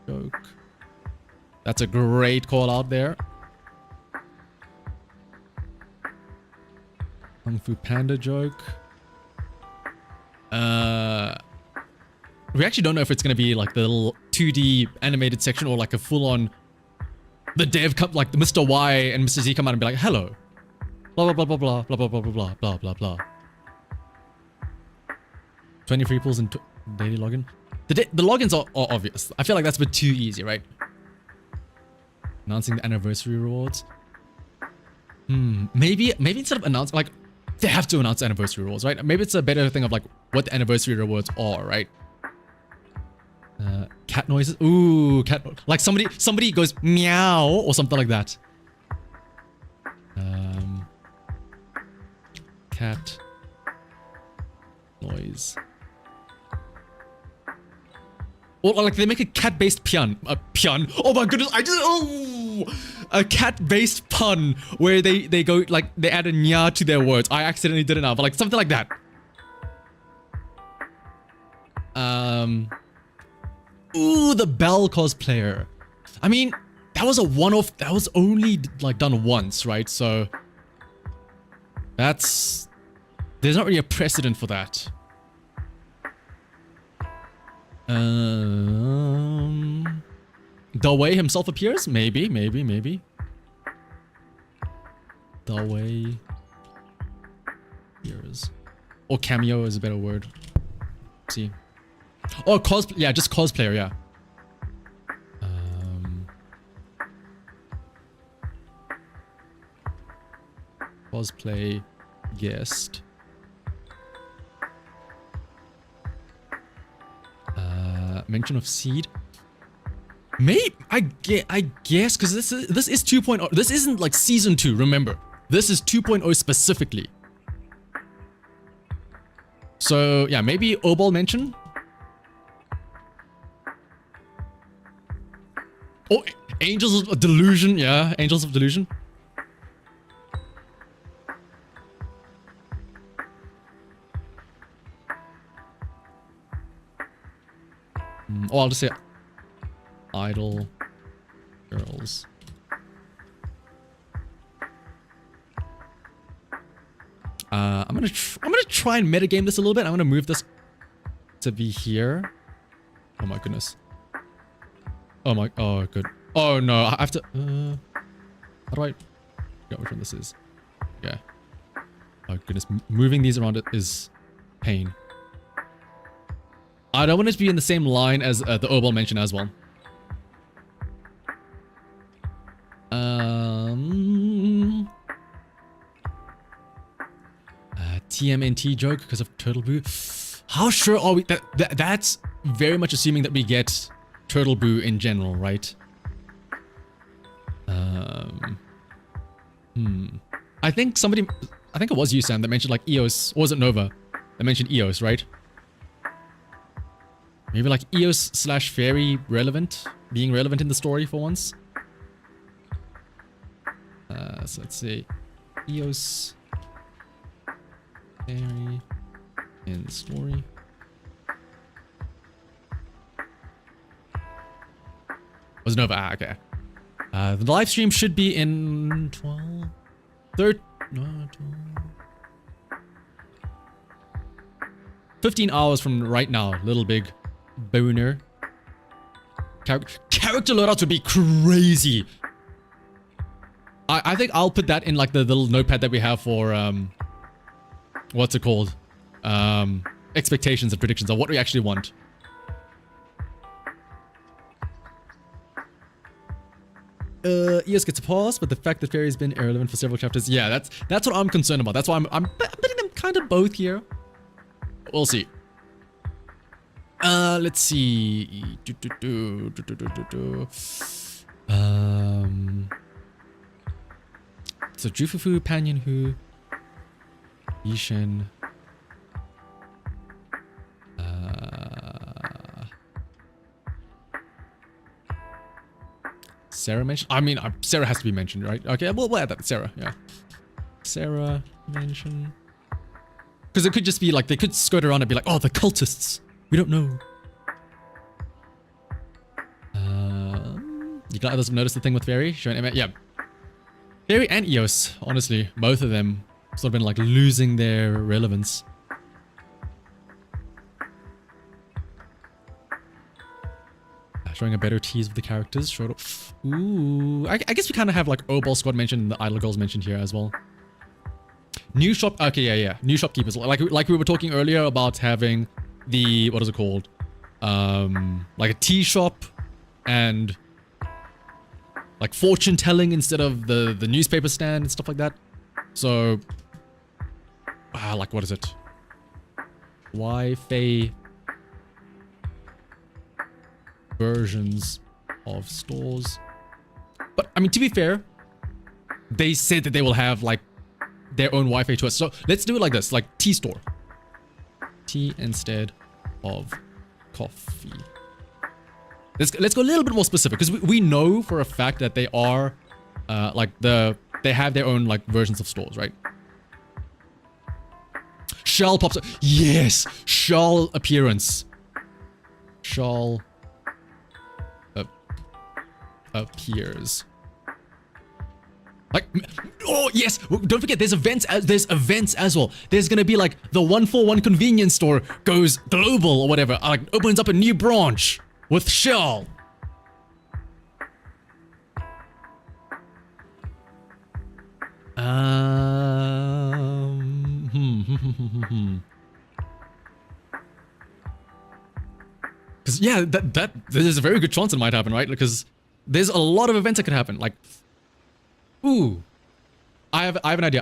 joke. That's a great call out there. Kung Fu Panda joke. We actually don't know if it's gonna be like the little 2D animated section or like a full-on the dev come like the Mr. Y and Mr. Z come out and be like, hello. Blah blah blah blah blah blah blah blah blah blah blah blah. 20 free pulls and daily login. The logins are obvious. I feel like that's a bit too easy, right? Announcing the anniversary rewards. Maybe instead of announcing, like, they have to announce anniversary rewards, right? Maybe it's a better thing of like what the anniversary rewards are, right? Cat noises. Ooh, cat. Like somebody goes meow or something like that. Cat noise. Or like they make a cat-based pun. Oh my goodness! A cat-based pun where they go like they add a nya to their words. I accidentally did it now, but like something like that. Ooh, the Bell cosplayer. I mean, that was a one-off. That was only like done once, right? So there's not really a precedent for that. The way himself appears? Maybe. The way appears. Or cameo is a better word. See. Or cosplay. Yeah, just cosplayer, yeah. Cosplay guest. Mention of seed. Maybe I guess because this is 2.0. This isn't like season 2. Remember, this is 2.0 specifically. So yeah, maybe Obol mention. Oh, Angels of Delusion. Yeah, Angels of Delusion. I'll just say idol girls. I'm gonna try and metagame this a little bit. I'm gonna move this to be here. Oh my goodness. Oh good. Oh no, I have to. How do I? Forget which one this is. Yeah. Oh goodness, moving these around it is pain. I don't want it to be in the same line as the Obel mentioned as well. TMNT joke because of Turtle Boo. How sure are we that's very much assuming that we get Turtle Boo in general, right? I think it was you, Sam, that mentioned like EOS, or was it Nova that mentioned EOS, right? Maybe like EOS / fairy being relevant in the story for once. So let's say EOS fairy in the story. Was Nova? Ah, okay. The live stream should be in 15 hours from right now. Little big boner. Character loadouts would be crazy. I think I'll put that in like the little notepad that we have for what's it called? Expectations and predictions of what we actually want. EOS gets a pause, but the fact that fairy's been irrelevant for several chapters, yeah, that's what I'm concerned about. That's why I'm putting them kind of both here. We'll see. Let's see. So Jufufu, Panyanhu, Yishin. Sarah mentioned? I mean, Sarah has to be mentioned, right? Okay, we'll add that. Sarah, yeah. Sarah mentioned. Because it could just be like, they could skirt around and be like, oh, the cultists. We don't know. You guys notice the thing with Fairy? Yeah. Fairy and EOS, honestly. Both of them sort of been like losing their relevance. Showing a better tease of the characters. Ooh, I guess we kind of have like Obol Squad mentioned and the Idler Girls mentioned here as well. New shop. Okay, yeah. New shopkeepers. Like we were talking earlier about having the, what is it called? Like a tea shop and like fortune telling instead of the newspaper stand and stuff like that. So, like what is it? Wi-Fi versions of stores. But I mean, to be fair, they said that they will have like their own Wi-Fi to us. So let's do it like this, like tea store. Tea instead of coffee. Let's go a little bit more specific because we know for a fact that they are like they have their own like versions of stores, right? Shell pops up. Yes, Shell appearance. Shell appears. Like, oh yes, don't forget there's events as well. There's gonna be like the 141 convenience store goes global or whatever, like opens up a new branch with Shell. Because yeah, there's a very good chance it might happen, right? Because there's a lot of events that could happen. Like, ooh, I have an idea.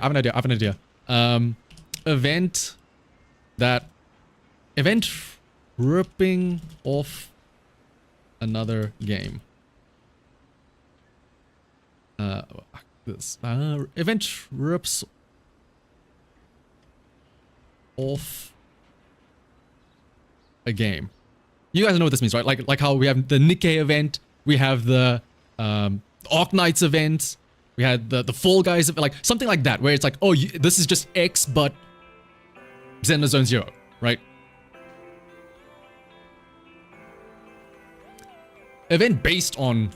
Event ripping off another game. Event rips off a game. You guys know what this means, right? Like how we have the Nikkei event, we have the Arc Knights event, we had the Fall Guys, like something like that, where it's like, oh, this is just X, but Zenless Zone 0, right? Event based on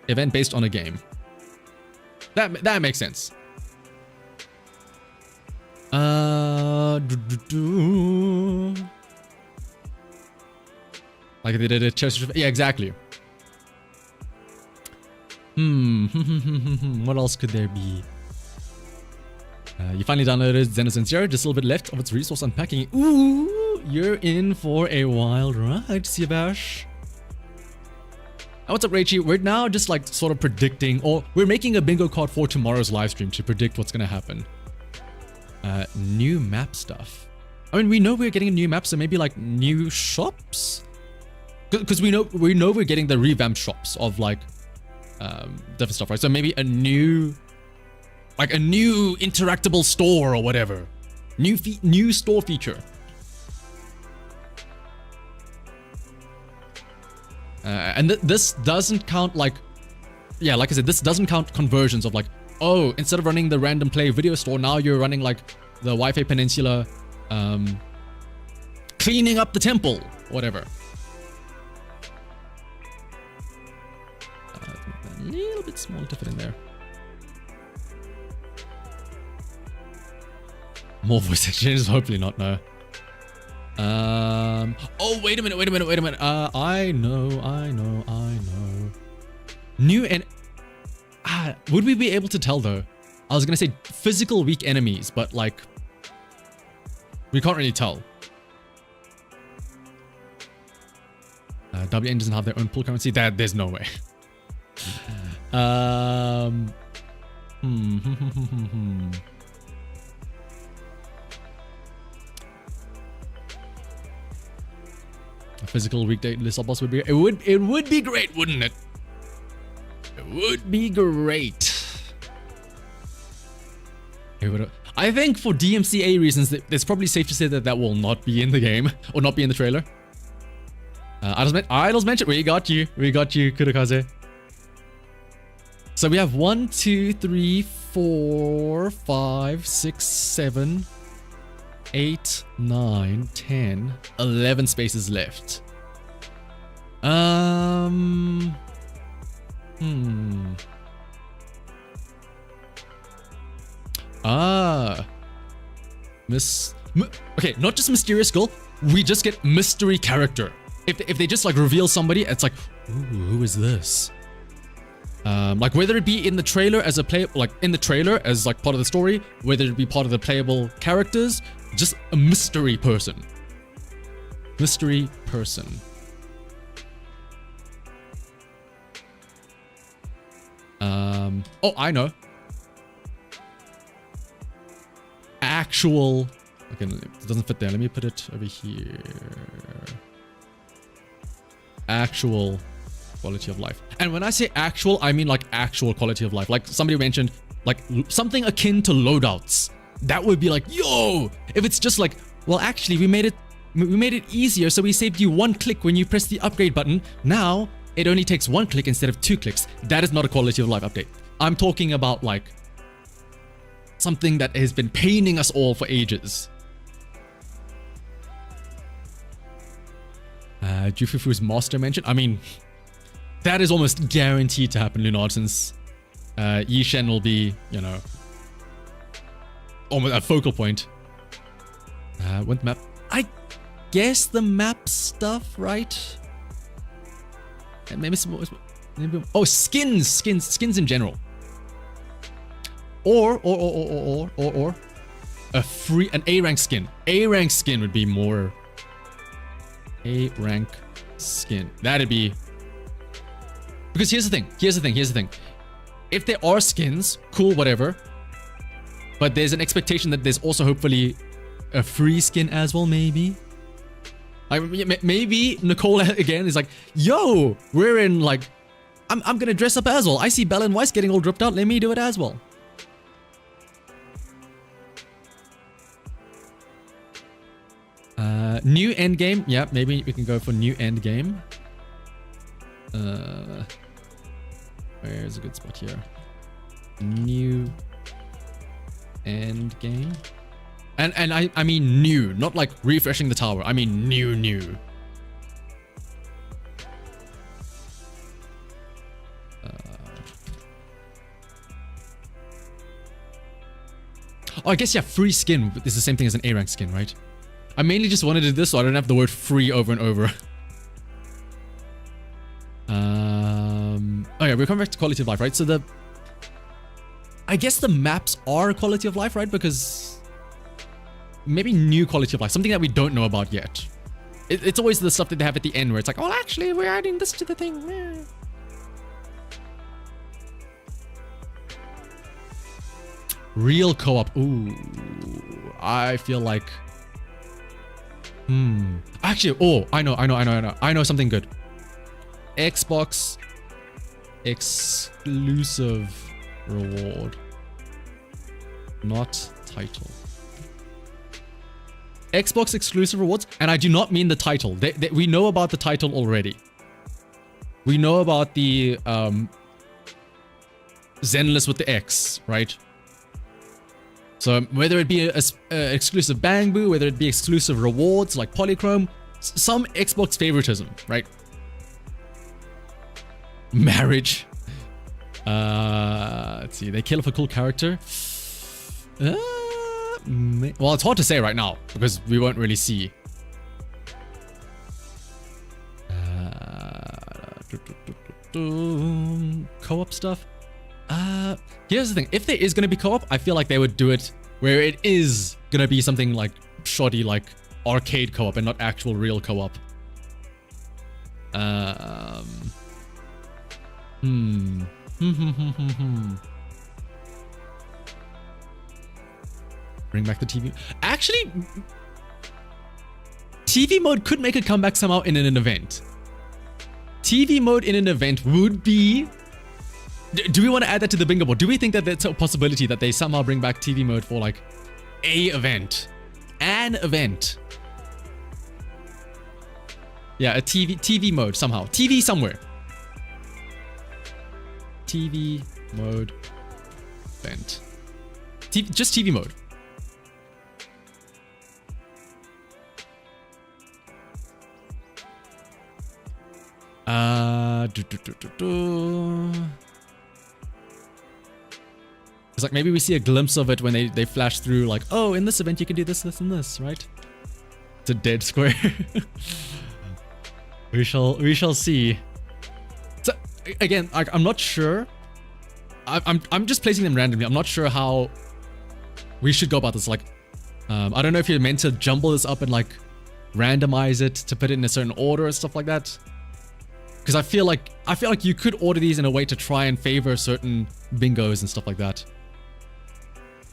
event based on a game. That makes sense. Like they did a chest. Yeah, exactly. What else could there be? You finally downloaded Zenless 0, just a little bit left of its resource unpacking. Ooh, you're in for a wild ride, Siavash. What's up, Rachie? We're now just like sort of predicting, or we're making a bingo card for tomorrow's live stream to predict what's going to happen. New map stuff. I mean, we know we're getting a new map, so maybe like new shops? Because we know we're getting the revamped shops of like different stuff, right? So maybe a new interactable store or whatever. New store feature. And this doesn't count like, yeah, like I said, this doesn't count conversions of like, oh, instead of running the random play video store, now you're running like the Wi-Fi Peninsula, cleaning up the temple, whatever. A little bit small to fit in there. More voice exchanges, hopefully not, no. Oh, wait a minute. I know. New and would we be able to tell though? I was gonna say physical weak enemies, but like we can't really tell. WN doesn't have their own pool currency. There's no way. A physical weekday list boss would be it would be great, wouldn't it? It would be great. I think for DMCA reasons, it's probably safe to say that will not be in the game or not be in the trailer. Idols mentioned. We got you, Kurokaze. So we have 1, 2, 3, 4, 5, 6, 7, 8, 9, 10, 11 spaces left. Okay, not just mysterious girl, we just get mystery character. If they just like reveal somebody, it's like, ooh, who is this? Like whether it be in the trailer as a as like part of the story, whether it be part of the playable characters, just a mystery person. Mystery person. Oh, I know. Actual. Okay, it doesn't fit there. Let me put it over here. Actual quality of life. And when I say actual, I mean like actual quality of life. Like somebody mentioned, like something akin to loadouts. That would be like, yo, if it's just like, well, actually, we made it easier, so we saved you 1 click when you press the upgrade button. Now it only takes 1 click instead of 2 clicks. That is not a quality of life update. I'm talking about like something that has been paining us all for ages. Jufufu's master mention. I mean, that is almost guaranteed to happen, Lunard, since Yishen will be, you know, almost a focal point. What map? I guess the map stuff, right? And maybe some. Oh, skins in general. Or an A rank skin. A rank skin would be more. A rank skin. That'd be. Because here's the thing. If there are skins, cool, whatever. But there's an expectation that there's also hopefully a free skin as well, maybe. Maybe Nicole again is like, yo, we're in like, I'm gonna dress up as well. I see Bell and Weiss getting all dripped out. Let me do it as well. New end game. Yeah, maybe we can go for new end game. Where's a good spot here? New end game. And I mean new, not like refreshing the tower. I mean new. Oh, I guess, yeah, free skin is the same thing as an A rank skin, right? I mainly just wanted to do this so I don't have the word free over and over. Oh yeah, we're coming back to quality of life, right? So I guess the maps are quality of life, right? Because maybe new quality of life, something that we don't know about yet. It's always the stuff that they have at the end where it's like, oh, actually, we're adding this to the thing. Yeah. Real co-op. Ooh, I feel like. Actually, oh, I know something good. Xbox exclusive reward, not title. Xbox exclusive rewards, and I do not mean the title. We know about the title already. We know about the Zenless with the X, right? So whether it be a exclusive Bangbu, whether it be exclusive rewards like Polychrome, some Xbox favoritism, right? Marriage. Let's see. They kill off a cool character. Well, it's hard to say right now because we won't really see. Co-op stuff. Here's the thing. If there is going to be co-op, I feel like they would do it where it is going to be something like shoddy, like arcade co-op and not actual real co-op. Bring back the TV. Actually, TV mode could make a comeback somehow in an event. TV mode in an event would be... Do we want to add that to the bingo board? Do we think that that's a possibility that they somehow bring back TV mode for like a event? An event. Yeah, a TV mode somehow. TV somewhere. TV mode event. Just TV mode. It's like maybe we see a glimpse of it when they flash through like, oh, in this event you can do this, this, and this, right? It's a dead square. we shall see. So again, I'm not sure. I'm just placing them randomly. I'm not sure how we should go about this. Like, I don't know if you're meant to jumble this up and like randomize it to put it in a certain order and stuff like that. Because I feel like you could order these in a way to try and favor certain bingos and stuff like that.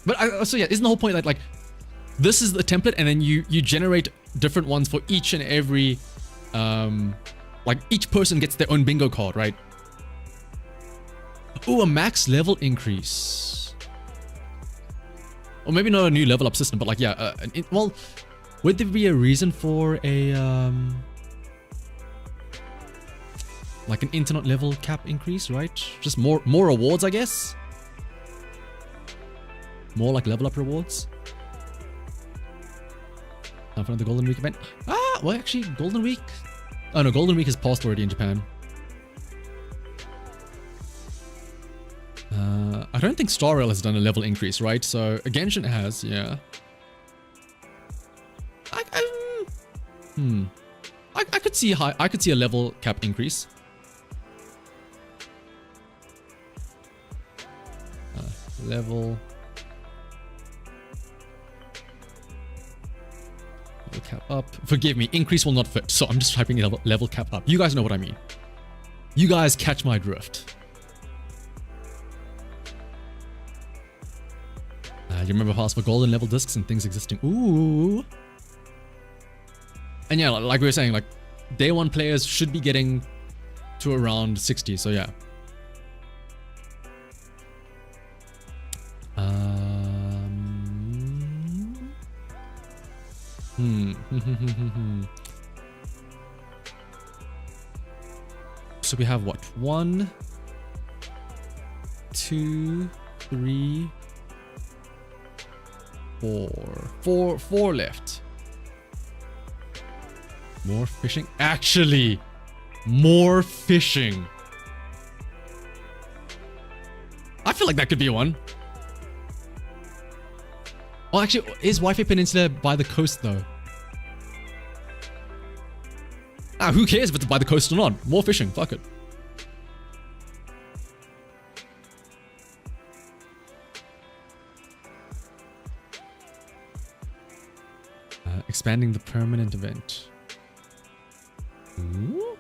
But so yeah, isn't the whole point that like this is the template and then you generate different ones for each and every like each person gets their own bingo card, right? Ooh, a max level increase. Or maybe not a new level up system, but like yeah, well, would there be a reason for a like an internet level cap increase, right? Just more rewards, I guess. More like level up rewards. Time for the Golden Week event. Well, actually, Golden Week. Oh no, Golden Week is passed already in Japan. I don't think Star Rail has done a level increase, right? So Genshin has, yeah. I could see I could see a level cap increase. Level cap up. Forgive me, increase will not fit. So I'm just typing level cap up. You guys know what I mean. You guys catch my drift. You remember pass for golden level discs and things existing. Ooh. And yeah, like we were saying, like day one players should be getting to around 60. So yeah. So we have what? 1, 2, 3, 4. Four left. More fishing. Actually, more fishing. I feel like that could be one. Oh, actually, is Wi-Fi Peninsula by the coast though? Ah, who cares if it's by the coast or not? More fishing, fuck it. Expanding the permanent event. Ooh.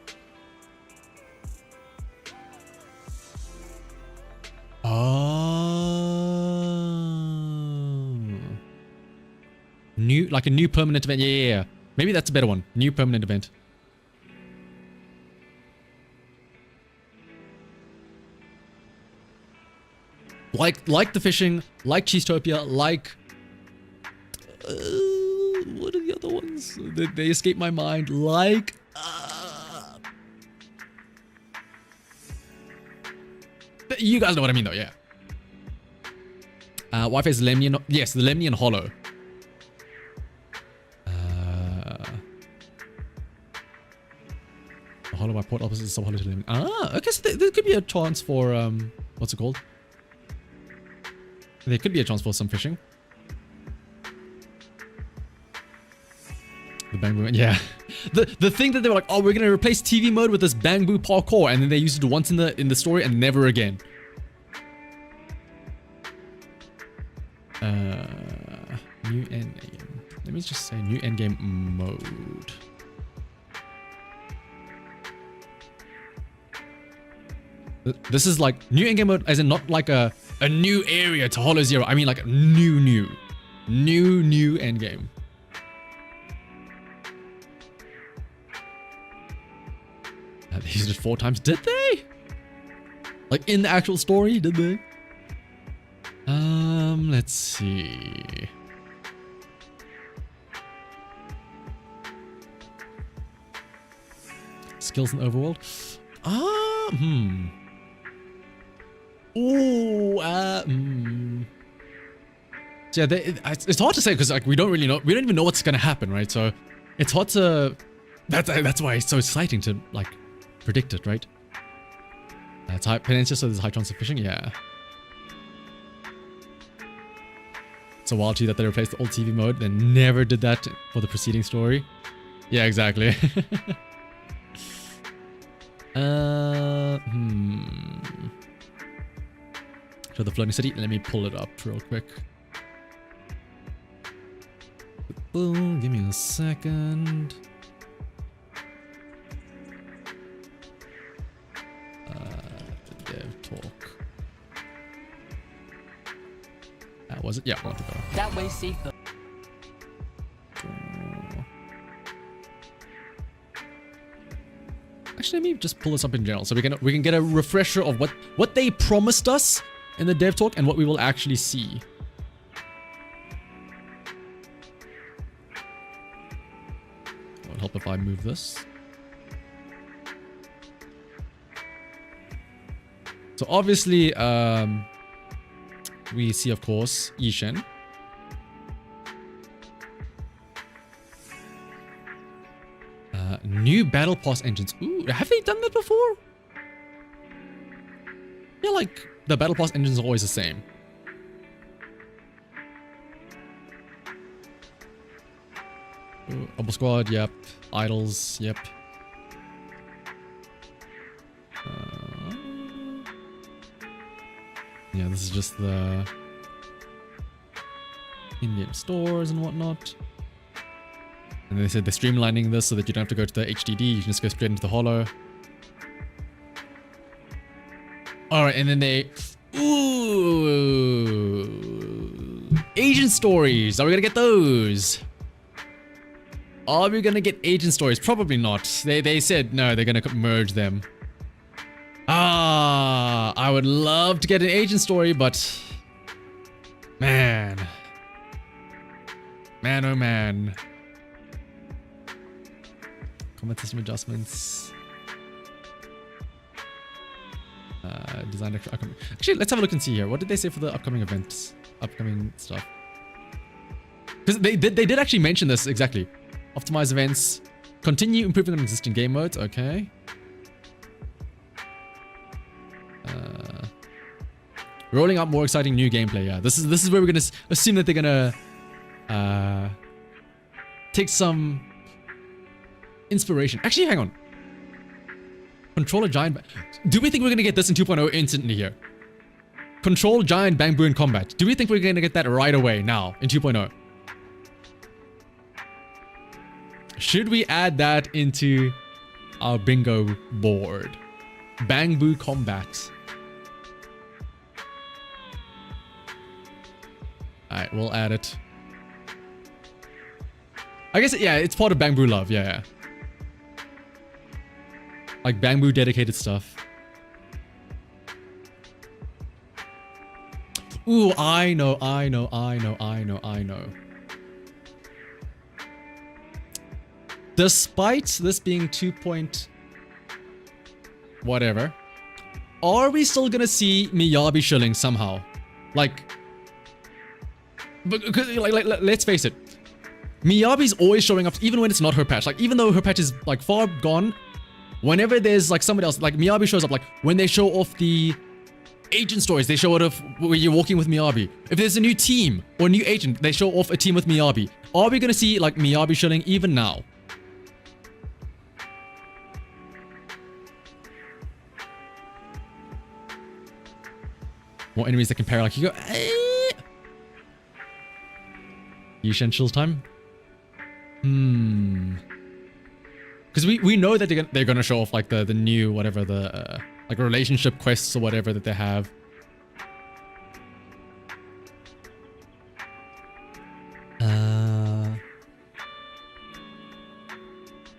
Oh. New, like a new permanent event. Yeah. Maybe that's a better one. New permanent event. Like the fishing, like Cheesetopia, like... what are the other ones? They escape my mind. Like... you guys know what I mean though, yeah. Wi-Fi is Lemnian... Yes, the Lemnian Hollow. The Hollow by Port opposite is sub-hollow to Lemnian. Ah, okay, so there could be a chance for... what's it called? There could be a chance for some fishing. The bamboo, yeah. The thing that they were like, oh, we're gonna replace TV mode with this bamboo parkour, and then they used it once in the story and never again. New endgame. Let me just say new endgame mode. This is like new endgame mode, as in not like a new area to Hollow Zero. I mean like new endgame. They used it 4 times. Did they? Like in the actual story, did they? Let's see. Skills in the overworld. Ooh, So yeah, it's hard to say because like we don't really know. We don't even know what's gonna happen, right? So it's hard to. That's why it's so exciting to like predict it, right? It's high peninsula, so there's high chance of fishing. Yeah. It's a wild too that they replaced the old TV mode. They never did that for the preceding story. Yeah, exactly. So the floating city. Let me pull it up real quick. Boom. Give me a second. Dev talk. Was it? Yeah, I want to go. That way safer. Actually, let me just pull this up in general, so we can get a refresher of what they promised us in the dev talk and what we will actually see. It would help if I move this. So obviously, we see, of course, Yishen. New battle pass engines. Ooh, have they done that before? Yeah, like the battle pass engines are always the same. Ooh, Bubble Squad, yep. Idols, yep. Yeah, this is just the in-game stores and whatnot. And they said they're streamlining this so that you don't have to go to the HDD, you can just go straight into the Hollow. Alright, and then they... Ooh! Agent stories! Are we gonna get those? Are we gonna get agent stories? Probably not. They said no, they're gonna merge them. Ah, I would love to get an agent story, but man, oh man. Combat system adjustments. Design actually, let's have a look and see here. What did they say for the upcoming events? Upcoming stuff. Because they did actually mention this exactly. Optimize events. Continue improving on existing game modes. Okay. Rolling out more exciting new gameplay. Yeah, this is where we're gonna assume that they're gonna take some inspiration. Actually, hang on. Control a giant. Do we think we're gonna get this in 2.0 instantly here? Control giant bamboo in combat. Do we think we're gonna get that right away now in 2.0? Should we add that into our bingo board? Bamboo combat. Alright, we'll add it. I guess, yeah, it's part of bamboo love, yeah. Like bamboo dedicated stuff. Ooh, I know. Despite this being 2 point... whatever, are we still gonna see Miyabi shilling somehow? Like, let's face it. Miyabi's always showing up even when it's not her patch. Like, even though her patch is like far gone, whenever there's like somebody else, like Miyabi shows up. Like when they show off the agent stories, they show it off where you're walking with Miyabi. If there's a new team or a new agent, they show off a team with Miyabi. Are we gonna see like Miyabi shilling even now? More enemies that can parry like you go. Yishen chills time. Because we know that they're gonna show off like the new whatever the like relationship quests or whatever that they have. A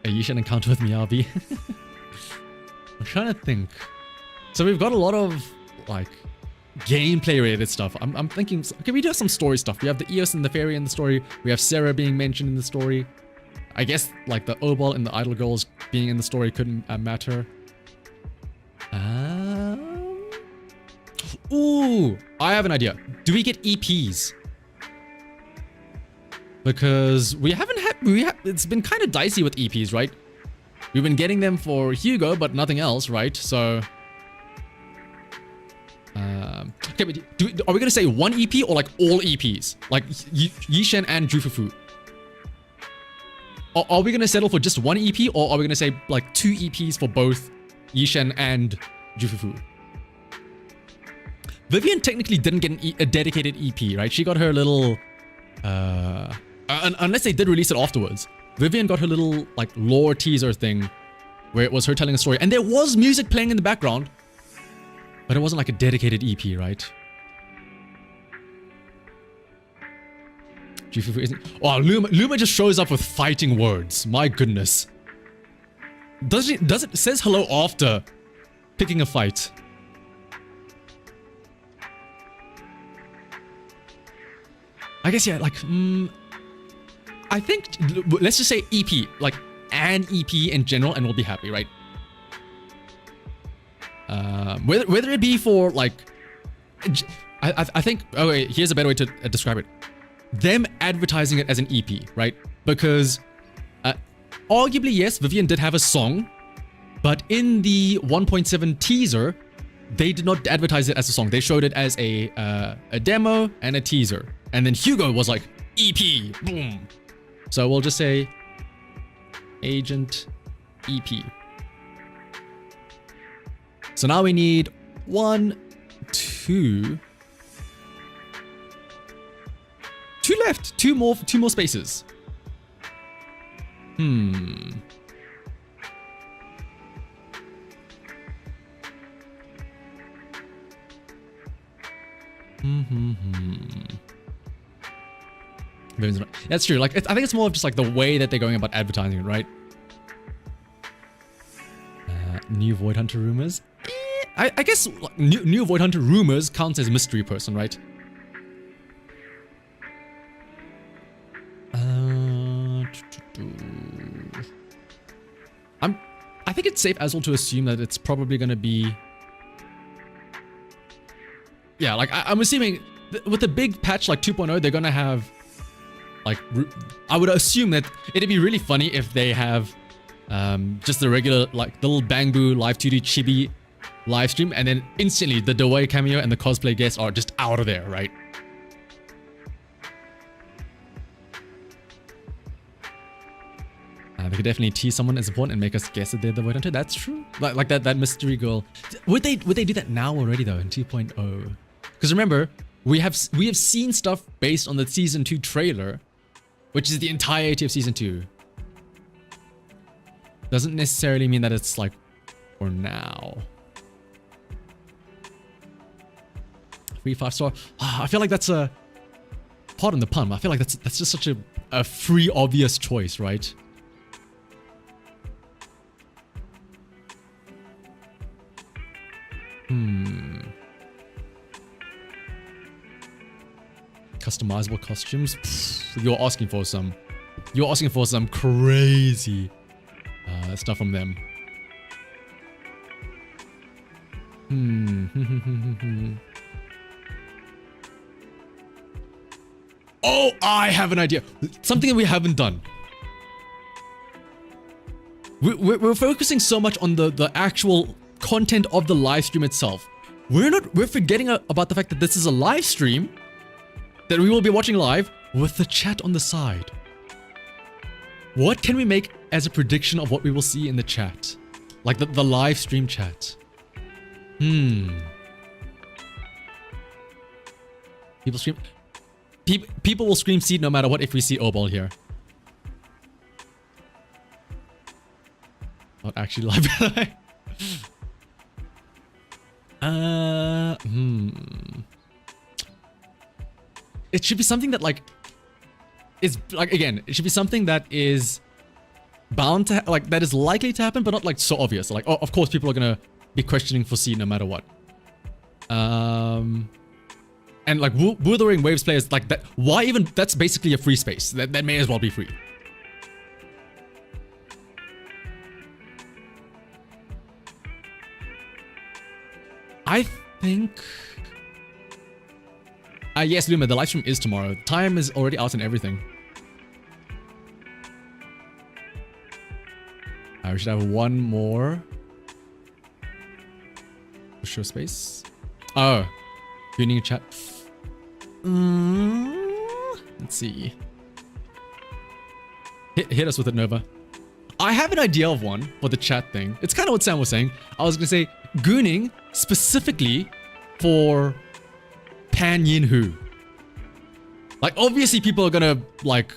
Yishen encounter with Miyabi. I'm trying to think. So we've got a lot of like gameplay related stuff. I'm thinking, okay, we do have some story stuff. We have the Eos and the fairy in the story. We have Sarah being mentioned in the story. I guess like the Obol and the Idol Girls being in the story couldn't matter. Ooh, I have an idea. Do we get EPs? Because it's been kind of dicey with EPs, right? We've been getting them for Hugo, but nothing else, right? So okay, but are we gonna say one EP or like all EPs? Like Yishen and Jufufu? Or are we gonna settle for just one EP, or are we gonna say like 2 EPs for both Yishen and Jufufu? Vivian technically didn't get a dedicated EP, right? She got her little, unless they did release it afterwards. Vivian got her little like lore teaser thing, where it was her telling a story, and there was music playing in the background. But it wasn't like a dedicated EP, right? Jufufu isn't... Oh, Luma just shows up with fighting words. My goodness. Does it says hello after picking a fight? I guess, yeah, like... I think... Let's just say EP. Like, an EP in general, and we'll be happy, right? Whether it be for like, I think, oh wait, here's a better way to describe it. Them advertising it as an EP, right? Because arguably, yes, Vivian did have a song, but in the 1.7 teaser, they did not advertise it as a song. They showed it as a demo and a teaser. And then Hugo was like, EP, boom. So we'll just say Agent EP. So now we need 1, 2 left. Two more spaces. Very That's true. Like, I think it's more of just like the way that they're going about advertising it, right? New Void Hunter rumors. I guess new Void Hunter rumors counts as mystery person, right? I think it's safe as well to assume that it's probably going to be... Yeah, like I'm assuming with the big patch like 2.0, they're going to have like... I would assume that it'd be really funny if they have just the regular like the little Bangbu live 2D chibi live stream, and then instantly the Dewey cameo and the cosplay guests are just out of there, right? They could definitely tease someone as important and make us guess that they're the void hunter. That's true. Like that mystery girl. Would they do that now already though in 2.0? Because remember, we have seen stuff based on the season 2 trailer, which is the entirety of season 2. Doesn't necessarily mean that it's like for now. Free 5-star. I feel like that's a, pardon the pun, I feel like that's just such a free obvious choice, right? Customizable costumes. Pfft, you're asking for some crazy stuff from them. Oh, I have an idea. Something that we haven't done. We're focusing so much on the actual content of the live stream itself. We're forgetting about the fact that this is a live stream that we will be watching live with the chat on the side. What can we make as a prediction of what we will see in the chat? Like the live stream chat. People scream. People will scream seed no matter what if we see O-ball here. Not actually live. It should be something that like is like, again, it should be something that is bound to like that is likely to happen, but not like so obvious. Like, oh, of course people are gonna be questioning for seed no matter what. And like Wuthering Waves players like that. Why even? That's basically a free space. That may as well be free. I think. Yes, Luma, the live stream is tomorrow. Time is already out and everything. We should have one more. Show space. Oh, tuning chat. Let's see. Hit us with it, Nova. I have an idea of one for the chat thing. It's kind of what Sam was saying. I was gonna say gooning specifically for Pan Yin Hu. Like, obviously people are gonna like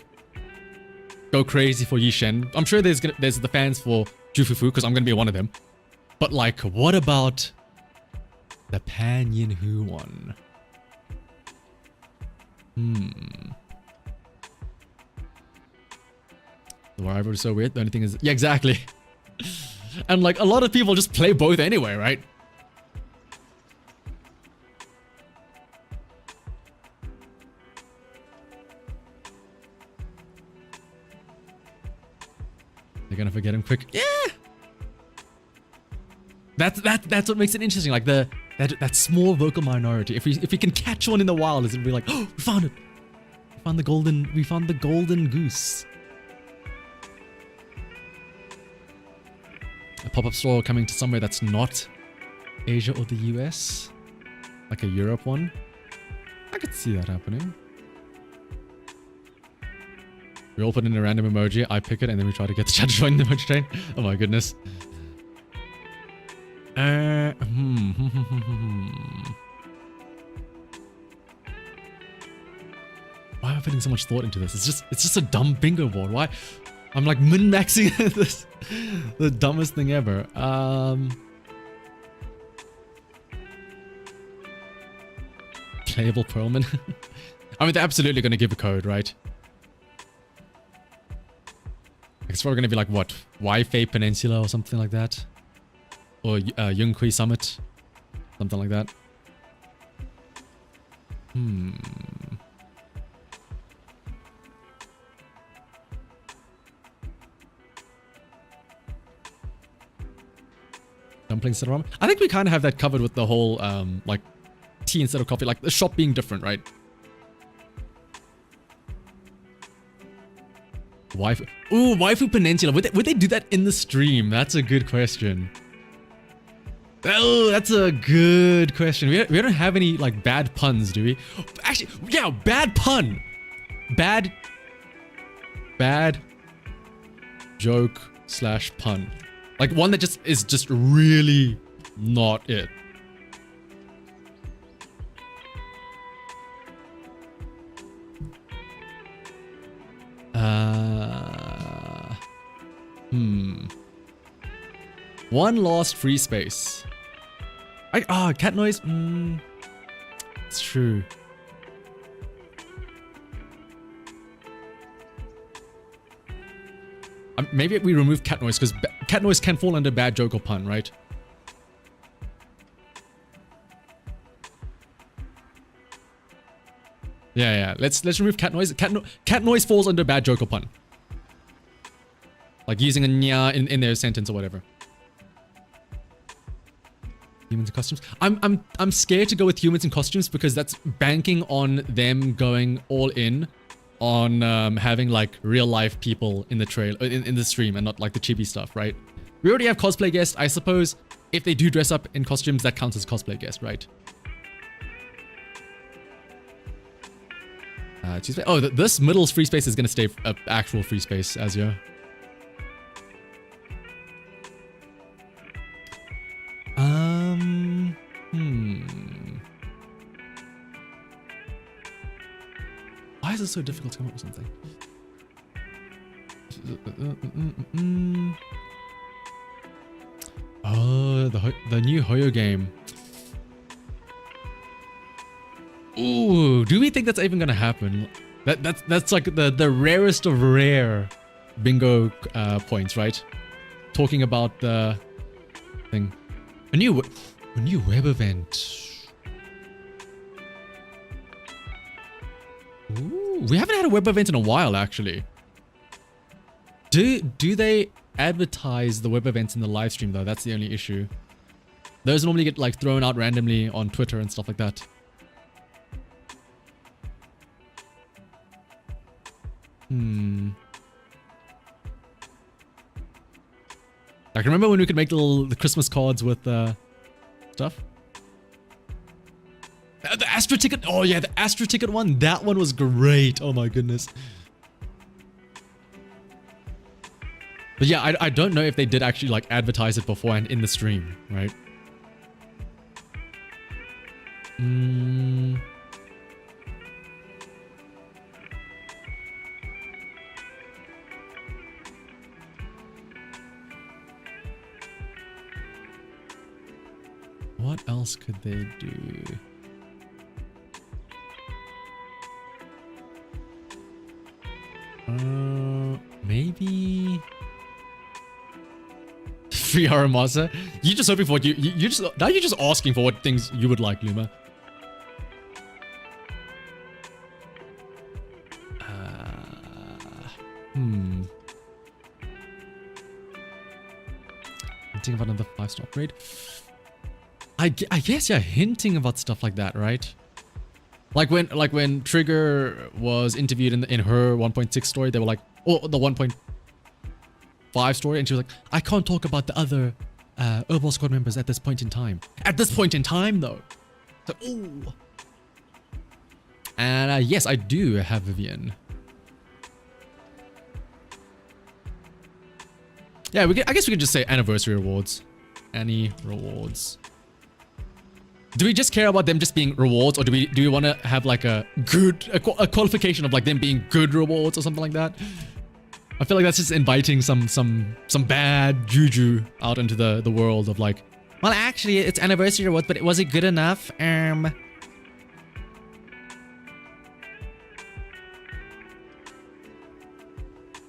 go crazy for Yi Shen. I'm sure there's the fans for Jufufu because I'm gonna be one of them. But like, what about the Pan Yin Hu one? The rival is so weird. The only thing is, yeah, exactly. And like a lot of people just play both anyway, right? They're gonna forget him quick. Yeah. That's what makes it interesting. Like that small vocal minority. If we can catch one in the wild, it'll be like, oh, we found it. We found the golden goose. A pop-up store coming to somewhere that's not Asia or the US, like a Europe one. I could see that happening. We all put in a random emoji, I pick it, and then we try to get the chat to join the emoji train. Oh my goodness. Why am I putting so much thought into this? It's just a dumb bingo board. Why? I'm like min-maxing this, the dumbest thing ever. Playable Perlman. I mean, they're absolutely going to give a code, right? It's probably going to be like, what? Wi-Fi Peninsula or something like that? Or Yunghui Summit? Something like that. Dumplings and ramen. I think we kind of have that covered with the whole, like, tea instead of coffee. Like, the shop being different, right? Waifu. Ooh, Waifu Peninsula. Would they do that in the stream? That's a good question. Oh, that's a good question. We don't have any, like, bad puns, do we? Actually, yeah, bad pun. Bad joke / pun. Like one that just is just really not it. One lost free space. Cat noise. It's true. Maybe we remove cat noise because cat noise can fall under bad joke or pun, right? Yeah. Let's remove cat noise. Cat noise falls under bad joke or pun. Like using a nya in their sentence or whatever. Humans in costumes. I'm scared to go with humans in costumes because that's banking on them going all in on having like real life people in the trail in the stream and not like the chibi stuff, right? We already have cosplay guests. I suppose if they do dress up in costumes, that counts as cosplay guest, right? This middle's free space is gonna stay actual free space, Azure. Why is it so difficult to come up with something? Oh, the new Hoyo game. Ooh, do we think that's even gonna happen? That's like the rarest of rare bingo points, right? Talking about the thing. A new web event. Ooh, we haven't had a web event in a while, actually. Do they advertise the web events in the live stream though? That's the only issue. Those normally get like thrown out randomly on Twitter and stuff like that. I can remember when we could make the Christmas cards with stuff. The Astro ticket. Oh yeah, the Astro ticket one. That one was great. Oh my goodness. But yeah, I don't know if they did actually like advertise it beforehand in the stream, right? What else could they do? Maybe free Aramasa. You just hoping for what you just now you're just asking for what things you would like, Luma. Hinting about another 5-star upgrade. I guess, yeah, hinting about stuff like that, right? Like when Trigger was interviewed in her 1.6 story, they were like, oh, the 1.5 story, and she was like, I can't talk about the other Herbal Squad members at this point in time. At this point in time, though. So, ooh. And yes, I do have Vivian. Yeah, I guess we could just say anniversary rewards. Annie rewards. Do we just care about them just being rewards, or do we want to have like a qualification of like them being good rewards or something like that? I feel like that's just inviting some bad juju out into the world of like, well, actually it's anniversary rewards, but was it good enough? Me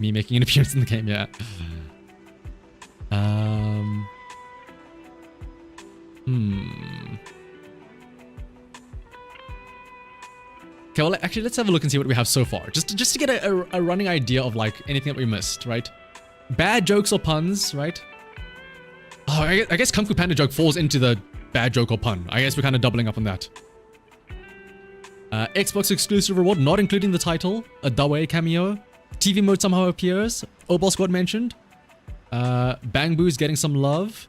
making an appearance in the game, yeah. Okay, well, actually, let's have a look and see what we have so far. Just to get a running idea of, like, anything that we missed, right? Bad jokes or puns, right? Oh, I guess Kung Fu Panda joke falls into the bad joke or pun. I guess we're kind of doubling up on that. Xbox exclusive reward, not including the title. A Dawei cameo. TV mode somehow appears. Obol Squad mentioned. Bang Boo's getting some love.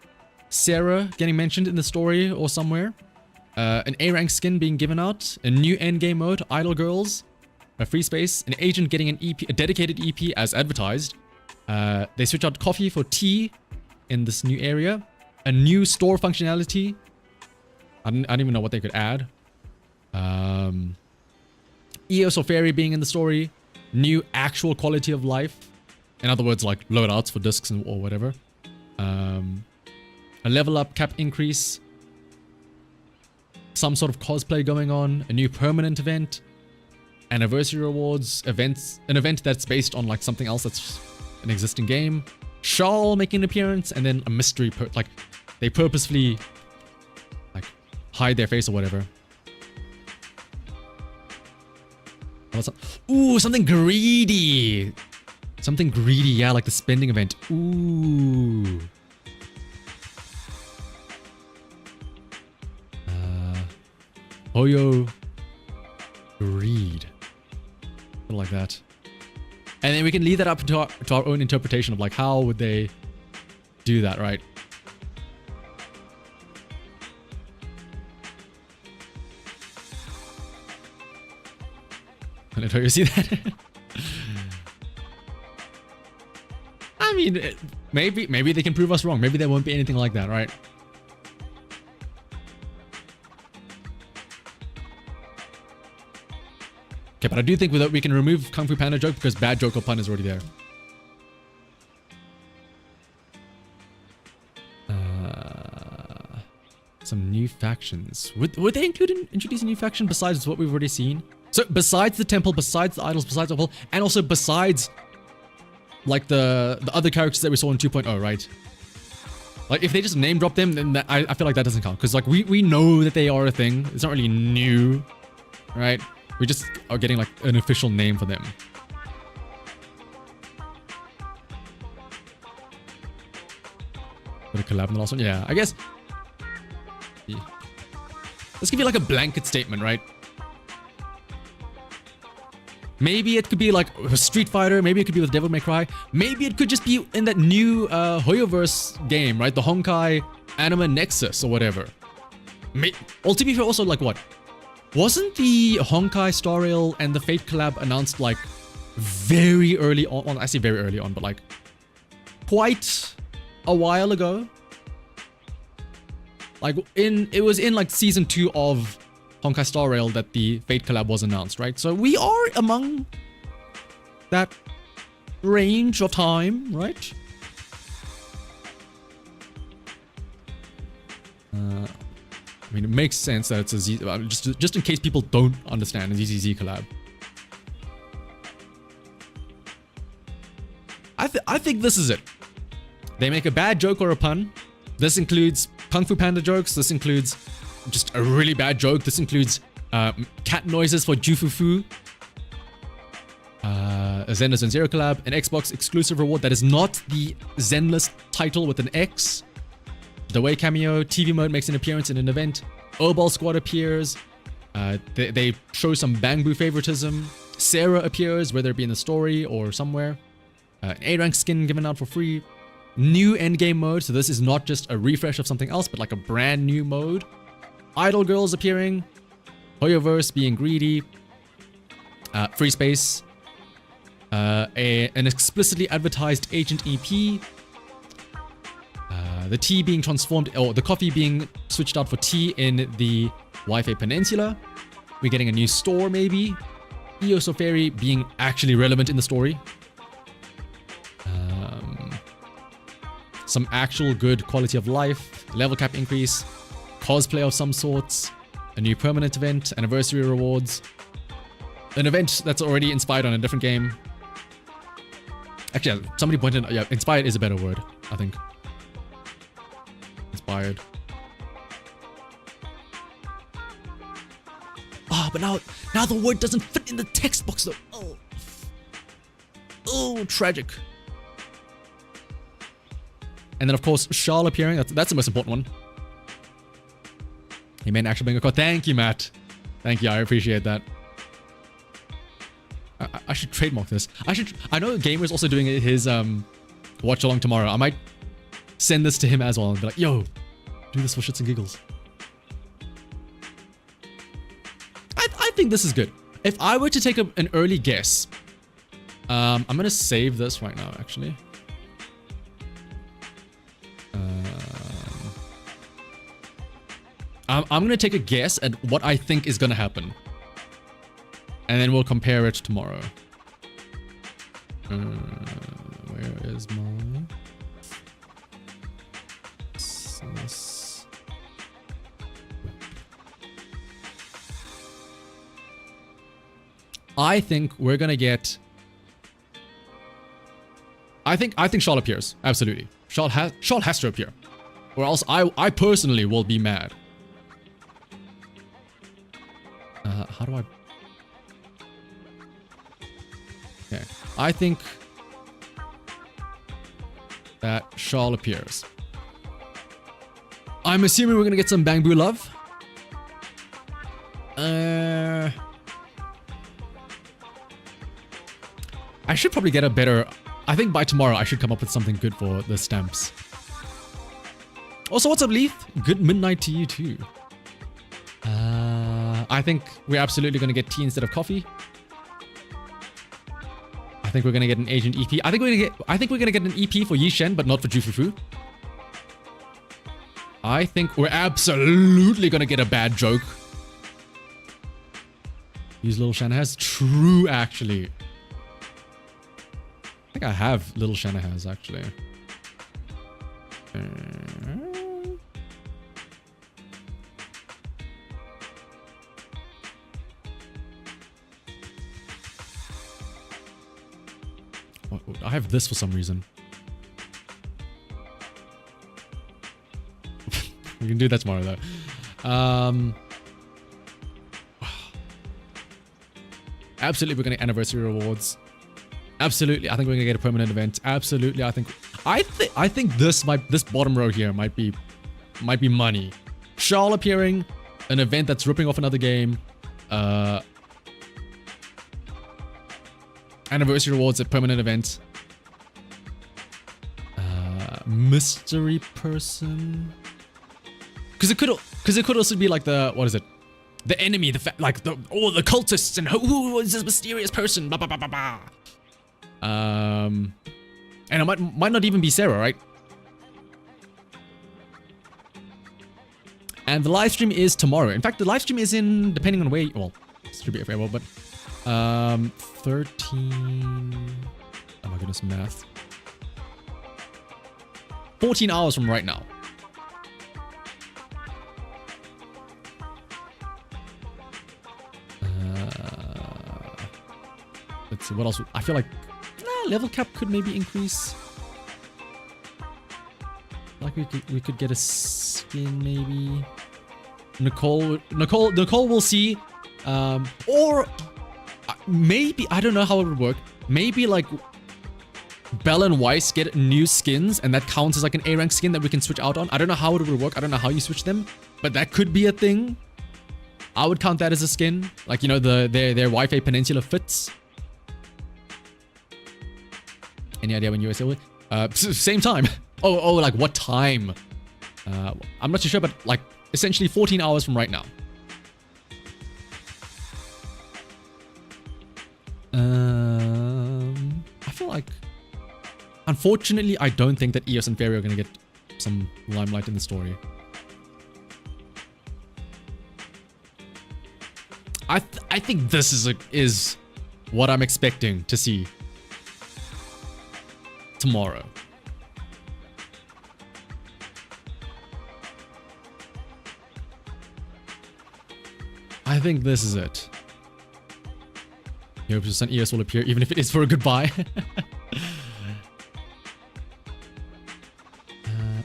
Sarah getting mentioned in the story or somewhere. An A-rank skin being given out, a new endgame mode, Idol Girls, a free space, an agent getting an EP, a dedicated EP as advertised, They switch out coffee for tea in this new area. A new store functionality. I don't even know what they could add. Eos or Fairy being in the story. New actual quality of life. In other words, like loadouts for discs or whatever. A level up cap increase. Some sort of cosplay going on. A new permanent event. Anniversary rewards. Events. An event that's based on like something else that's an existing game. Shawl making an appearance. And then a mystery. Like they purposefully like hide their face or whatever. Ooh, something greedy. Something greedy, yeah, like the spending event. Ooh. Hoyo greed. Something like that. And then we can leave that up to our own interpretation of like how would they do that, right? Let Hoyo see that. I mean, maybe they can prove us wrong. Maybe there won't be anything like that, right? Okay, but I do think we can remove Kung Fu Panda joke because bad joke or pun is already there. Some new factions. Would they introduce a new faction besides what we've already seen? So besides the temple, besides the idols, besides the whole, and also besides like the other characters that we saw in 2.0, right? Like if they just name drop them, then I feel like that doesn't count because like we know that they are a thing. It's not really new, right? We just are getting like an official name for them. Did a collab in the last one? Yeah, I guess. Yeah. Let's give you like a blanket statement, right? Maybe it could be like a Street Fighter. Maybe it could be with Devil May Cry. Maybe it could just be in that new Hoyoverse game, right? The Honkai Anima Nexus or whatever. Well, to be fair, also like what? Wasn't the Honkai Star Rail and the Fate collab announced like very early on? Well, I say very early on, but like quite a while ago. Like it was in like season 2 of Honkai Star Rail that the Fate collab was announced, right? So we are among that range of time, right? I mean, it makes sense that it's a Z, just in case people don't understand, a ZZZ collab. I think this is it. They make a bad joke or a pun. This includes Kung Fu Panda jokes. This includes just a really bad joke. This includes cat noises for Jufufu. A Zenless and Zero collab. An Xbox exclusive reward that is not the Zenless title with an X. The Way cameo. TV mode makes an appearance in an event. Obol Squad appears. They show some Bangbu favoritism. Sarah appears, whether it be in the story or somewhere. An A-rank skin given out for free. New endgame mode. So this is not just a refresh of something else, but like a brand new mode. Idol girls appearing. Hoyoverse being greedy. Free space. An explicitly advertised agent EP. The tea being transformed, or the coffee being switched out for tea in the Wi-Fi Peninsula. We're getting a new store, maybe. Eos or Fairy being actually relevant in the story. Some actual good quality of life. Level cap increase. Cosplay of some sorts. A new permanent event. Anniversary rewards. An event that's already inspired on a different game. Actually, somebody pointed out, yeah, inspired is a better word, I think. Inspired. Ah, but now the word doesn't fit in the text box though. Oh. Oh, tragic. And then of course, Charles appearing. That's the most important one. He made an actual bingo card. Thank you, Matt. Thank you. I appreciate that. I should trademark this. I know Gamer's also doing his watch along tomorrow. I might send this to him as well and be like, yo, do this for shits and giggles. I think this is good. If I were to take an early guess, I'm gonna save this right now actually. I'm gonna take a guess at what I think is gonna happen. And then we'll compare it tomorrow. Where is my... I think we're gonna get... I think Charlotte appears. Absolutely. Charlotte has to appear. Or else I personally will be mad. How do I... Okay. I think that Charlotte appears. I'm assuming we're gonna get some Bang Boo love. I should probably get a better... I think by tomorrow I should come up with something good for the stamps. Also, what's up, Leith? Good midnight to you too. I think we're absolutely going to get tea instead of coffee. I think we're going to get an agent EP. I think we're going to get an EP for Yi Shen, but not for Jufufu. I think we're absolutely going to get a bad joke. Use Little Shanahavt. True, actually. I think I have Little Shanahavt, actually. I have this for some reason. We can do that tomorrow, though. Absolutely, we're going to anniversary rewards. Absolutely, I think we're gonna get a permanent event. Absolutely, I think this bottom row here might be money. Charl appearing, an event that's ripping off another game. Anniversary rewards, a permanent event. Mystery person. Because it could also be like the, what is it? The enemy, the cultists, and who is this mysterious person? Bah, bah, bah, bah, bah. And it might not even be Sarah, right? And the live stream is tomorrow. In fact, the live stream is in, depending on where, well, it should be available, but 13. Oh my goodness, math. 14 hours from right now. Let's see what else. I feel like level cap could maybe increase. Like we could get a skin maybe. Nicole will see. Or maybe, I don't know how it would work. Maybe like Bella and Weiss get new skins and that counts as like an A rank skin that we can switch out on. I don't know how it would work. I don't know how you switch them, but that could be a thing. I would count that as a skin. Like, you know, their Wi-Fi Peninsula fits. Any idea when USA will? Same time. Oh, like what time? I'm not too sure, but like essentially 14 hours from right now. I feel like, unfortunately, I don't think that Eos and Fairy are gonna get some limelight in the story. I think this is what I'm expecting to see tomorrow. I think this is it. He hopes his son ES will appear, even if it is for a goodbye.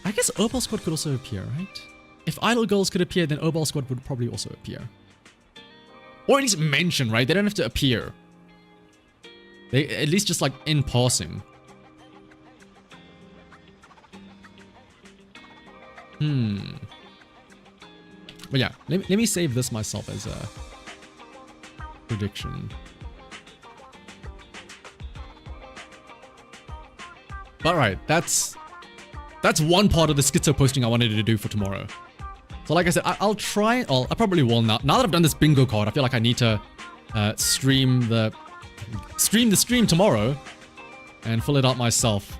I guess Opal Squad could also appear, right? If Idol Girls could appear, then Opal Squad would probably also appear. Or at least mention, right? They don't have to appear. They at least just like in passing. But yeah, let me save this myself as a prediction. But right, that's one part of the schizo posting I wanted to do for tomorrow. So like I said, I'll try. I probably will now. Now that I've done this bingo card, I feel like I need to stream the stream tomorrow and fill it out myself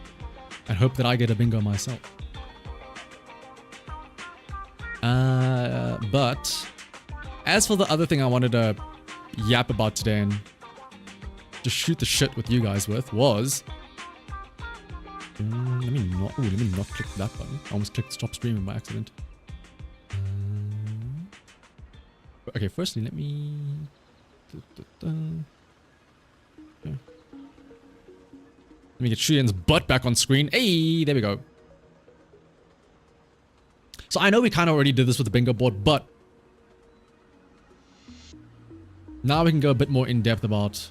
and hope that I get a bingo myself. But as for the other thing I wanted to yap about today and just shoot the shit with you guys with was... let me not click that button. I almost clicked stop streaming by accident. Okay, firstly, let me... Let me get Shuyen's butt back on screen. Hey, there we go. So I know we kind of already did this with the bingo board, but now we can go a bit more in depth about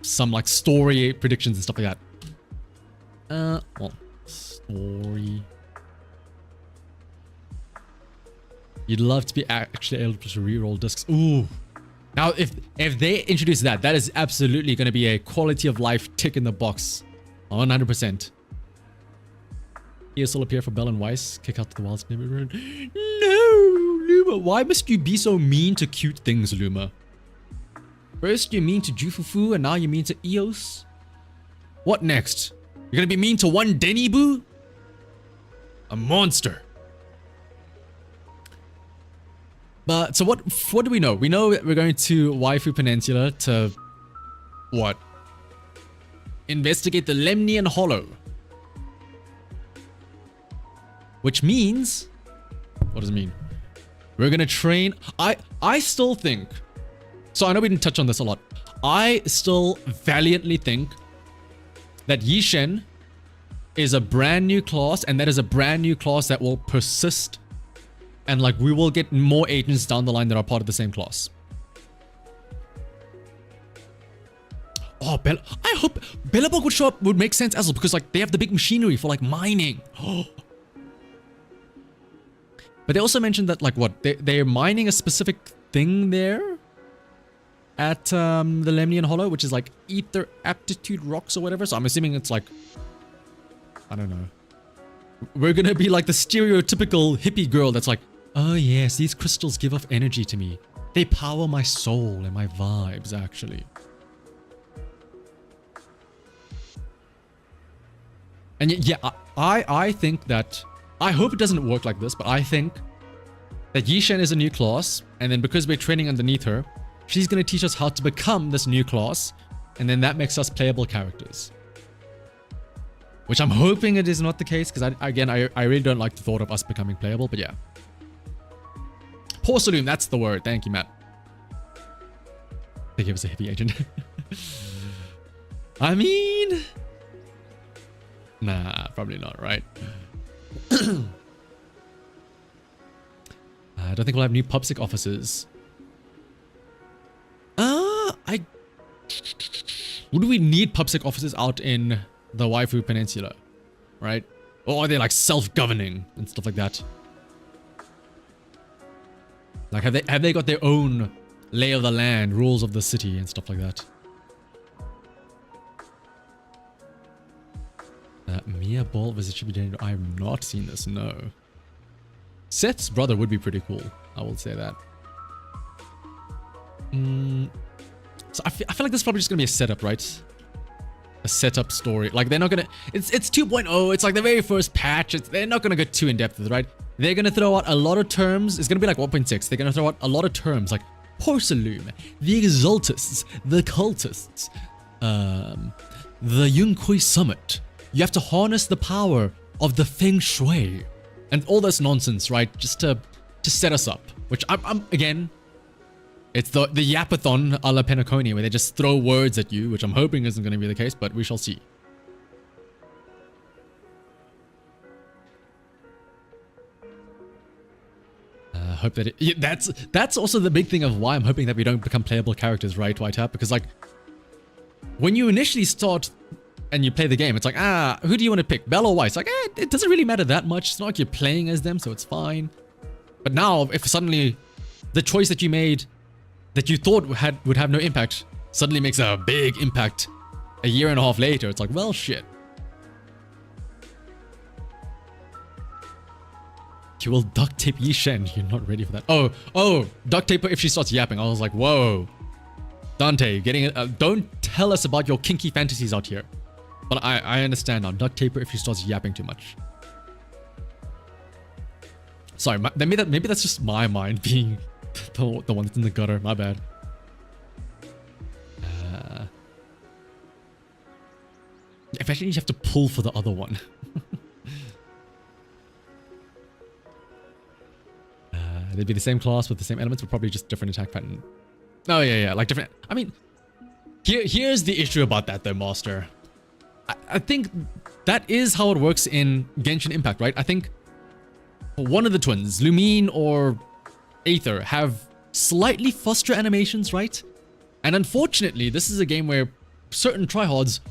some like story predictions and stuff like that. Well, story. You'd love to be actually able to reroll discs. Ooh. Now, if they introduce that, that is absolutely going to be a quality of life tick in the box. 100%. He still appear for Bell and Weiss. Kick out the Wilds neighborhood. No, Luma. Why must you be so mean to cute things, Luma? First you're mean to Jufufu, and now you're mean to Eos. What next? You're going to be mean to one Denny Boo? A monster. But, so what do we know? We know we're going to Waifu Peninsula to, what? Investigate the Lemnian Hollow. Which means, what does it mean? We're gonna train, I still think, so I know we didn't touch on this a lot. I still valiantly think that Yishen is a brand new class, and that is a brand new class that will persist. And like, we will get more agents down the line that are part of the same class. Oh, I hope Bellabog would show up, would make sense as well, because like, they have the big machinery for like mining. But they also mentioned that like, what, they're mining a specific thing there at the Lemnian Hollow, which is like ether aptitude rocks or whatever. So I'm assuming it's like, I don't know. We're gonna be like the stereotypical hippie girl that's like, oh yes, these crystals give off energy to me. They power my soul and my vibes, actually. And yeah, I think that, I hope it doesn't work like this, but I think that Yishen is a new class, and then because we're training underneath her, she's going to teach us how to become this new class, and then that makes us playable characters. Which I'm hoping it is not the case, because I really don't like the thought of us becoming playable, but yeah. Porcelain, that's the word. Thank you, Matt. They gave us a hippie agent. I mean... Nah, probably not, right? I don't think we'll have new PubSec officers. Would we need PubSec officers out in the Waifu Peninsula, right? Or are they like self-governing and stuff like that? Like, have they got their own lay of the land, rules of the city and stuff like that? Mia Ball visit should be done. I have not seen this, no. Seth's brother would be pretty cool. I will say that. So I feel like this is probably just gonna be a setup, right? A setup story. Like, they're not gonna... It's 2.0. It's like the very first patch. They're not gonna get too in-depth with it, right? They're gonna throw out a lot of terms. It's gonna be like 1.6. They're gonna throw out a lot of terms like Porcelain, the Exaltists, the Cultists, the Yunqui Summit. You have to harness the power of the Feng Shui. And all this nonsense, right? Just to set us up. Which I'm again... It's the yapathon a la Penacony, where they just throw words at you, which I'm hoping isn't going to be the case, but we shall see. Hope that that's also the big thing of why I'm hoping that we don't become playable characters, right, White Hat? Because like, when you initially start and you play the game, it's like, who do you want to pick, Bell or Weiss? Like, it doesn't really matter that much. It's not like you're playing as them, so it's fine. But now, if suddenly the choice that you made that you thought would have no impact suddenly makes a big impact a year and a half later, it's like, well, shit. You will duct tape Yishen. You're not ready for that. Oh, duct tape her if she starts yapping. I was like, whoa. Dante, getting it. Don't tell us about your kinky fantasies out here. But I understand now. Duct tape her if she starts yapping too much. Sorry, maybe that's just my mind being the one that's in the gutter. My bad. Eventually you have to pull for the other one. They'd be the same class with the same elements, but probably just different attack pattern. Oh yeah, like different. I mean, here's the issue about that though, Master. I think that is how it works in Genshin Impact, right? I think one of the twins, Lumine or Aether, have slightly faster animations, right? And unfortunately, this is a game where certain tryhards,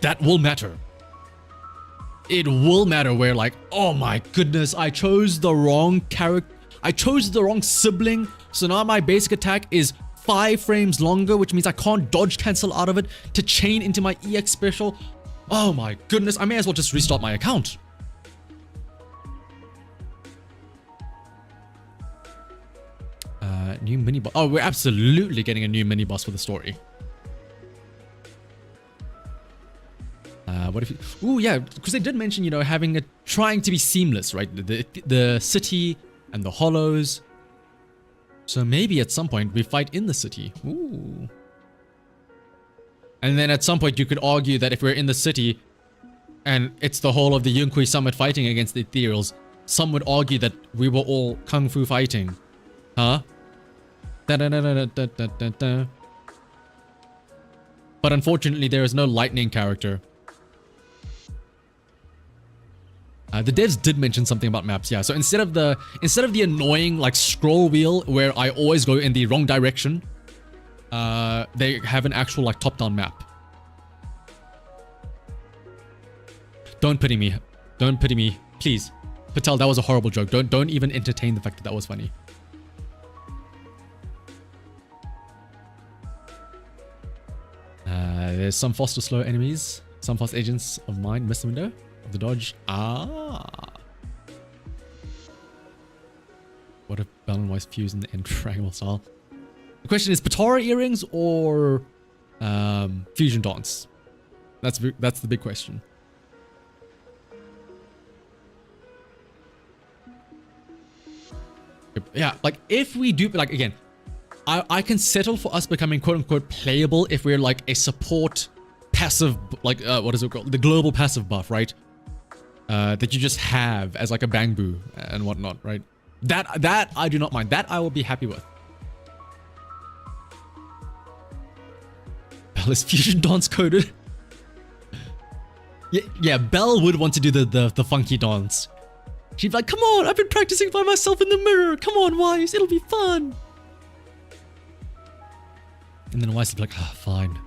that will matter. It will matter where like, oh my goodness, I chose the wrong character. I chose the wrong sibling. So now my basic attack is 5 frames longer, which means I can't dodge cancel out of it to chain into my EX special. Oh my goodness, I may as well just restart my account. New mini boss. Oh, we're absolutely getting a new mini boss for the story. What if you... Ooh, yeah, because they did mention, you know, trying to be seamless, right? The city and the hollows. So maybe at some point we fight in the city. Ooh. And then at some point you could argue that if we're in the city and it's the whole of the Yunkui Summit fighting against the Ethereals, some would argue that we were all kung fu fighting. Huh? But unfortunately there is no lightning character. The devs did mention something about maps, yeah. So instead of the annoying like scroll wheel where I always go in the wrong direction, they have an actual like top-down map. Don't pity me. Don't pity me, please. Patel, that was a horrible joke. Don't even entertain the fact that that was funny. There's some fast or slow enemies. Some fast agents of mine miss the window of the dodge. Ah. What if Bell and Weiss fuse in the end Dragon Ball style? The question is Patara earrings or fusion dance? That's the big question. Yeah, like if we do, like again, I can settle for us becoming quote unquote playable if we're like a support passive, like what is it called? The global passive buff, right? That you just have as like a Bangbu and whatnot, right? That I do not mind. That I will be happy with. Bell is fusion dance coded. Yeah, Belle would want to do the funky dance. She'd be like, come on, I've been practicing by myself in the mirror. Come on, Weiss, it'll be fun. And then Weiss would be like, ah, fine.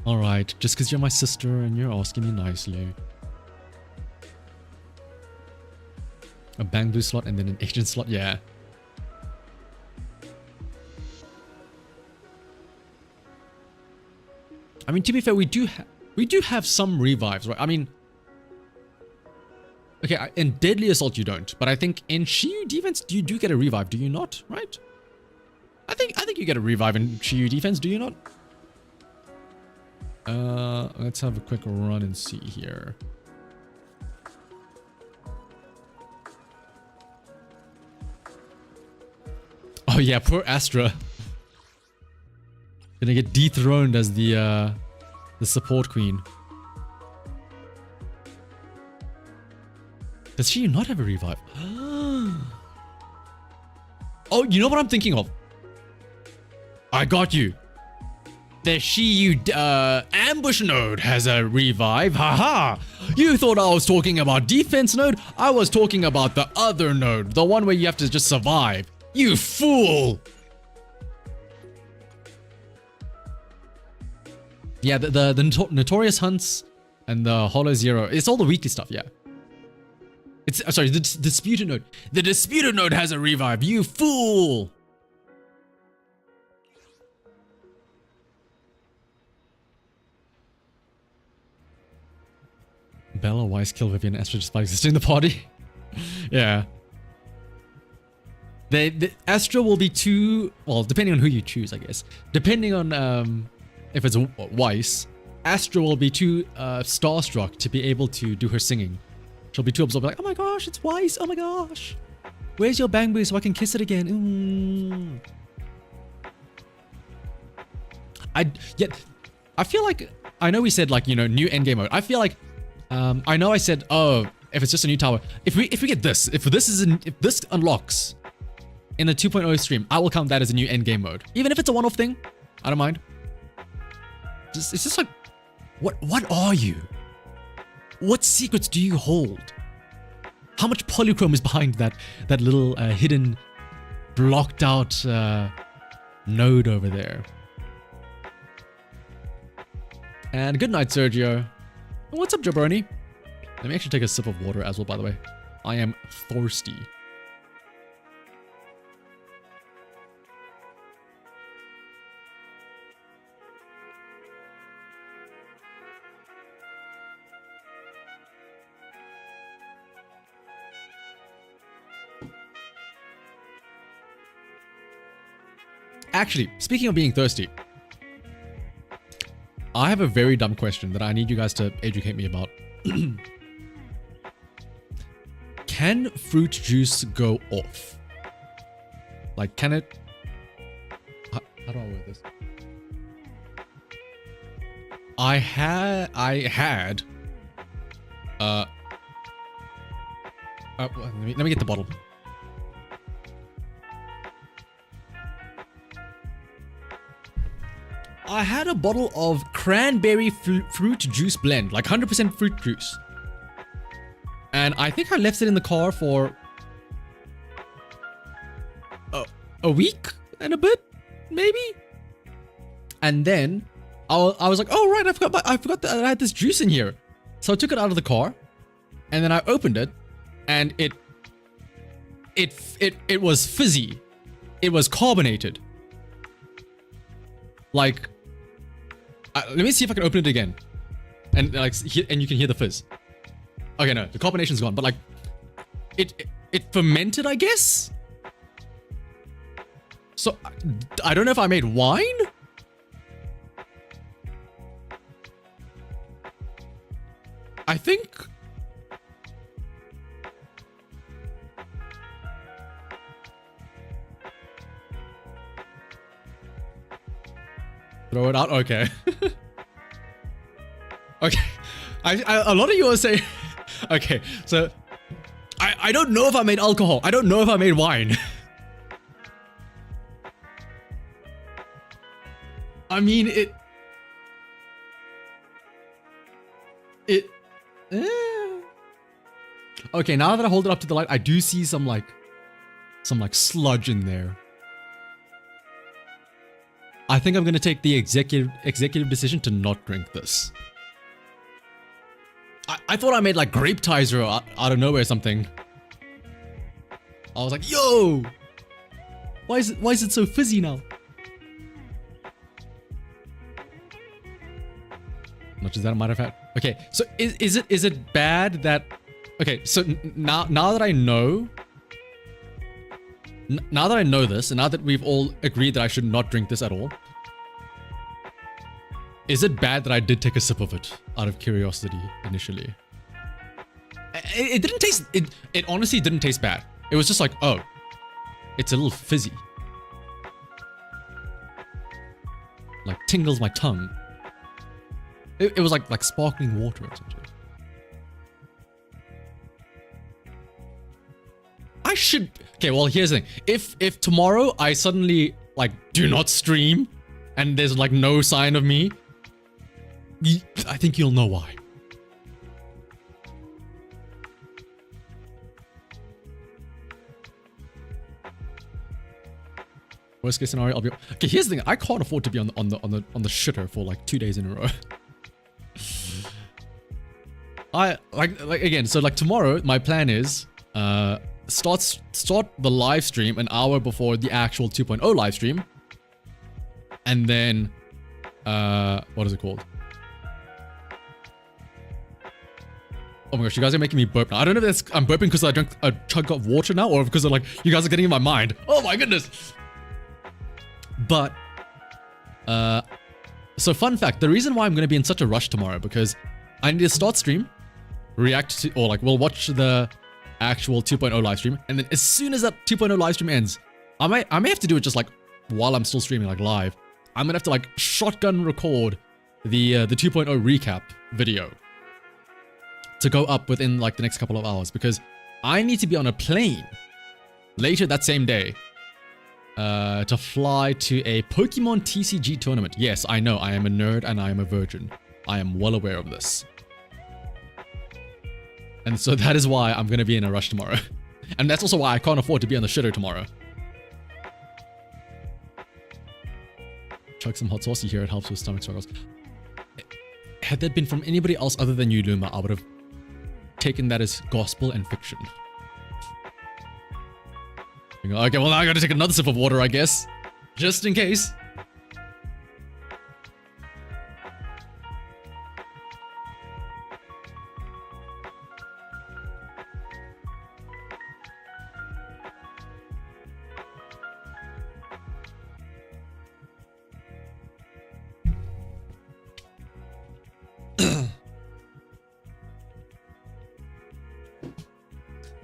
All right, just because you're my sister and you're asking me nicely. A Bangbu slot and then an agent slot, yeah. I mean, to be fair, we do have some revives, right? I mean, okay, in Deadly Assault you don't, but I think in Shiyu Defense you do get a revive, do you not? Right? I think you get a revive in Shiyu Defense, do you not? Let's have a quick run and see here. Oh yeah, poor Astra. Gonna get dethroned as the support queen. Does she not have a revive? Oh, you know what I'm thinking of? I got you. The Shiyu ambush node has a revive. Haha. You thought I was talking about defense node? I was talking about the other node. The one where you have to just survive. You fool. Yeah, the Notorious Hunts and the Hollow Zero. It's all the weekly stuff, yeah. It's sorry, the Disputed node. The Disputed node has a revive. You fool. Bella Weiss kill Vivian Astra just by existing in the party. Yeah. The Astra will be too, well, depending on who you choose, I guess. Depending on if it's Weiss, Astra will be too starstruck to be able to do her singing. She'll be too absorbed, like, oh my gosh, it's Weiss, oh my gosh. Where's your bang boo so I can kiss it again? I feel like, I know we said like, you know, new endgame mode. I feel like, I know I said, oh, if it's just a new tower, if we get this, if this unlocks in the 2.0 stream, I will count that as a new endgame mode. Even if it's a one-off thing, I don't mind. It's just like, what are you? What secrets do you hold? How much polychrome is behind that little hidden, blocked out node over there? And good night, Sergio. What's up, Jabroni? Let me actually take a sip of water as well, by the way. I am thirsty. Actually, speaking of being thirsty, I have a very dumb question that I need you guys to educate me about. Can fruit juice go off? Like, can it... How do I word this? I had... let me get the bottle. I had a bottle of cranberry fruit juice blend, like 100% fruit juice. And I think I left it in the car for a week and a bit, maybe. And then I was like, oh right, I forgot that I had this juice in here. So I took it out of the car, and then I opened it, and it was fizzy. It was carbonated. Like, let me see if I can open it again, and like, and you can hear the fizz. Okay, no, the carbonation's gone, but like, it fermented, I guess. So I don't know if I made wine. I think. Throw it out? Okay. Okay. A lot of you are saying... Okay, so... I don't know if I made alcohol. I don't know if I made wine. I mean, Okay, now that I hold it up to the light, I do see some sludge in there. I think I'm gonna take the executive decision to not drink this. I thought I made like grape tizer out of nowhere or something. I was like, yo! Why is it so fizzy now? Much as that might have had. Okay, so is it bad that... Okay, so now that I know... Now that I know this, and now that we've all agreed that I should not drink this at all, is it bad that I did take a sip of it out of curiosity initially? It didn't taste... It honestly didn't taste bad. It was just like, oh, it's a little fizzy. Like, tingles my tongue. It was like sparkling water or something. I should... Okay, well, here's the thing. If tomorrow I suddenly, like, do not stream, and there's, like, no sign of me, I think you'll know why. Worst case scenario, I'll be... Okay, here's the thing. I can't afford to be on the shitter for, like, 2 days in a row. I, like, again, so, like, tomorrow, my plan is, start the live stream an hour before the actual 2.0 live stream, and then what is it called? Oh my gosh, you guys are making me burp now. I don't know if that's I'm burping because I drank a chug of water now, or because like you guys are getting in my mind. Oh my goodness. But so fun fact, the reason why I'm going to be in such a rush tomorrow, because I need to start stream, react to, or like we'll watch the actual 2.0 live stream. And then as soon as that 2.0 live stream ends, I may have to do it just like while I'm still streaming, like live. I'm gonna have to like shotgun record the 2.0 recap video to go up within like the next couple of hours, because I need to be on a plane later that same day to fly to a Pokemon TCG tournament. Yes, I know, I am a nerd and I am a virgin. I am well aware of this. And so that is why I'm going to be in a rush tomorrow. And that's also why I can't afford to be on the shitter tomorrow. Chug some hot sauce here, it helps with stomach struggles. Had that been from anybody else other than you, Luma, I would have taken that as gospel and fiction. Okay, well now I gotta take another sip of water, I guess. Just in case.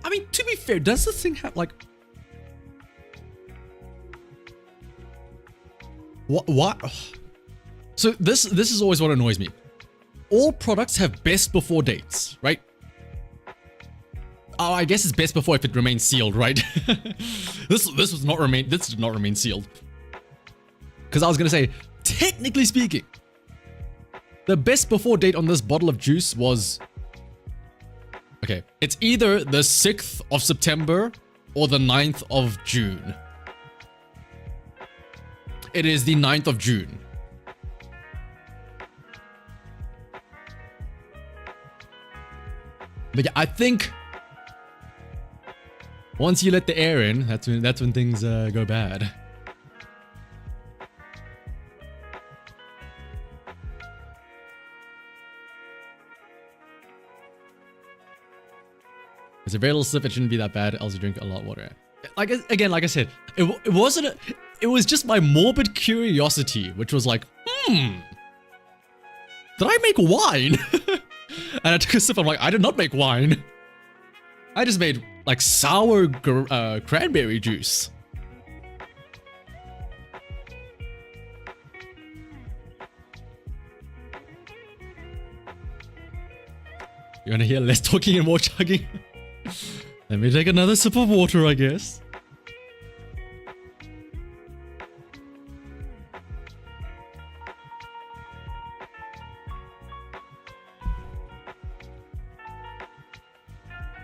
I mean, to be fair, does this thing have like... What? So this is always what annoys me. All products have best before dates, right? Oh, I guess it's best before if it remains sealed, right? This did not remain sealed. Because I was gonna say, technically speaking, the best before date on this bottle of juice was... Okay, it's either the 6th of September or the 9th of June. It is the 9th of June. But yeah, I think once you let the air in, that's when things go bad. It's a very little sip, it shouldn't be that bad, else you drink a lot of water. Like I said, it wasn't it was just my morbid curiosity, which was like, did I make wine? And I took a sip, I'm like, I did not make wine. I just made like sour cranberry juice. You wanna hear less talking and more chugging? Let me take another sip of water, I guess.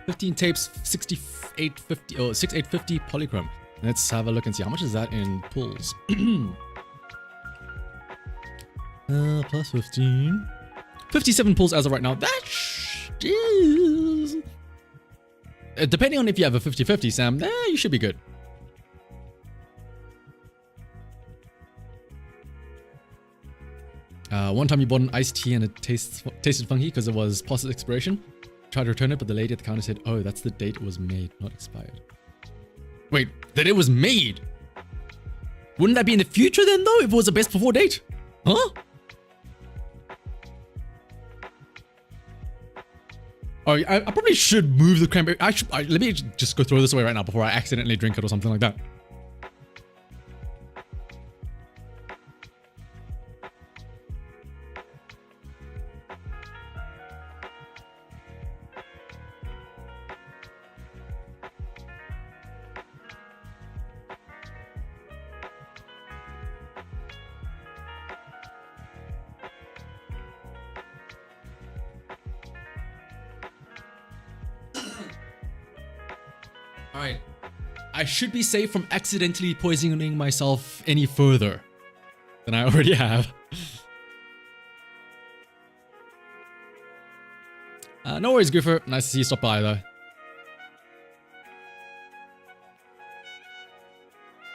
$15 tapes, 6850 or 6850 polychrome. Let's have a look and see how much is that in pulls. Plus 15. 57 pulls as of right now. That is... depending on if you have a 50-50, Sam, you should be good. One time you bought an iced tea and it tasted funky because it was past its expiration. Tried to return it, but the lady at the counter said, "Oh, that's the date it was made, not expired." Wait, that it was made? Wouldn't that be in the future then, though, if it was a best before date? Huh? Oh, I probably should move the cranberry. Let me just go throw this away right now before I accidentally drink it or something like that. Alright. I should be safe from accidentally poisoning myself any further than I already have. No worries, Goofer. Nice to see you stop by, though.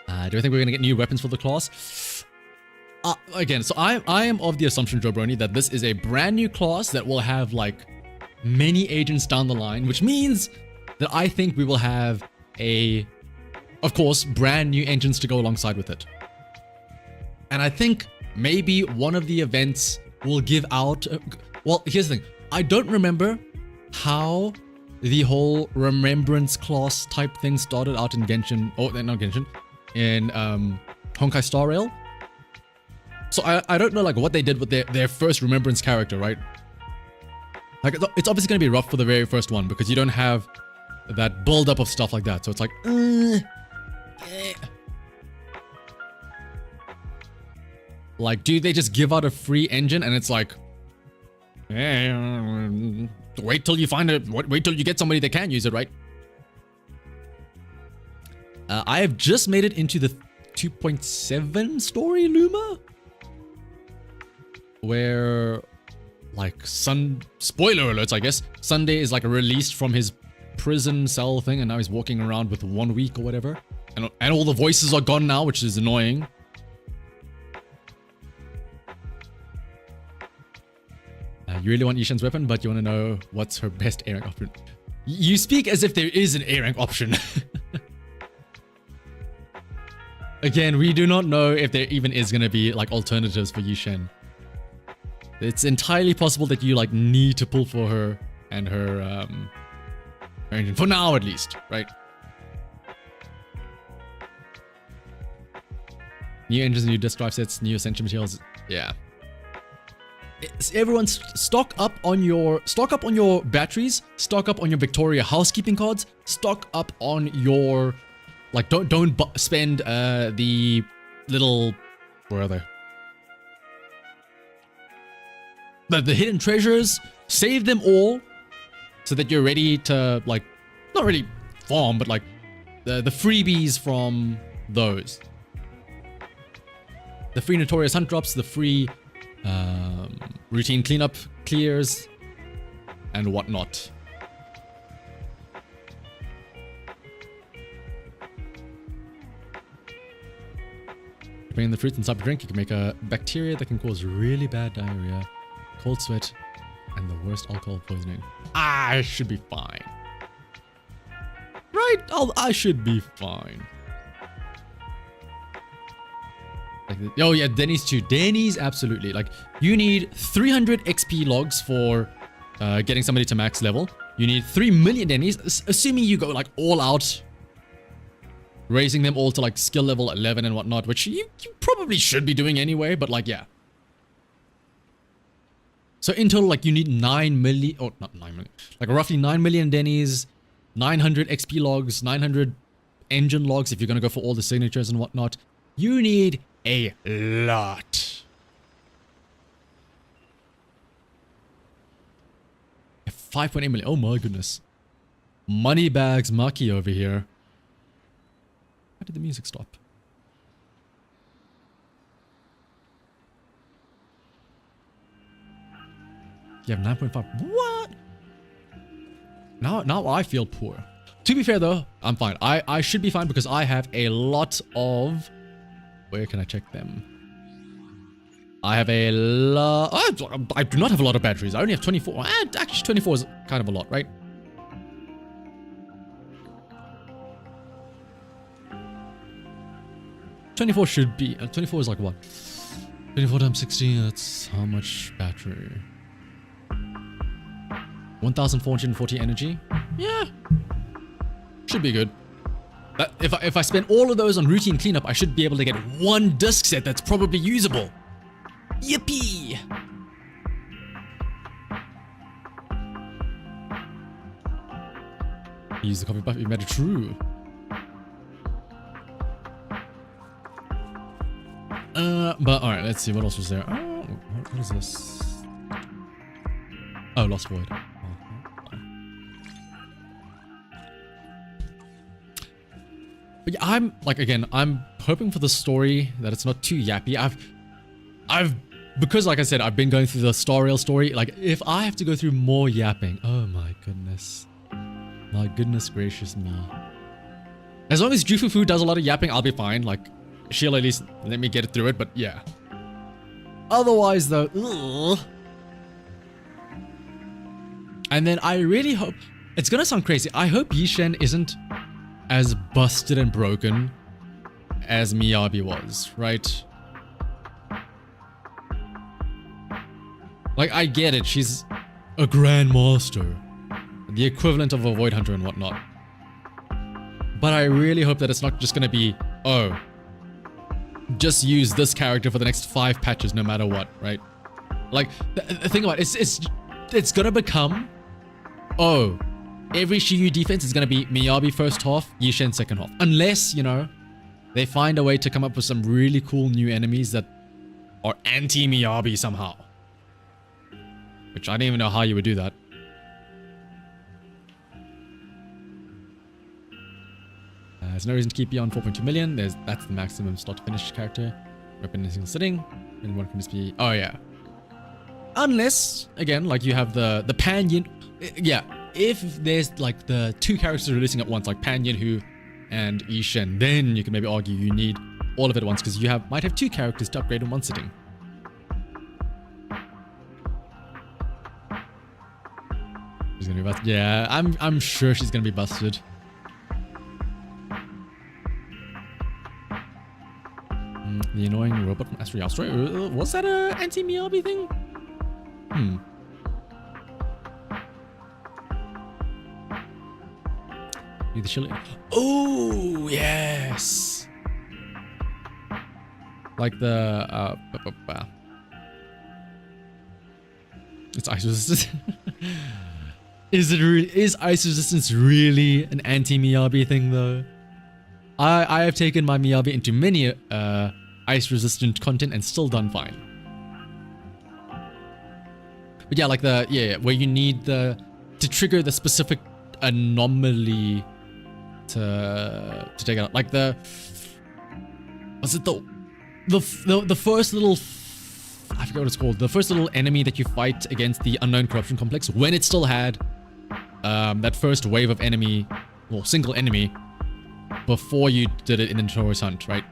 Do I think we're going to get new weapons for the class? Again, so I am of the assumption, Joe Brony, that this is a brand new class that will have, like, many agents down the line, which means that I think we will have of course, brand new engines to go alongside with it. And I think maybe one of the events will give out... well, here's the thing. I don't remember how the whole remembrance class type thing started out in Genshin, oh, not Genshin, in Honkai Star Rail. So I don't know like what they did with their first remembrance character, right? Like it's obviously going to be rough for the very first one because you don't have that build up of stuff like that. So it's like, like, do they just give out a free engine and it's like, wait till you find it, wait till you get somebody that can use it, right? I have just made it into the 2.7 story Luma, where like spoiler alerts, I guess, Sunday is like released from his prison cell thing and now he's walking around with 1 week or whatever, and all the voices are gone now, which is annoying. You really want Yishan's weapon, but you want to know what's her best A rank option. You speak as if there is an A rank option. Again, we do not know if there even is going to be like alternatives for Yishan. It's entirely possible that you like need to pull for her and her engine for now, at least, right? New engines, new disk drive sets, new essential materials. Yeah. Everyone stock up on your batteries, stock up on your Victoria housekeeping cards, stock up on your like don't spend the little, where are they, the hidden treasures. Save them all so that you're ready to like not really farm, but like the freebies from those, the free notorious hunt drops, the free routine cleanup clears and whatnot. Depending on the fruits and type of drink, you can make a bacteria that can cause really bad diarrhea, cold sweat, and the worst alcohol poisoning. I should be fine. Right? I should be fine. Like, oh yeah, Denny's too. Denny's, absolutely. Like, you need 300 XP logs for getting somebody to max level. You need 3 million Denny's, assuming you go like all out, raising them all to like skill level 11 and whatnot, which you probably should be doing anyway, but like, yeah. So in total, like, you need 9 million, oh, not 9 million, like roughly 9 million Denny's, 900 XP logs, 900 engine logs if you're going to go for all the signatures and whatnot. You need a lot. 5.8 million. Oh my goodness. Moneybags Maki over here. How did the music stop? You have 9.5. What? Now I feel poor. To be fair though, I'm fine. I should be fine because I have a lot of... Where can I check them? I have a lot... I do not have a lot of batteries. I only have 24. Actually, 24 is kind of a lot, right? $24 should be... 24 is like what? 24 times 16, that's how much battery? 1,440 energy? Yeah. Should be good. If I spend all of those on routine cleanup, I should be able to get one disc set that's probably usable. Yippee! Use the coffee buff, you made it true. But alright, let's see, what else was there? Oh, what is this? Oh, Lost Void. But yeah, I'm like, again, I'm hoping for the story that it's not too yappy. Because like I said, I've been going through the Star Rail story. Like, if I have to go through more yapping, oh my goodness. My goodness gracious me. As long as Jufufu does a lot of yapping, I'll be fine. Like, she'll at least let me get through it, but yeah. Otherwise though, ugh. And then I really hope, it's gonna sound crazy, I hope Yishen isn't as busted and broken as Miyabi was, right? Like, I get it, she's a grandmaster. the equivalent of a Void Hunter and whatnot. But I really hope that it's not just gonna be, oh, just use this character for the next 5 patches no matter what, right? Like, think about it, it's gonna become, oh, every Shiyu defense is gonna be Miyabi first half, Yishen second half. Unless, you know, they find a way to come up with some really cool new enemies that are anti-Miyabi somehow. Which I don't even know how you would do that. There's no reason to keep beyond 4.2 million. That's the maximum start to finish character. Weapon in a single sitting. And one can just be... Oh, yeah. Unless, again, like you have the Pan Yin... Yeah, if there's like the 2 characters releasing at once, like Pan Yin-Hu and Yishen, then you can maybe argue you need all of it at once because you might have 2 characters to upgrade in one sitting. She's gonna be busted. Yeah, I'm sure she's gonna be busted. The annoying robot from Astro Yastro. Was that a anti-Miyabi thing? Need the shield. Oh yes. Like the it's ice resistance. Is ice resistance really an anti-Miyabi thing though? I have taken my Miyabi into many ice resistant content and still done fine. But yeah, like where you need to trigger the specific anomaly to take it out. Like was it the first little, I forget what it's called, the first little enemy that you fight against the unknown corruption complex when it still had that first wave of enemy, well, single enemy before you did it in the Notorious Hunt, right?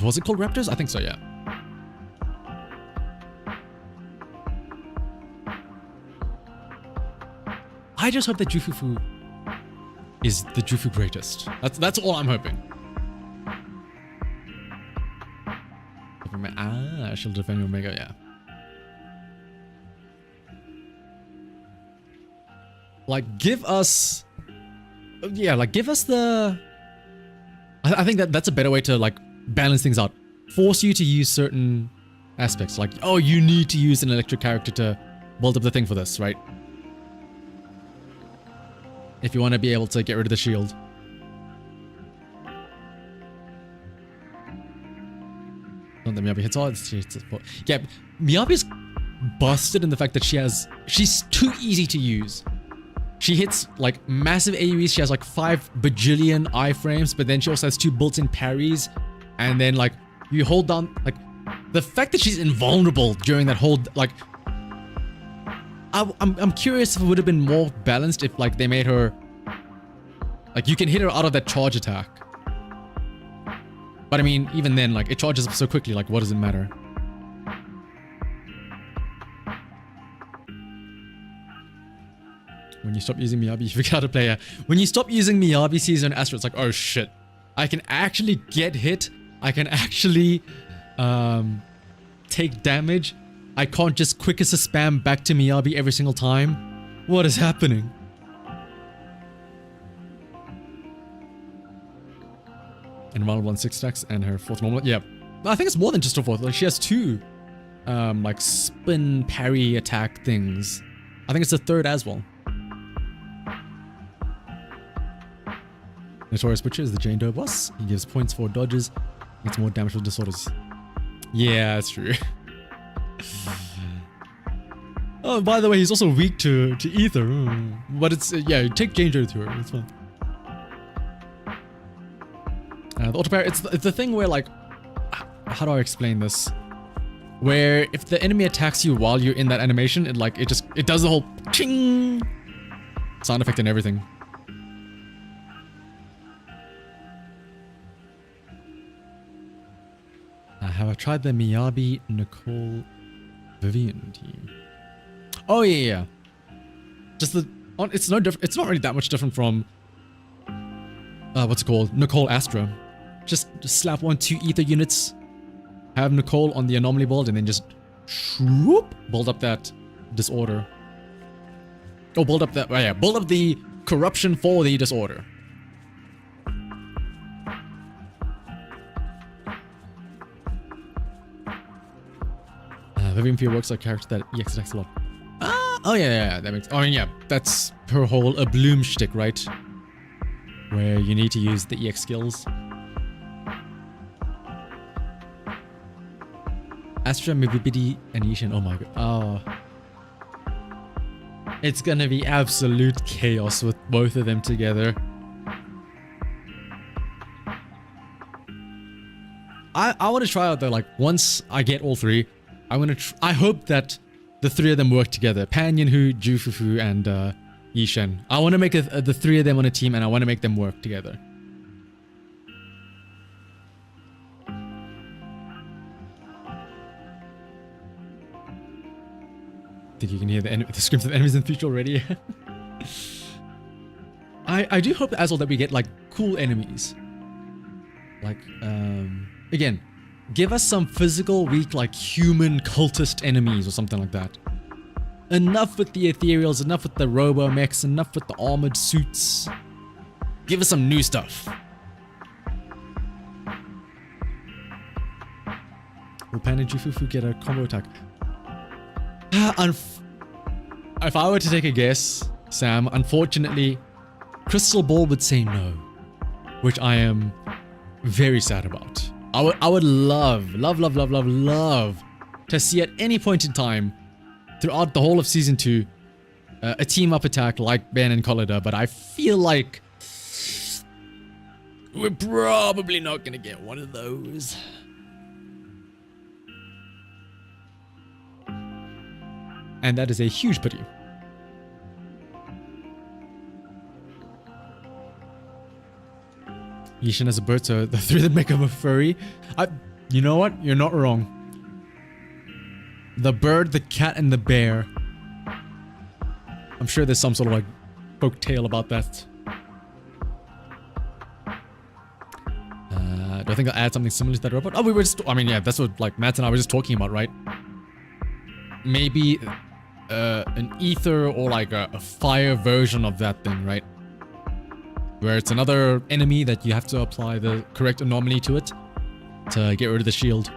Was it called Raptors? I think so, yeah. I just hope that Jufufu is the Jufu greatest. That's all I'm hoping. She'll defend Omega, yeah. Like, give us... Yeah, like, give us the... I think that's a better way to, like, balance things out. Force you to use certain aspects. Like, oh, you need to use an electric character to build up the thing for this, right? If you want to be able to get rid of the shield. Not that Miyabi hits all. Yeah, Miyabi's busted in the fact that she's too easy to use. She hits like massive AoEs. She has like 5 bajillion iframes, but then she also has 2 built-in parries. And then like you hold down, like the fact that she's invulnerable during that whole, like, I'm curious if it would have been more balanced if like they made her, like you can hit her out of that charge attack. But I mean, even then, like it charges up so quickly, like what does it matter? When you stop using Miyabi, you forget how to play her. When you stop using Miyabi Caesar and Astro, it's like, oh shit. I can actually get hit. I can actually take damage. I can't just quick as a spam back to Miyabi every single time. What is happening? And round 1 6 stacks and her 4th normal. Yeah, I think it's more than just her 4th. Like she has 2 like spin parry attack things. I think it's the 3rd as well. Notorious Butcher is the Jane Doe boss. He gives points for dodges. Gets more damage with disorders. Yeah, that's true. Oh, by the way, he's also weak to ether. But it's, yeah, take Jane Doe to her. It's fine. The auto parry, it's the thing where, like, how do I explain this? Where if the enemy attacks you while you're in that animation, it does the whole ching sound effect and everything. Have I tried the Miyabi, Nicole, Vivian team? Oh yeah. Just it's no different. It's not really that much different from what's it called? Nicole Astra. Just slap 1-2 ether units, have Nicole on the anomaly build, and then just swoop, build up that disorder. Oh, build up that. Oh, yeah, build up the corruption for the disorder. Vivian Fear works like a character that EX attacks a lot. Oh yeah, that makes. I mean, yeah, that's her whole a bloom shtick, right? Where you need to use the EX skills. Astra, Mibibidi, and Yishin. Oh my god. Oh. It's gonna be absolute chaos with both of them together. I want to try out though, like, once I get all three, I hope that the three of them work together. Pan, Yinhu, Jufufu, and Yishen. I want to make the three of them on a team, and I want to make them work together. Think you can hear the screams of enemies in the future already? I do hope as well that we get like cool enemies. Like, again, give us some physical, weak, like human cultist enemies or something like that. Enough with the ethereals, enough with the robo-mechs, enough with the armored suits. Give us some new stuff. Will Pan and Jufufu get a combo attack? If I were to take a guess, Sam, unfortunately, Crystal Ball would say no, which I am very sad about. I would love to see at any point in time throughout the whole of season 2 a team up attack like Ben and Collida, but I feel like we're probably not gonna get one of those. And that is a huge pity. Yishin as a bird, so the three that make him a furry. You know what? You're not wrong. The bird, the cat, and the bear. I'm sure there's some sort of like folk tale about that. Do I think I'll add something similar to that robot? Oh, we were just, I mean, yeah, that's what like Matt and I were just talking about, right? Maybe an ether or like a fire version of that thing, right? Where it's another enemy that you have to apply the correct anomaly to it to get rid of the shield.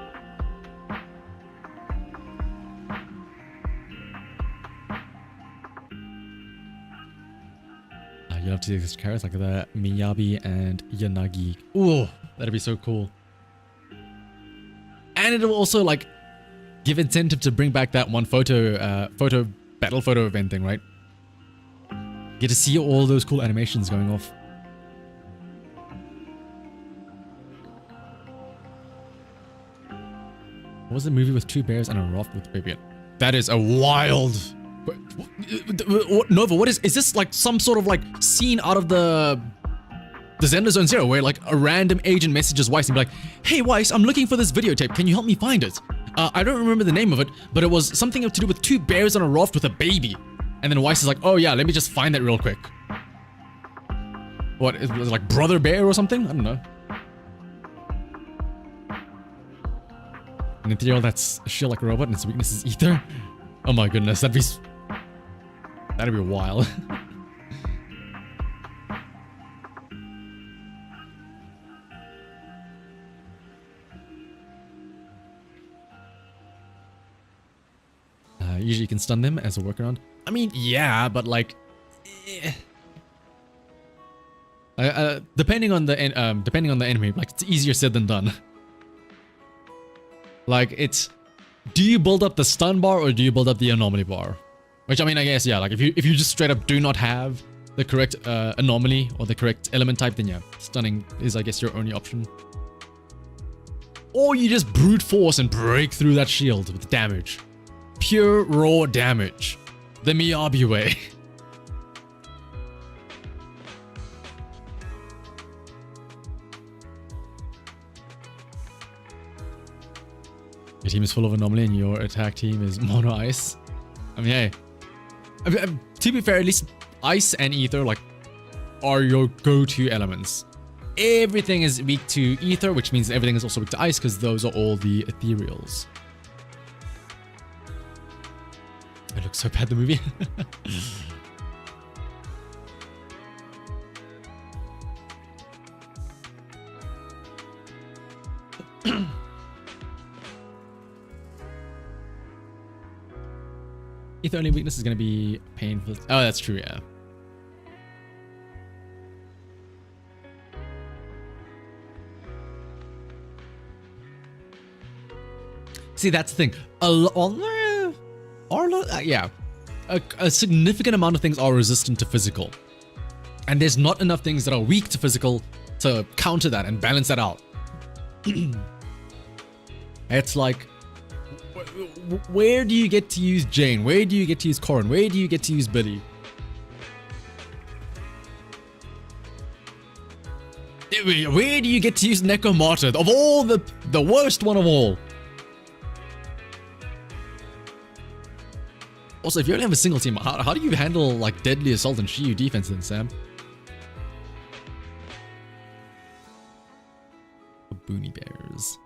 You have to see these characters like the Miyabi and Yanagi. Ooh, that'd be so cool. And it'll also like give incentive to bring back that one battle photo event thing, right? Get to see all those cool animations going off. What was the movie with two bears and a raft with Fabian? That is a wild... Nova, what is this like some sort of like scene out of the Zenless Zone Zero where like a random agent messages Weiss and be like, hey Weiss, I'm looking for this videotape, can you help me find it? I don't remember the name of it, but it was something to do with two bears on a raft with a baby. And then Weiss is like, oh yeah, let me just find that real quick. What, is it like Brother Bear or something? I don't know. An ethereal that's a shield like a robot and its weakness is ether? Oh my goodness, that'd be wild. Usually you can stun them as a workaround. I mean, yeah, but like, depending on the enemy, like it's easier said than done. Like it's, do you build up the stun bar or do you build up the anomaly bar? Which I mean, I guess yeah. Like if you just straight up do not have the correct anomaly or the correct element type, then yeah, stunning is I guess your only option. Or you just brute force and break through that shield with damage. Pure raw damage. The Miyabi way. Your team is full of anomaly and your attack team is mono ice. I mean, hey. To be fair, at least ice and ether like are your go-to elements. Everything is weak to ether, which means everything is also weak to ice because those are all the ethereals. It looks so bad, the movie. If the only weakness is going to be painful. Oh, that's true, yeah. See, that's the thing. Yeah. A significant amount of things are resistant to physical. And there's not enough things that are weak to physical to counter that and balance that out. It's like, where do you get to use Jane? Where do you get to use Corin? Where do you get to use Billy? Where do you get to use Necromortar? Of all the worst one of all. Also, if you only have a single team, how do you handle like Deadly Assault and Shiyu defense then, Sam? The Boonie Bears.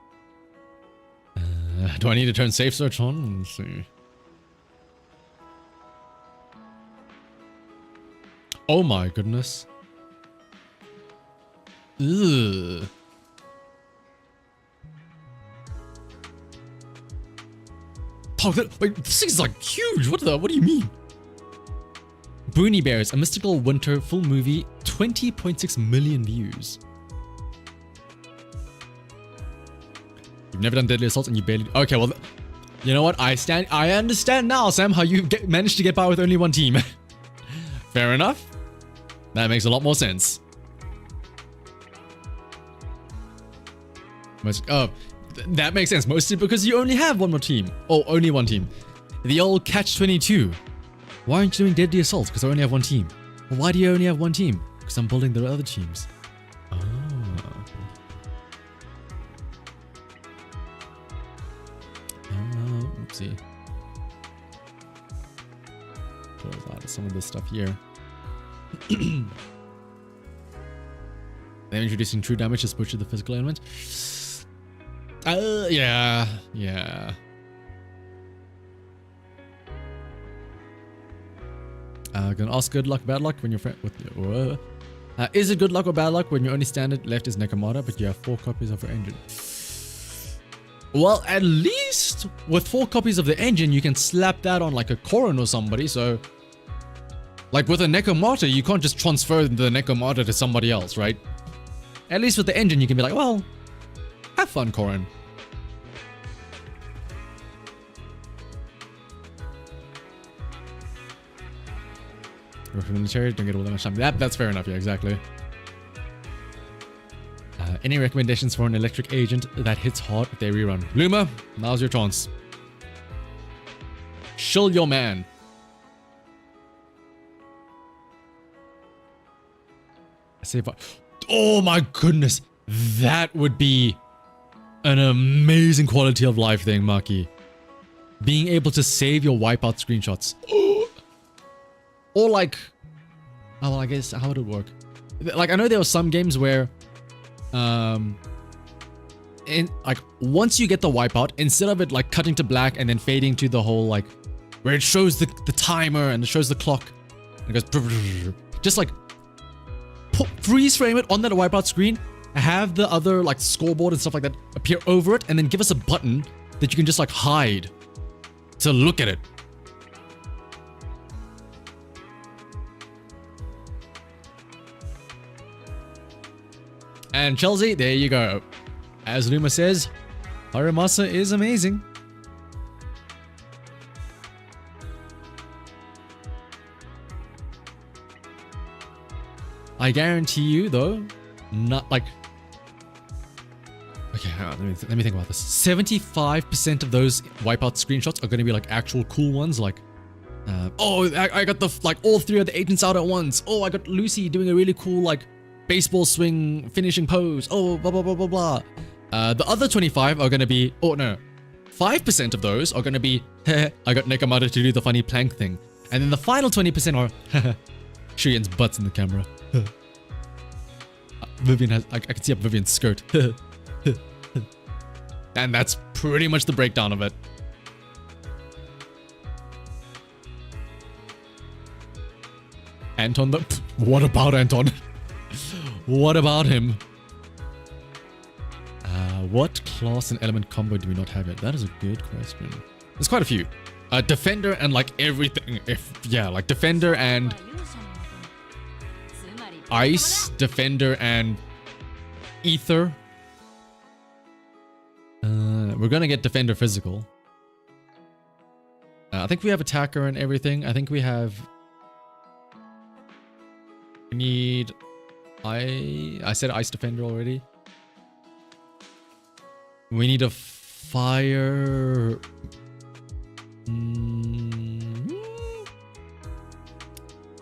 Do I need to turn safe search on? Let's see. Oh my goodness. Ugh. Oh, wait, this thing's like huge. What do you mean? Boonie Bears, a mystical winter full movie, 20.6 million views. You've never done Deadly Assault and you barely... Okay, well, you know what? I understand now, Sam, how you managed to get by with only one team. Fair enough. That makes a lot more sense. That makes sense, mostly because you only have one more team. Or only one team. The old catch-22. Why aren't you doing Deadly Assault? Because I only have one team. Well, why do you only have one team? Because I'm building the other teams. Oh. Oopsie. Close out some of this stuff here. They're introducing true damage to butcher the physical element. Yeah. Gonna ask good luck, bad luck when you're with your. Is it good luck or bad luck when your only standard left is Necromortar, but you have 4 copies of your engine? Well, at least with 4 copies of the engine, you can slap that on like a Corin or somebody. So, like with a Necromortar, you can't just transfer the Necromortar to somebody else, right? At least with the engine, you can be like, well, have fun, Corin. Military, don't get all that much time. That's fair enough, yeah, exactly. Any recommendations for an electric agent that hits hard if they rerun? Luma, now's your chance. Shill your man. Oh my goodness. That would be an amazing quality of life thing, Maki. Being able to save your wipeout screenshots. Or like... Oh, well, I guess, how would it work? Like, I know there were some games where... once you get the wipeout, instead of it like cutting to black and then fading to the whole like... Where it shows the timer and it shows the clock. And it goes... Just like... Freeze frame it on that wipeout screen. Have the other like scoreboard and stuff like that appear over it. And then give us a button that you can just like hide. To look at it. And Chelsea, there you go. As Luma says, Haramasa is amazing. I guarantee you, though, not like... Okay, hang on, let me think about this. 75% of those wipeout screenshots are going to be like actual cool ones, like... I got the like all 3 of the agents out at once. Oh, I got Lucy doing a really cool like baseball swing finishing pose. Oh, blah blah blah blah blah. The other 25 are gonna be 5% of those are gonna be I got Nekomata to do the funny plank thing, and then the final 20% are Shuyan's butts in the camera. Vivian has I can see up Vivian's skirt. And that's pretty much the breakdown of it. Anton though? What about Anton? What about him? What class and element combo do we not have yet? That is a good question. There's quite a few. Defender and like everything. Like defender and ice, defender and ether. We're gonna get defender physical. I think we have attacker and everything. I think we have. We need. I said ice defender already. We need a fire.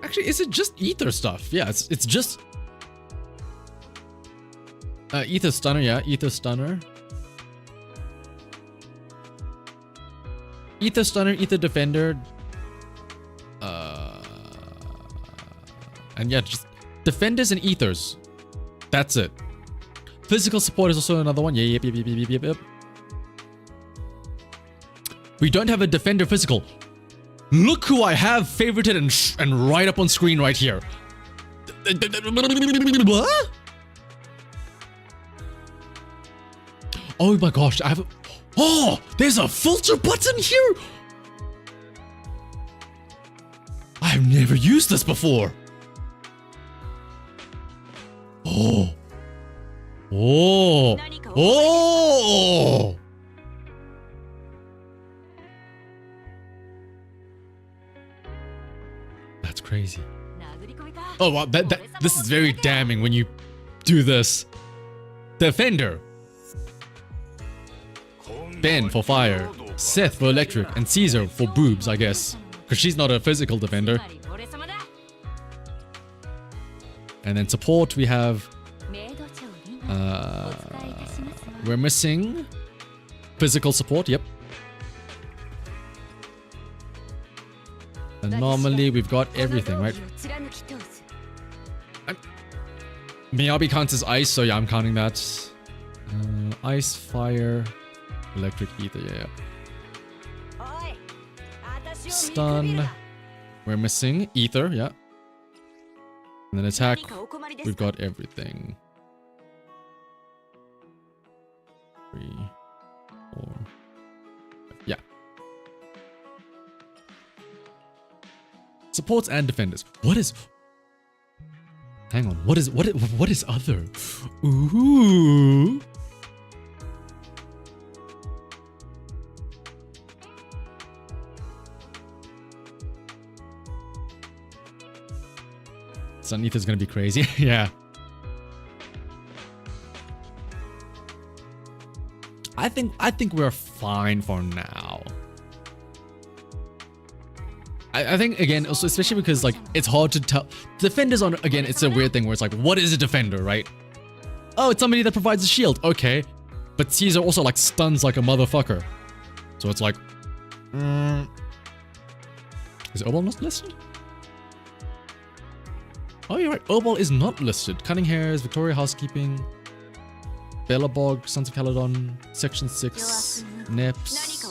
Actually, is it just ether stuff? Yeah, it's just ether stunner. Yeah, ether stunner. Ether stunner, ether defender. And yeah, just defenders and ethers. That's it. Physical support is also another one. Yeah, yep. We don't have a defender physical. Look who I have favorited and right up on screen right here. What? Oh my gosh, I have. Oh, there's a filter button here. I've never used this before. Oh. Oh. Oh. That's crazy. Oh wow, this is very damning when you do this. Defender. Ben for fire, Seth for electric, and Caesar for boobs, I guess. Because she's not a physical defender. And then support, we have... we're missing... physical support, yep. And normally we've got everything, right? Miyabi counts as ice, so yeah, I'm counting that. Ice, fire... electric, ether, yeah. Stun. We're missing ether, yeah. And then attack. We've got everything. 3, 4. Yeah. Supports and defenders. What is? Hang on. What is other? Ooh. Sun Ether's gonna be crazy. Yeah. I think we're fine for now. I think again, also especially because like it's hard to tell. Defenders on again, it's a weird thing where it's like, what is a defender, right? Oh, it's somebody that provides a shield. Okay. But Caesar also like stuns like a motherfucker. So it's like, is Obal not listed? Oh, you're right. Obal is not listed. Cutting Hairs, Victoria Housekeeping, Bellabog, Sons of Caledon, Section 6, Neps.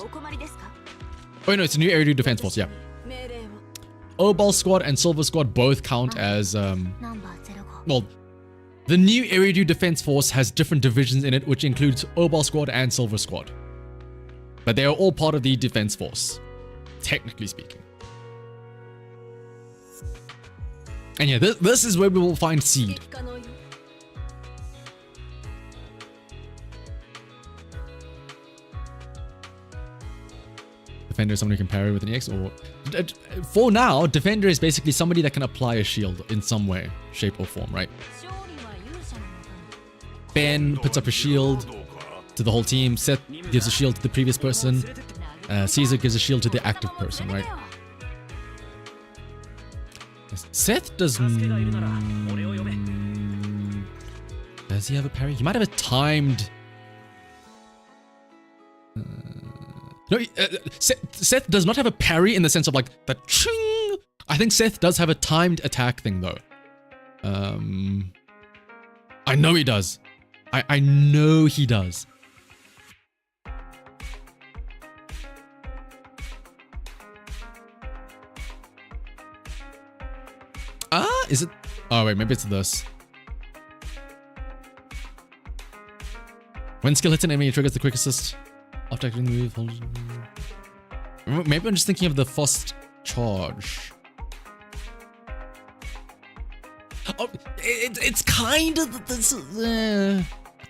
Oh, no, it's a new Area 2 Defense Force, yeah. Obal Squad and Silver Squad both count as, well, the new Area 2 Defense Force has different divisions in it, which includes Obal Squad and Silver Squad. But they are all part of the Defense Force, technically speaking. And yeah, this is where we will find Seed. Defender is somebody who can parry with an EX, or... For now, Defender is basically somebody that can apply a shield in some way, shape or form, right? Ben puts up a shield to the whole team, Seth gives a shield to the previous person, Caesar gives a shield to the active person, right? Seth does... Does he have a parry? He might have a timed... No, Seth does not have a parry in the sense of like the ching. I think Seth does have a timed attack thing though. I know he does. I know he does. Ah! Is it? Oh wait, maybe it's this. When skill hits an enemy, it triggers the quick assist. After activating the move, maybe I'm just thinking of the first charge. Oh, it's kind of this.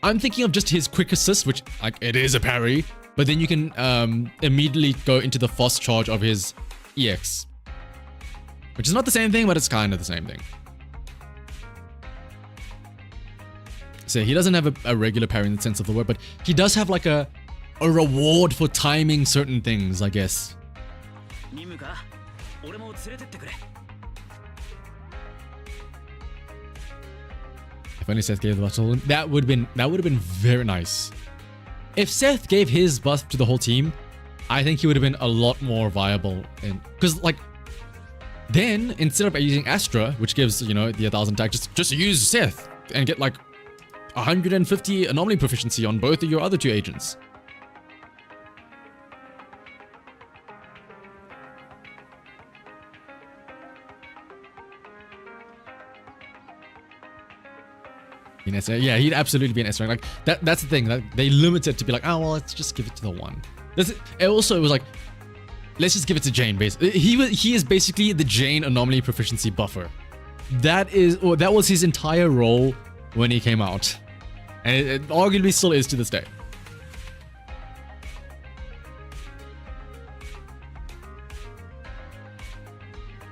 I'm thinking of just his quick assist, which like it is a parry, but then you can immediately go into the first charge of his EX, which is not the same thing, but it's kind of the same thing. So he doesn't have a regular parry in the sense of the word, but he does have like a reward for timing certain things, I guess. If only Seth gave the buff to him, that would have been very nice. If Seth gave his buff to the whole team, I think he would have been a lot more viable. And because like then instead of using Astra, which gives the 1000 attack, just use Seth and get like 150 anomaly proficiency on both of your other two agents. Yeah, he'd absolutely be an S rank. Like that's the thing. That they limit it to be like, oh well, let's just give it to the one. It also was like, let's just give it to Jane. Basically, he is basically the Jane anomaly proficiency buffer. That was his entire role when he came out, and it arguably still is to this day.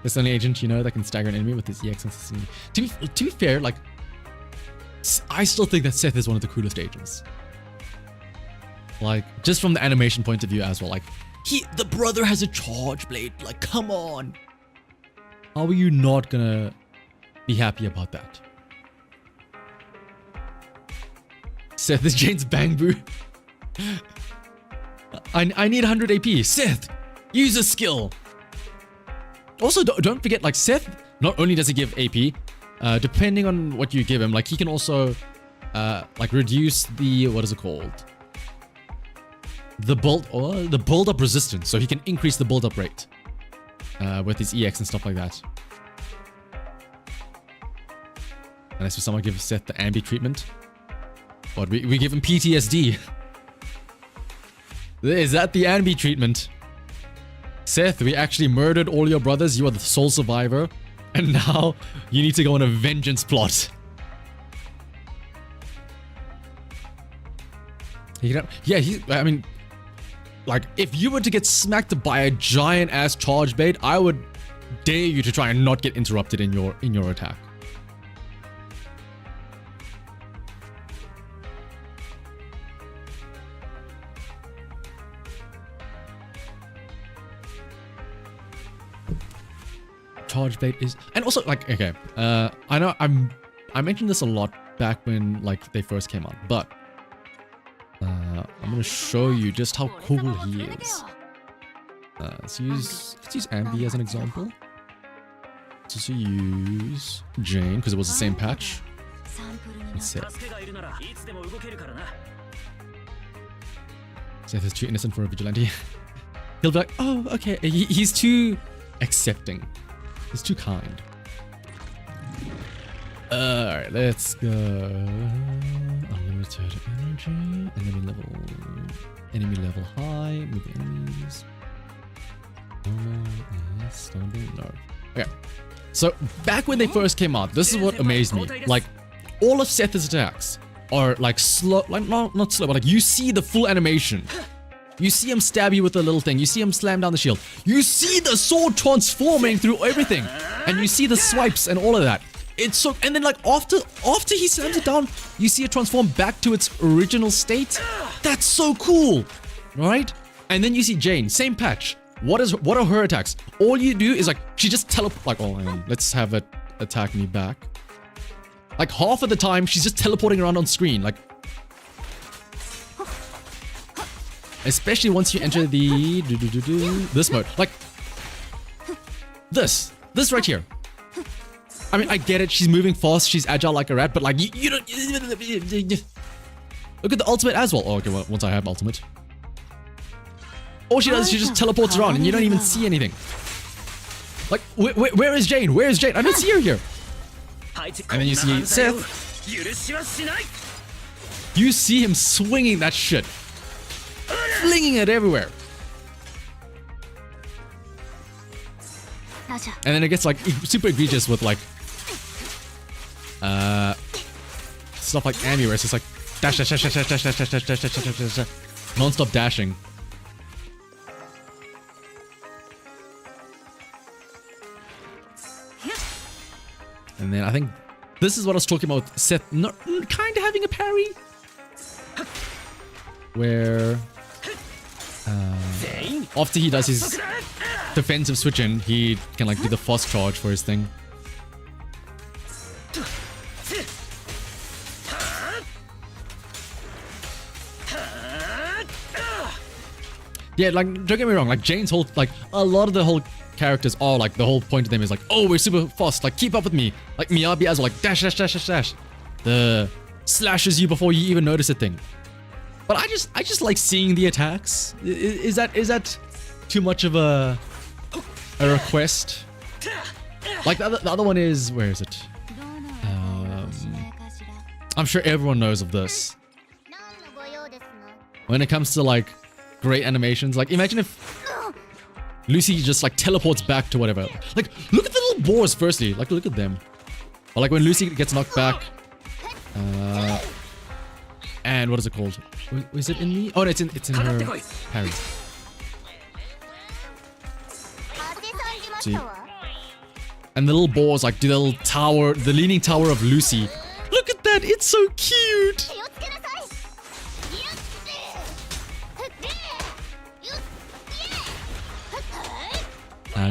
This only agent that can stagger an enemy with his EX consistency. To be fair, like, I still think that Seth is one of the coolest agents. Like, just from the animation point of view as well. Like, the brother has a charge blade. Like, come on. How are you not gonna be happy about that? Seth is Jane's bang boo. I need 100 AP. Seth, use a skill. Also, don't forget, like, Seth, not only does he give AP, depending on what you give him, like he can also like reduce the, what is it called? The build up resistance. So he can increase the build up rate with his EX and stuff like that. Unless someone gives Seth the ambi treatment. What, we give him PTSD. Is that the ambi treatment? Seth, we actually murdered all your brothers. You are the sole survivor. And now you need to go on a vengeance plot. I mean, like, if you were to get smacked by a giant ass charge blade, I would dare you to try and not get interrupted in your attack. Charge blade is, and also like, okay, I know I mentioned this a lot back when like they first came out, but I'm gonna show you just how cool he is. Let's use Ambi as an example. Let's just use Jane because it was the same patch. Seth is too innocent for a vigilante. He'll be like, oh, okay. He's too accepting. He's too kind. Alright, let's go. Unlimited energy. Enemy level high. Move enemies. No. Okay. So back when they first came out, this is what amazed me. Like, all of Seth's attacks are like slow, like not slow, but like you see the full animation. You see him stab you with a little thing. You see him slam down the shield. You see the sword transforming through everything. And you see the swipes and all of that. It's so... And then like after he slams it down, you see it transform back to its original state. That's so cool. Right? And then you see Jane, same patch. What are her attacks? All you do is like, she just teleport... Like, oh, let's have it attack me back. Like half of the time, she's just teleporting around on screen. Like... Especially once you enter the this mode, like this right here. I mean, I get it. She's moving fast. She's agile like a rat. But like, you don't look at the ultimate as well. Oh, okay. Well, once I have ultimate, all she does is she just teleports around, and you don't even see anything. Like, where is Jane? Where is Jane? I don't see her here. And then you see Seth. You see him swinging that shit. Flinging it everywhere. And then it gets like super egregious with like stuff like Amy where it's just like dash dash dash dash dash dash dash dash dash dash dash dash dash non-stop dashing. And then I think this is what I was talking about, Seth not kind of having a parry where after he does his defensive switch in, he can like do the fast charge for his thing. Yeah, like, don't get me wrong, like, Jane's whole, like, a lot of the whole characters are, like, the whole point of them is, like, oh, we're super fast, like, keep up with me. Like, Miyabi as well, like, dash, dash, dash, dash, dash. The slashes you before you even notice a thing. But I just like seeing the attacks. Is that too much of a request? Like, the other one is, where is it? I'm sure everyone knows of this. When it comes to, like, great animations, like imagine if Lucy just like teleports back to whatever. Like look at the little boars firstly, like look at them. Or like when Lucy gets knocked back and what is it called? Is it in me? Oh no, it's in her parry. See? And the little boars like do the little tower, the leaning tower of Lucy. Look at that, it's so cute.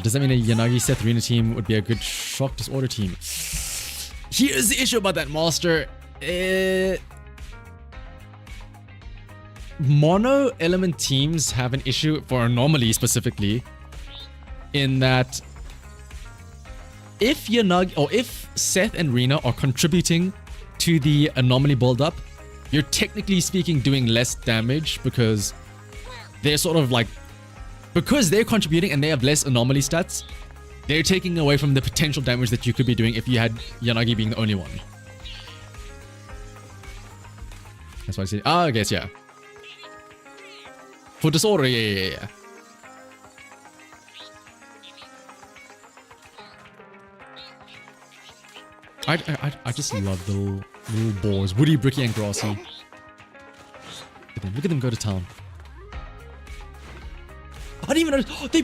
Does that mean a Yanagi Seth Rina team would be a good shock disorder team? Here's the issue about that, Master. Mono element teams have an issue for Anomaly specifically, in that if Yanagi or if Seth and Rina are contributing to the Anomaly build-up, you're technically speaking doing less damage because they're sort of like, because they're contributing and they have less anomaly stats, they're taking away from the potential damage that you could be doing if you had Yanagi being the only one. That's why I say, I guess, yeah. For disorder, yeah. I just love the little boars. Woody, Bricky, and Grassy. Look at them go to town. I didn't even notice. Oh, they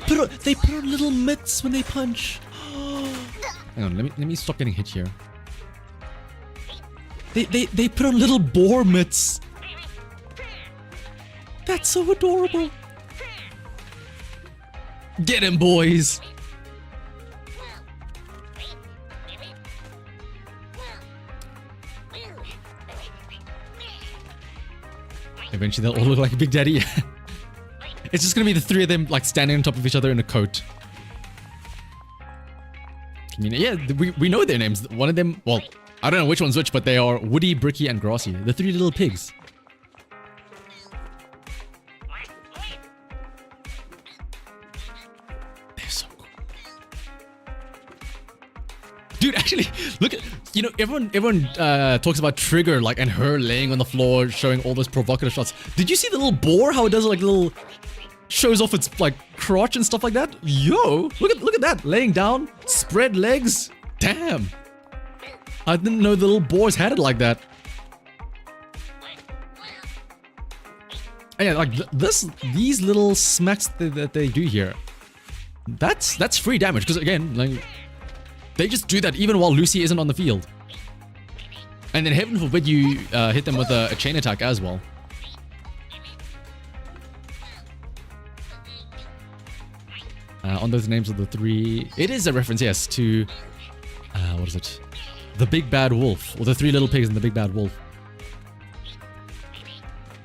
put on little mitts when they punch. Hang on, let me stop getting hit here. They put on little boar mitts. That's so adorable. Get him, boys. Eventually they'll all look like Big Daddy. It's just gonna be the three of them like standing on top of each other in a coat. Yeah, we know their names. One of them, well, I don't know which one's which, but they are Woody, Bricky, and Grassy. The three little pigs. They're so cool. Dude, actually, look at, you know, everyone talks about Trigger, like, and her laying on the floor, showing all those provocative shots. Did you see the little boar, how it does like little, shows off its like crotch and stuff like that? Yo, look at that, laying down, spread legs. Damn, I didn't know the little boars had it like that. And yeah, like these little smacks that they do here, that's free damage, because again, like, they just do that even while Lucy isn't on the field. And then heaven forbid you hit them with a chain attack as well. On those names of the three, it is a reference, yes, to what is it? The Big Bad Wolf, or the three little pigs and the Big Bad Wolf.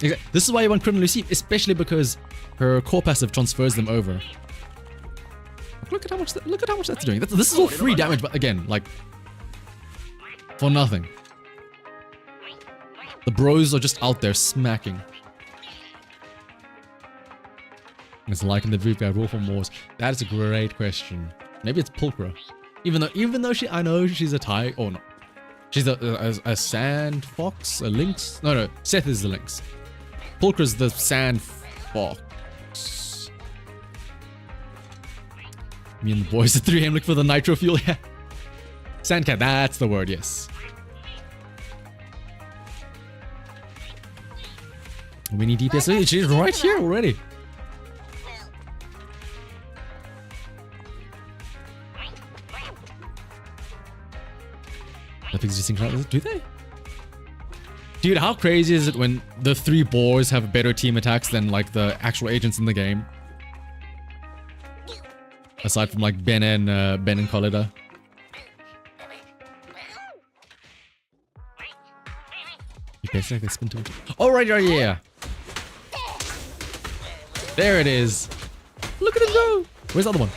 This is why you want Criminal Lucy, especially because her core passive transfers them over. Look at how much that's doing. This is all free damage, but again, like, for nothing. The bros are just out there smacking. It's like in the Big Bad Wolf or Moors. That is a great question. Maybe it's Pulchra. Even though I know she's a tiger. Oh no, She's a sand fox, a lynx. No, Seth is the lynx. Pulchra's the sand fox. Me and the boys at 3 AM look for the nitro fuel. Yeah. Sandcat, that's the word, yes. We need DPS. She's right here already. Nothing's just synchronized. Do they? Dude, how crazy is it when the 3 boars have better team attacks than like the actual agents in the game? Aside from like Ben and Colida. You basically like they spin to it. Oh right, yeah. There it is. Look at him go. Where's the other one?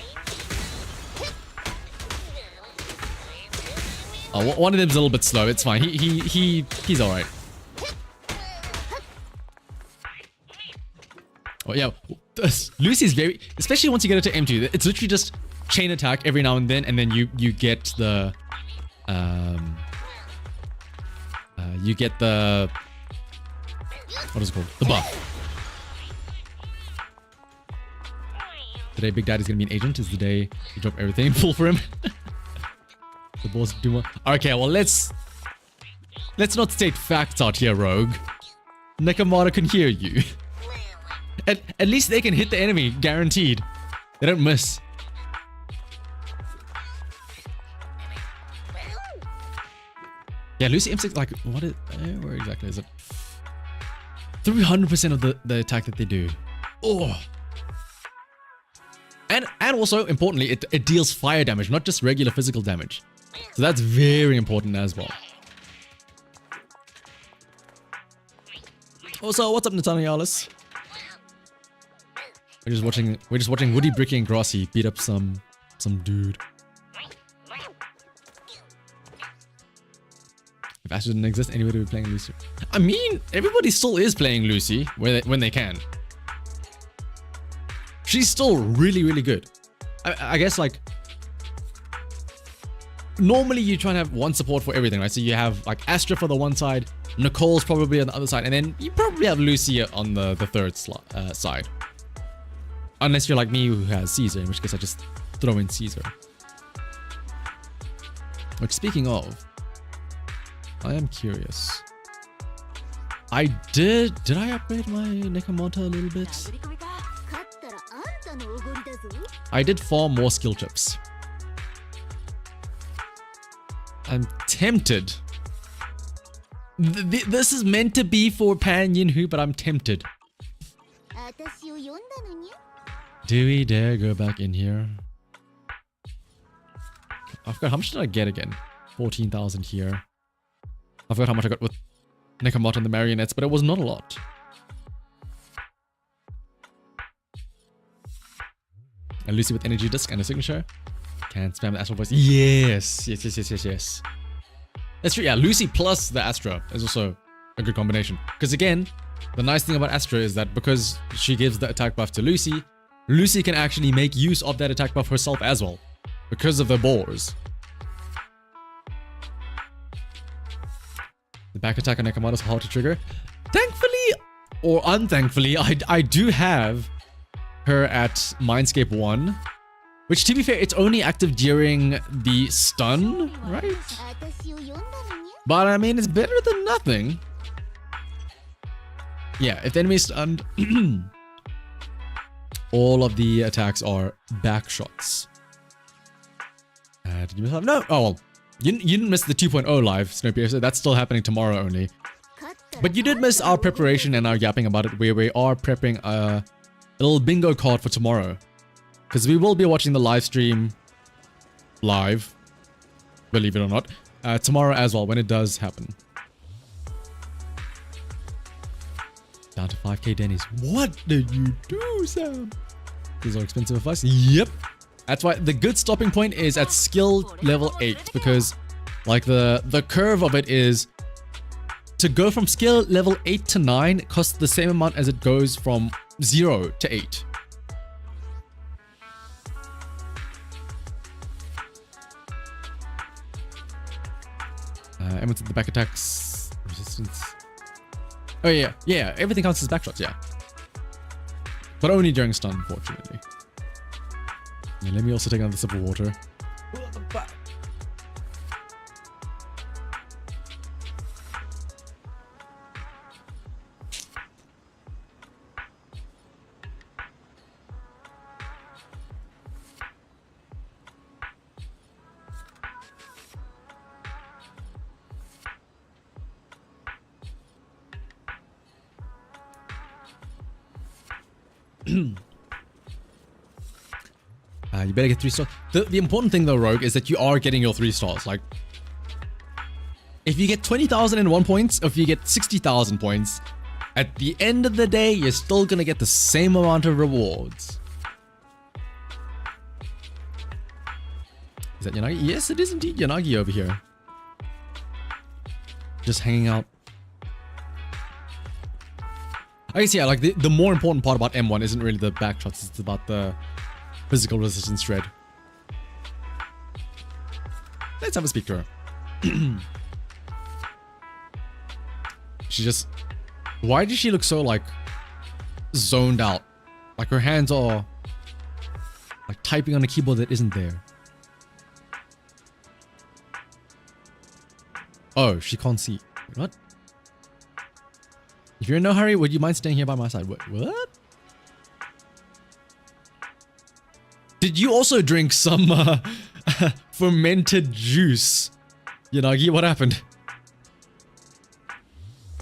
Oh, one of them's a little bit slow. It's fine. He's all right. Oh yeah, Lucy's very, especially once you get it to M2. It's literally just chain attack every now and then you get the what is it called? The buff. Today Big Daddy's gonna be an agent is the day you drop everything full for him. The boss do more. Okay, well let's not state facts out here, Rogue. Nekomata can hear you. At least they can hit the enemy, guaranteed. They don't miss. Yeah, Lucy M6, like, what is, where exactly is it? 300% of the attack that they do. Oh. And also, importantly, it deals fire damage, not just regular physical damage. So that's very important as well. Also, what's up, Nathanialis? We're just watching Woody, Bricky, and Grassy beat up some dude. If Asher didn't exist, anybody would be playing Lucy. I mean, everybody still is playing Lucy when they can. She's still really, really good. I guess like normally you try and have one support for everything, right? So you have like Astra for the one side, Nicole's probably on the other side, and then you probably have Lucy on the third side. Unless you're like me who has Caesar, in which case I just throw in Caesar. Which, speaking of, I am curious. Did I upgrade my Nekomata a little bit? I did farm more skill chips. I'm tempted. This is meant to be for Pan Yinhu, but I'm tempted. Do we dare go back in here? I forgot, how much did I get again? 14,000 here. I forgot how much I got with Nekomata and the marionettes, but it was not a lot. And Lucy with energy disc and a signature. Can't spam the Astral voice. Yes. That's true. Yeah, Lucy plus the Astra is also a good combination. Because again, the nice thing about Astra is that because she gives the attack buff to Lucy, Lucy can actually make use of that attack buff herself as well. Because of the boars. The back attack on Nekomata is hard to trigger. Thankfully, or unthankfully, I do have her at Mindscape 1. Which, to be fair, it's only active during the stun, right? But I mean, it's better than nothing. Yeah, if the enemy is stunned, all of the attacks are back shots. Did you miss out? No! Oh, well. You didn't miss the 2.0 live, Snowpiercer. That's still happening tomorrow only. But you did miss our preparation and our yapping about it, where we are prepping a little bingo card for tomorrow. Because we will be watching the live stream live, believe it or not, tomorrow as well, when it does happen. Down to 5k Denny's. What did you do, Sam? These are expensive advice. Yep. That's why the good stopping point is at skill level 8, because like the curve of it is to go from skill level 8 to 9 costs the same amount as it goes from 0 to 8. Everyone's at the back attacks. Resistance. Oh yeah, yeah. Everything counts as backshots, yeah. But only during stun, unfortunately. Yeah, let me also take another sip of water. You better get 3 stars. The important thing though, Rogue, is that you are getting your 3 stars. Like, if you get 20,001 points, if you get 60,000 points, at the end of the day, you're still gonna get the same amount of rewards. Is that Yanagi? Yes, it is indeed Yanagi over here. Just hanging out. I guess, yeah, like the more important part about M1 isn't really the backshots, it's about the physical resistance shred. Let's have a speak to her. She just... Why does she look so, like, zoned out? Like her hands are, like, typing on a keyboard that isn't there. Oh, she can't see. What? If you're in no hurry, would you mind staying here by my side? What? Did you also drink some fermented juice? Yanagi, what happened?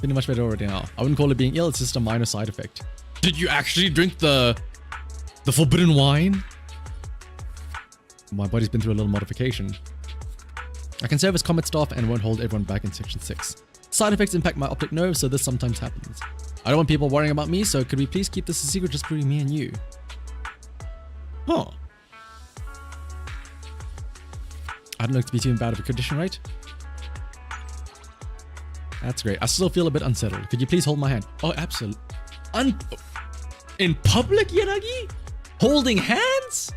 Feeling much better already now. I wouldn't call it being ill, it's just a minor side effect. Did you actually drink the forbidden wine? My body's been through a little modification. I can serve as combat staff and won't hold everyone back in section 6. Side effects impact my optic nerve, so this sometimes happens. I don't want people worrying about me, so could we please keep this a secret just between me and you? Huh. I don't look to be too bad of a condition, right? That's great. I still feel a bit unsettled. Could you please hold my hand? Oh, absolutely. In public, Yanagi? Holding hands?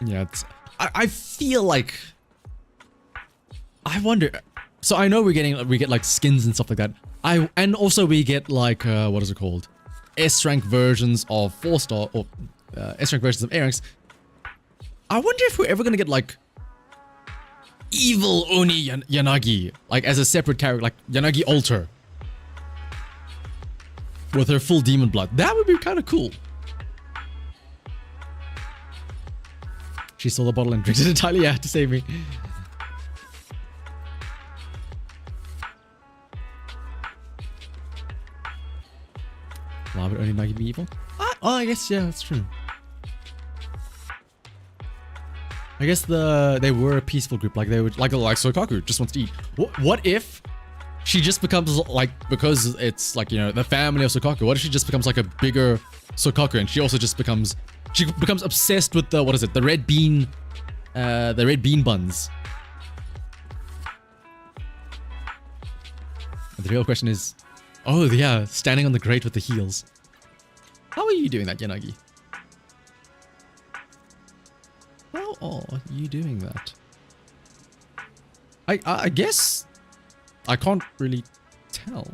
Yeah, it's... I feel like... I wonder... So I know we get like skins and stuff like that. And also we get like, what is it called? S-rank versions of 4-star, or S-rank versions of A-ranks. I wonder if we're ever gonna get like evil Oni Yanagi, like as a separate character, like Yanagi Alter. With her full demon blood. That would be kind of cool. She saw the bottle and drinks it entirely, yeah, to save me. Why would only Nagi be evil? Oh, I guess, yeah, that's true. I guess they were a peaceful group, like they would, like Sokaku just wants to eat. What if she just becomes like, because it's like, you know, the family of Sokaku, what if she just becomes like a bigger Sokaku and she also just becomes, she becomes obsessed with the, what is it, the red bean buns. And the real question is, oh yeah, standing on the grate with the heels. How are you doing that, Yanagi? How are you doing that? I guess I can't really tell.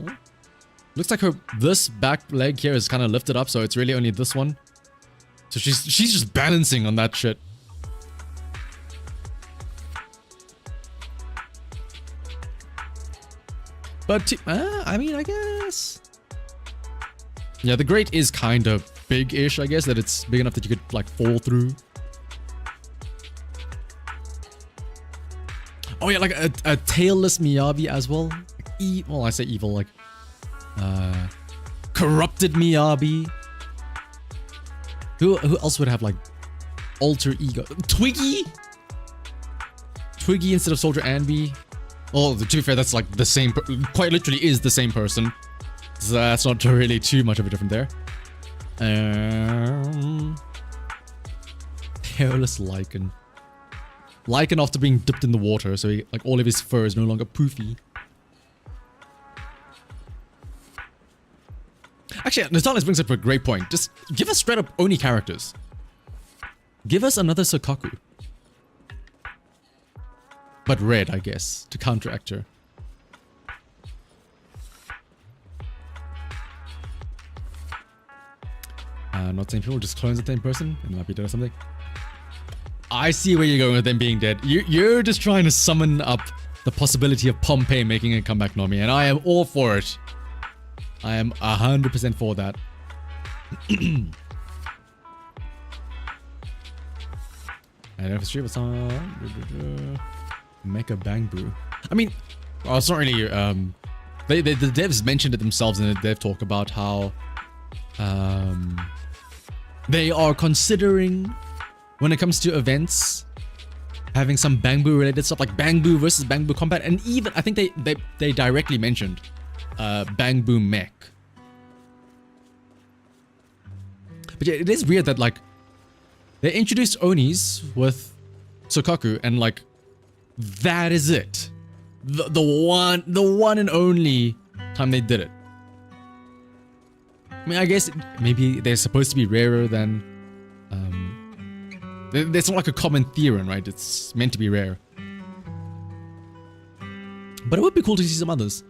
Looks like this back leg here is kind of lifted up, so it's really only this one. So she's just balancing on that shit. But I mean, I guess. Yeah, the grate is kind of big-ish, I guess, that it's big enough that you could like fall through. Oh yeah, like a tailless Miyabi as well. Like well, I say evil, like corrupted Miyabi. Who else would have like alter ego? Twiggy instead of Soldier Anby. Oh, to be fair, that's like the same, quite literally is the same person. So that's not really too much of a difference there. Hairless Lycan. Lycan after being dipped in the water, so he, like all of his fur is no longer poofy. Actually, Natalis brings up a great point. Just give us straight up Oni characters. Give us another Sokaku. But red, I guess, to counteract her. Not same people, just clones of the same person. It might be dead or something. I see where you're going with them being dead. You're just trying to summon up the possibility of Pompeii making a comeback, Nomi, and I am all for it. I am 100% for that. I don't know if it's true, but some make a bamboo. I mean, well, it's not really. The devs mentioned it themselves in the dev talk about how they are considering, when it comes to events, having some bamboo related stuff like bamboo versus bamboo combat, and even I think they directly mentioned bamboo mech. But yeah, it is weird that like they introduced Onis with Sokaku and like that is it. The one and only time they did it. I mean, I guess maybe they're supposed to be rarer than there's not like a common theorem, right? It's meant to be rare. But it would be cool to see some others.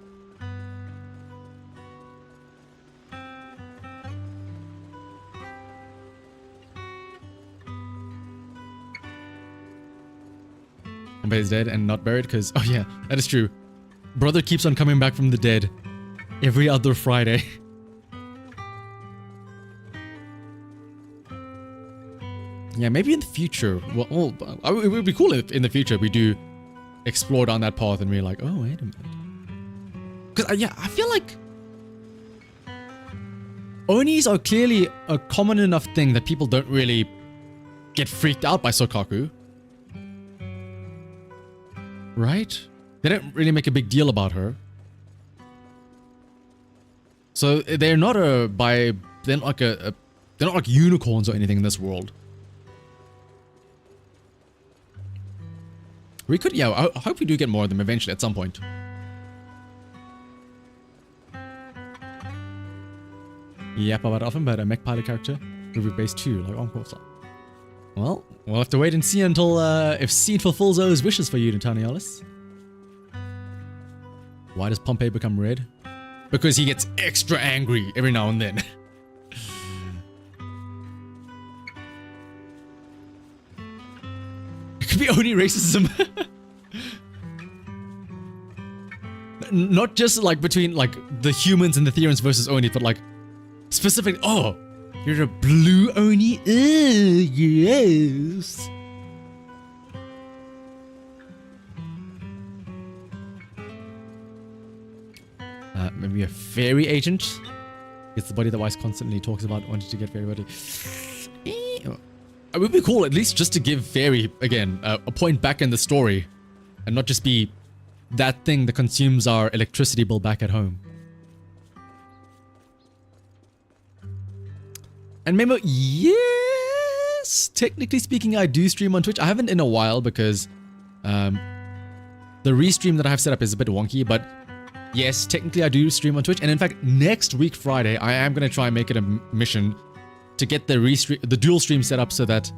But he's dead and not buried because, oh yeah, that is true. Brother keeps on coming back from the dead every other Friday. Yeah, maybe in the future. Well, it would be cool if in the future we do explore down that path and we're like, oh, wait a minute. Because, yeah, I feel like Onis are clearly a common enough thing that people don't really get freaked out by Sokaku. Right? They don't really make a big deal about her. So they're not they're not like unicorns or anything in this world. We could, yeah, I hope we do get more of them eventually at some point. Yep, about often, but a mech pilot character will be base 2, like on course. Well, we'll have to wait and see until if Seed fulfills those wishes for you, Nathanialis. Why does Pompeii become red? Because he gets extra angry every now and then. It could be only racism. Not just like between like the humans and the Theorans versus Oni, but like specific. Oh, you're a blue Oni? Yes. Maybe a fairy agent. It's the body that Weiss constantly talks about wanting to get fairy body. It would be cool, at least just to give fairy, again, a point back in the story. And not just be that thing that consumes our electricity bill back at home. And remember, yes! Technically speaking, I do stream on Twitch. I haven't in a while because the restream that I have set up is a bit wonky, but yes, technically I do stream on Twitch. And in fact, next week, Friday, I am going to try and make it a mission to get the dual stream set up so that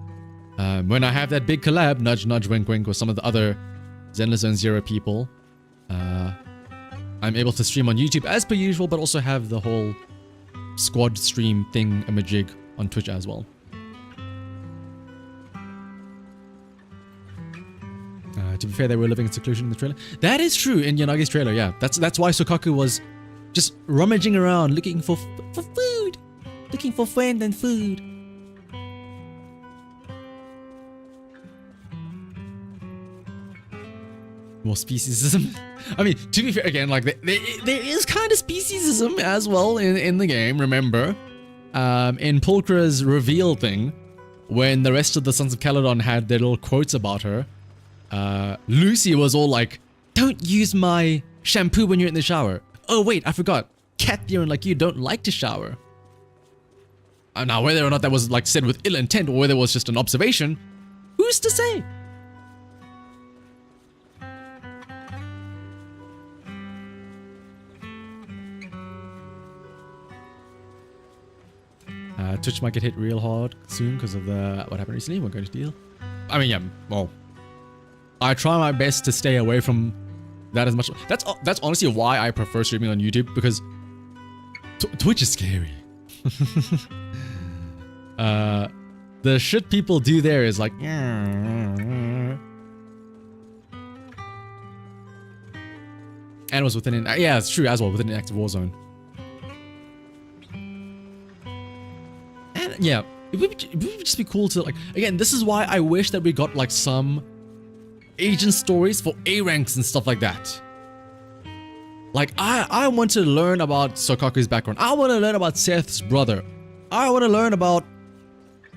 when I have that big collab, nudge, nudge, wink, wink, with some of the other Zenless Zone Zero people, I'm able to stream on YouTube as per usual, but also have the whole squad stream thing, a majig on Twitch as well. To be fair, they were living in seclusion in the trailer. That is true in Yanagi's trailer, yeah. That's why Sokaku was just rummaging around looking for food. Looking for friend and food. More speciesism. I mean, to be fair, again, like there is kind of speciesism as well in the game. Remember, in Pulchra's reveal thing, when the rest of the Sons of Caledon had their little quotes about her, Lucy was all like, "Don't use my shampoo when you're in the shower." Oh wait, I forgot. Cat Theron like you don't like to shower. Now, whether or not that was like said with ill intent or whether it was just an observation, who's to say? Twitch might get hit real hard soon because of what happened recently. We're going to deal. I mean, yeah, well, I try my best to stay away from that as much. That's honestly why I prefer streaming on YouTube, because Twitch is scary. The shit people do there is like, and it was within an, yeah, it's true as well, within an active war zone. And yeah, it would just be cool to, like, again, this is why I wish that we got like some agent stories for A ranks and stuff like that. Like, I want to learn about Sokaku's background. I want to learn about Seth's brother. I want to learn about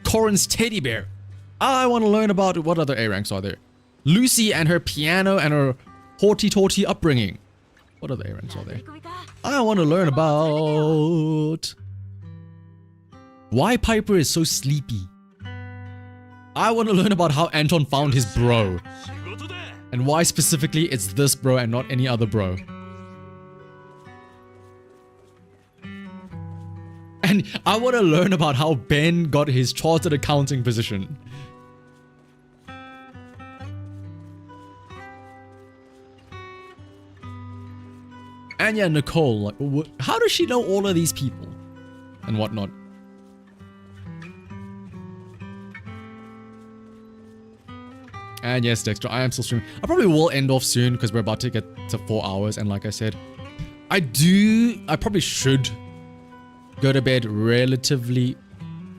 Corin's teddy bear. I want to learn about what other A ranks are there. Lucy and her piano and her horty-torty upbringing. What other A ranks are there? I want to learn about why Piper is so sleepy. I want to learn about how Anton found his bro. And why specifically it's this bro and not any other bro. And I want to learn about how Ben got his chartered accounting position. And yeah, Nicole, like, how does she know all of these people and whatnot? And yes, Dexter, I am still streaming. I probably will end off soon because we're about to get to 4 hours. And like I said, I probably should go to bed relatively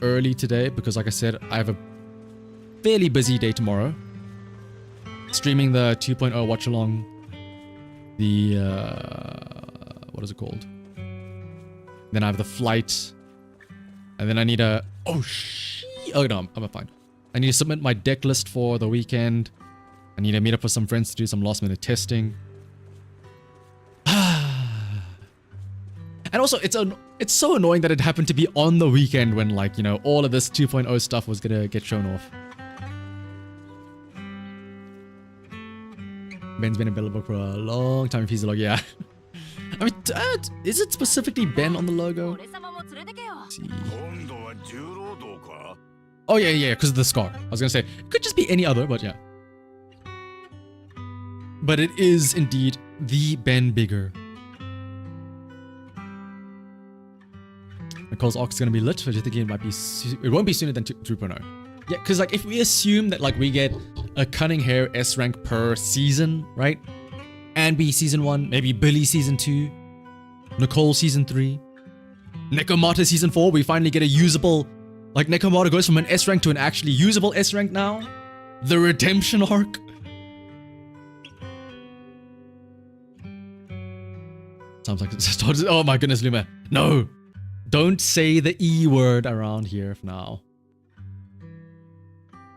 early today because, like I said, I have a fairly busy day tomorrow. Streaming the 2.0 watch along, the what is it called? Then I have the flight, and then I need a oh no, I'm fine. I need to submit my deck list for the weekend. I need to meet up with some friends to do some last minute testing. And also, it's so annoying that it happened to be on the weekend when, like, you know, all of this 2.0 stuff was gonna get shown off. Ben's been available for a long time if he's a logo, yeah. I mean, is it specifically Ben on the logo? Let's see. Oh yeah, because of the scar. I was gonna say, it could just be any other, but yeah. But it is indeed the Ben Bigger. Nicole's Ox is gonna be lit, but you think it might be, it won't be sooner than 2.0. Yeah, because like if we assume that like we get a Cunning Hair S rank per season, right? Anby season 1, maybe Billy season 2, Nicole season 3, Nekomata season 4, we finally get a usable, like Nekomata goes from an S rank to an actually usable S rank now. The redemption arc. Sounds like it's started. Oh my goodness, Luma. No. Don't say the E word around here for now.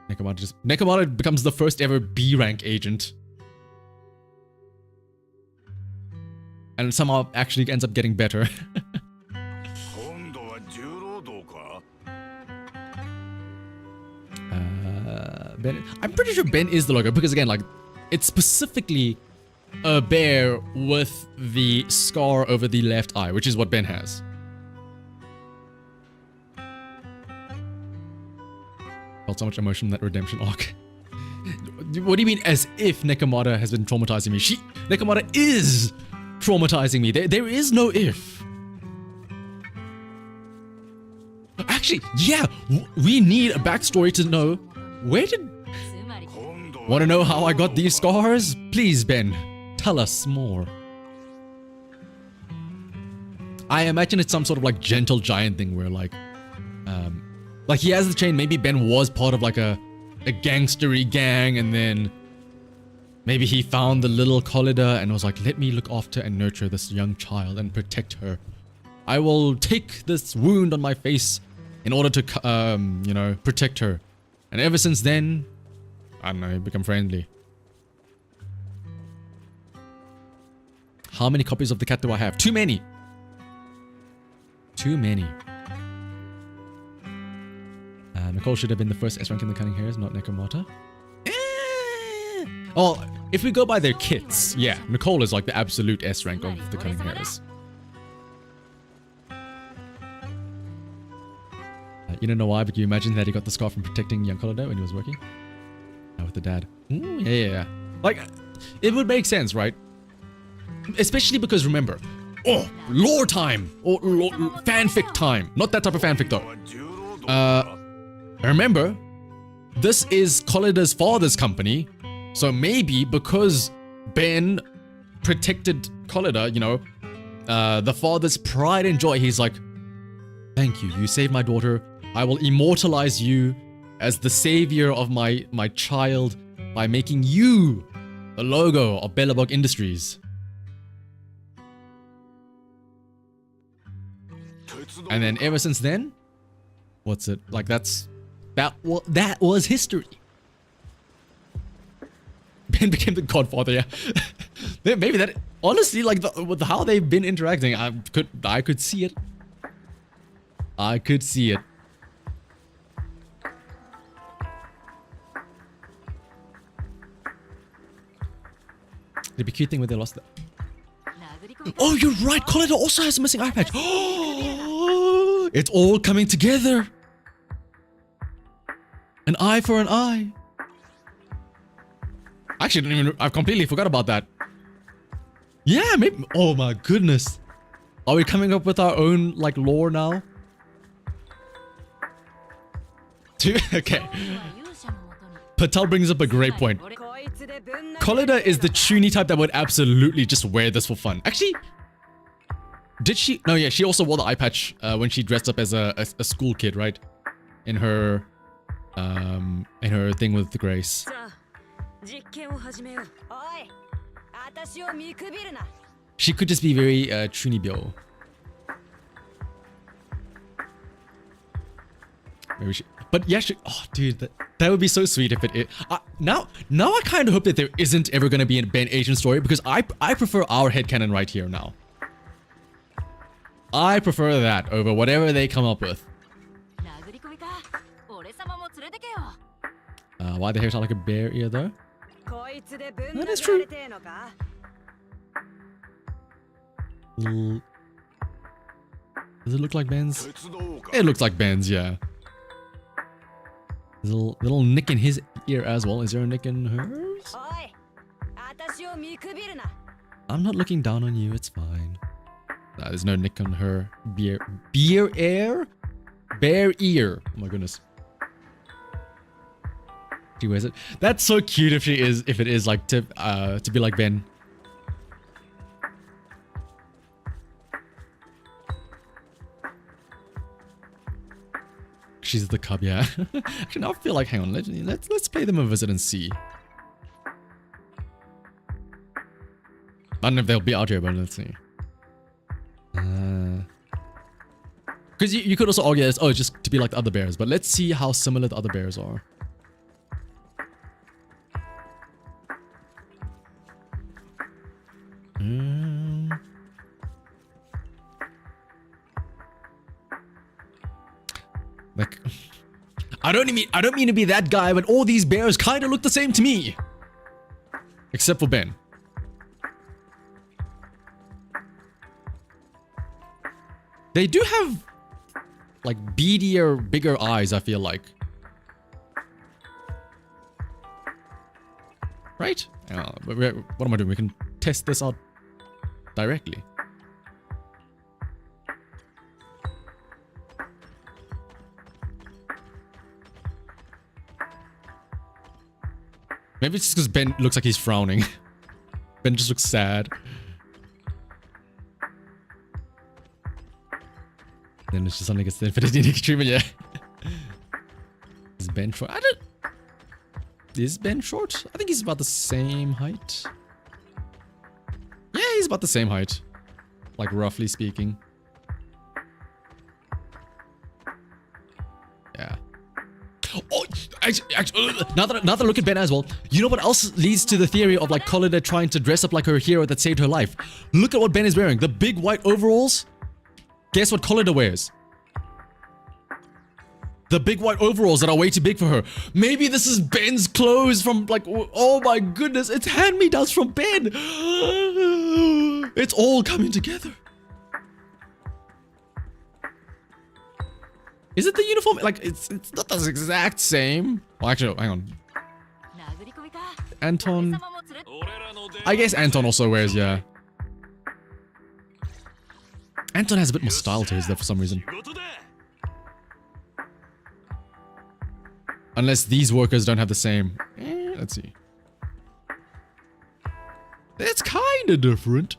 Nekomata becomes the first ever B rank agent. And somehow actually ends up getting better. Ben, I'm pretty sure Ben is the logo because again, like, it's specifically a bear with the scar over the left eye, which is what Ben has. Felt so much emotion in that redemption arc. What do you mean as if Nekomata has been traumatizing me? Nekomata is traumatizing me. There is no if. Actually, yeah, we need a backstory to know where did... Want to know how I got these scars? Please, Ben, tell us more. I imagine it's some sort of like gentle giant thing where like he has the chain. Maybe Ben was part of like a gangstery gang, and then maybe he found the little Collida and was like, let me look after and nurture this young child and protect her. I will take this wound on my face in order to, you know, protect her. And ever since then, I don't know, become friendly. How many copies of the cat do I have? Too many. Too many. Nicole should have been the first S rank in the Cunning Hairs, not Nekomata. Oh, if we go by their kits, yeah, Nicole is like the absolute S rank of the Cunning Hairs. You don't know why, but you imagine that he got the scar from protecting young Collider when he was working? With the dad. Ooh, yeah. Like, it would make sense, right? Especially because, remember, lore time! Or fanfic time. Not that type of fanfic, though. Remember, this is Collider's father's company, so maybe because Ben protected Collider, you know, the father's pride and joy, he's like, thank you, you saved my daughter. I will immortalize you as the savior of my child by making you the logo of Bellabog Industries. And then ever since then, what's it like? That was history. Ben became the godfather. Yeah, maybe that. Honestly, like with how they've been interacting, I could see it. I could see it. It'd be a cute thing when they lost that. Oh, you're right. Collider also has a missing eye patch. Oh, it's all coming together. An eye for an eye. Actually, I completely forgot about that. Yeah, maybe. Oh my goodness. Are we coming up with our own like lore now? Okay. Patel brings up a great point. Collider is the chuny type that would absolutely just wear this for fun. Actually, did she? No, yeah, she also wore the eye patch when she dressed up as a school kid, right? In her thing with the Grace. She could just be very chuny-byo. Maybe she. But yeah, oh dude, that would be so sweet if it is. Now I kind of hope that there isn't ever going to be a Ben Asian story, because I prefer our headcanon right here now. I prefer that over whatever they come up with. Why the hair sound like a bear ear though? That is true. Does it look like Ben's? It looks like Ben's, yeah. There's a little nick in his ear as well. Is there a nick in hers? I'm not looking down on you, it's fine. Nah, there's no nick on her beer ear? Bear ear. Oh my goodness. She wears it. That's so cute if it is like to be like Ben. She's the cub, yeah. Actually, now I feel like, hang on, let's pay them a visit and see. I don't know if they'll be out here, but let's see. Because you could also argue as, oh, just to be like the other bears, but let's see how similar the other bears are. Like, I don't mean to be that guy, but all these bears kind of look the same to me, except for Ben. They do have like beadier, bigger eyes, I feel like. Right? What am I doing? We can test this out directly. Maybe it's just because Ben looks like he's frowning. Ben just looks sad. Then it's just something gets the infinity unique treatment, yeah. Is Ben short? Is Ben short? I think he's about the same height. Yeah, he's about the same height. Like, roughly speaking. Yeah. Oh, actually, now that I look at Ben as well, you know what else leads to the theory of like Collider trying to dress up like her hero that saved her life? Look at what Ben is wearing. The big white overalls. Guess what Collider wears? The big white overalls that are way too big for her. Maybe this is Ben's clothes from like, oh my goodness, it's hand-me-downs from Ben. It's all coming together. Is it the uniform? Like, it's not the exact same. Well, actually, hang on. Anton. I guess Anton also wears, yeah. Anton has a bit more style to his though for some reason. Unless these workers don't have the same. Let's see. It's kind of different.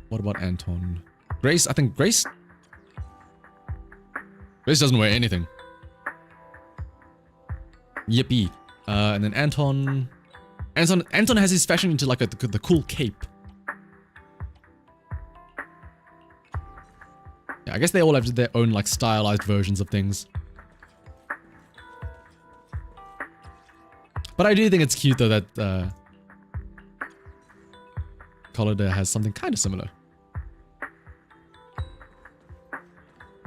What about Anton? Grace, I think Grace doesn't wear anything. Yippee. And then Anton has his fashion into like the cool cape. Yeah, I guess they all have their own like stylized versions of things. But I do think it's cute though that Collider has something kind of similar.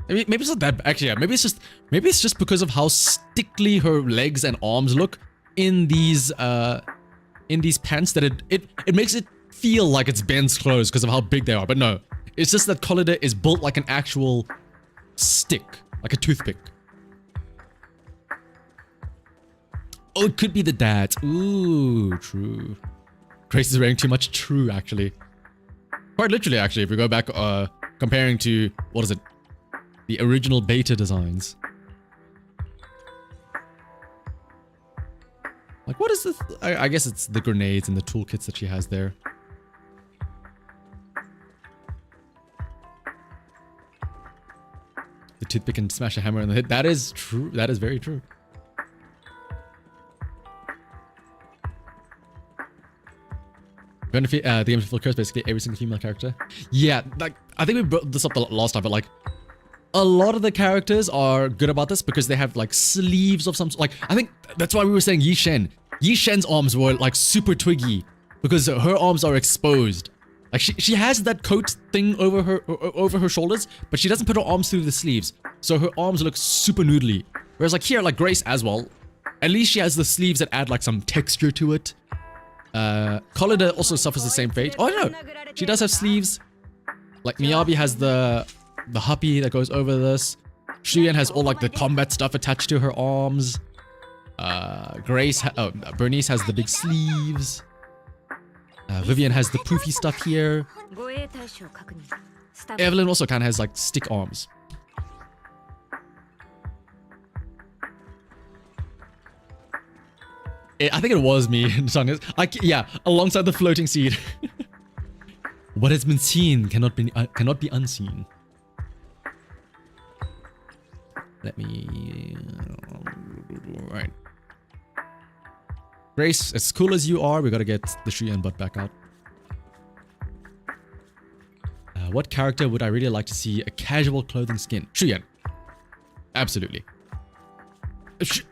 Maybe it's not that. Actually, yeah. Maybe it's just because of how stickly her legs and arms look in these pants that it makes it feel like it's Ben's clothes because of how big they are. But no, it's just that Collider is built like an actual stick, like a toothpick. Oh, it could be the dad. Ooh, true. Grace is wearing too much. True, actually. Quite literally, actually, if we go back, comparing to what is it? The original beta designs. Like, what is this? I guess it's the grenades and the toolkits that she has there. The toothpick and smash a hammer in the head. That is true. That is very true. The game feel cursed basically every single female character. Yeah, like I think we brought this up the last time, but like a lot of the characters are good about this because they have like sleeves of some like I think that's why we were saying Yi Shen. Yi Shen's arms were like super twiggy because her arms are exposed. Like she has that coat thing over her shoulders, but she doesn't put her arms through the sleeves, so her arms look super noodly. Whereas like here, like Grace as well, at least she has the sleeves that add like some texture to it. Collider also suffers the same fate. Oh no, she does have sleeves. Like Miyabi has the huppy that goes over this. Shuyan has all like the combat stuff attached to her arms. Bernice has the big sleeves. Vivian has the poofy stuff here. Evelyn also kind of has like stick arms. I think it was me. Yeah, alongside the floating seed. What has been seen cannot be unseen. Let me. Right. Grace, as cool as you are, we gotta get the Shuyan butt back out. What character would I really like to see a casual clothing skin? Shuyan. Absolutely.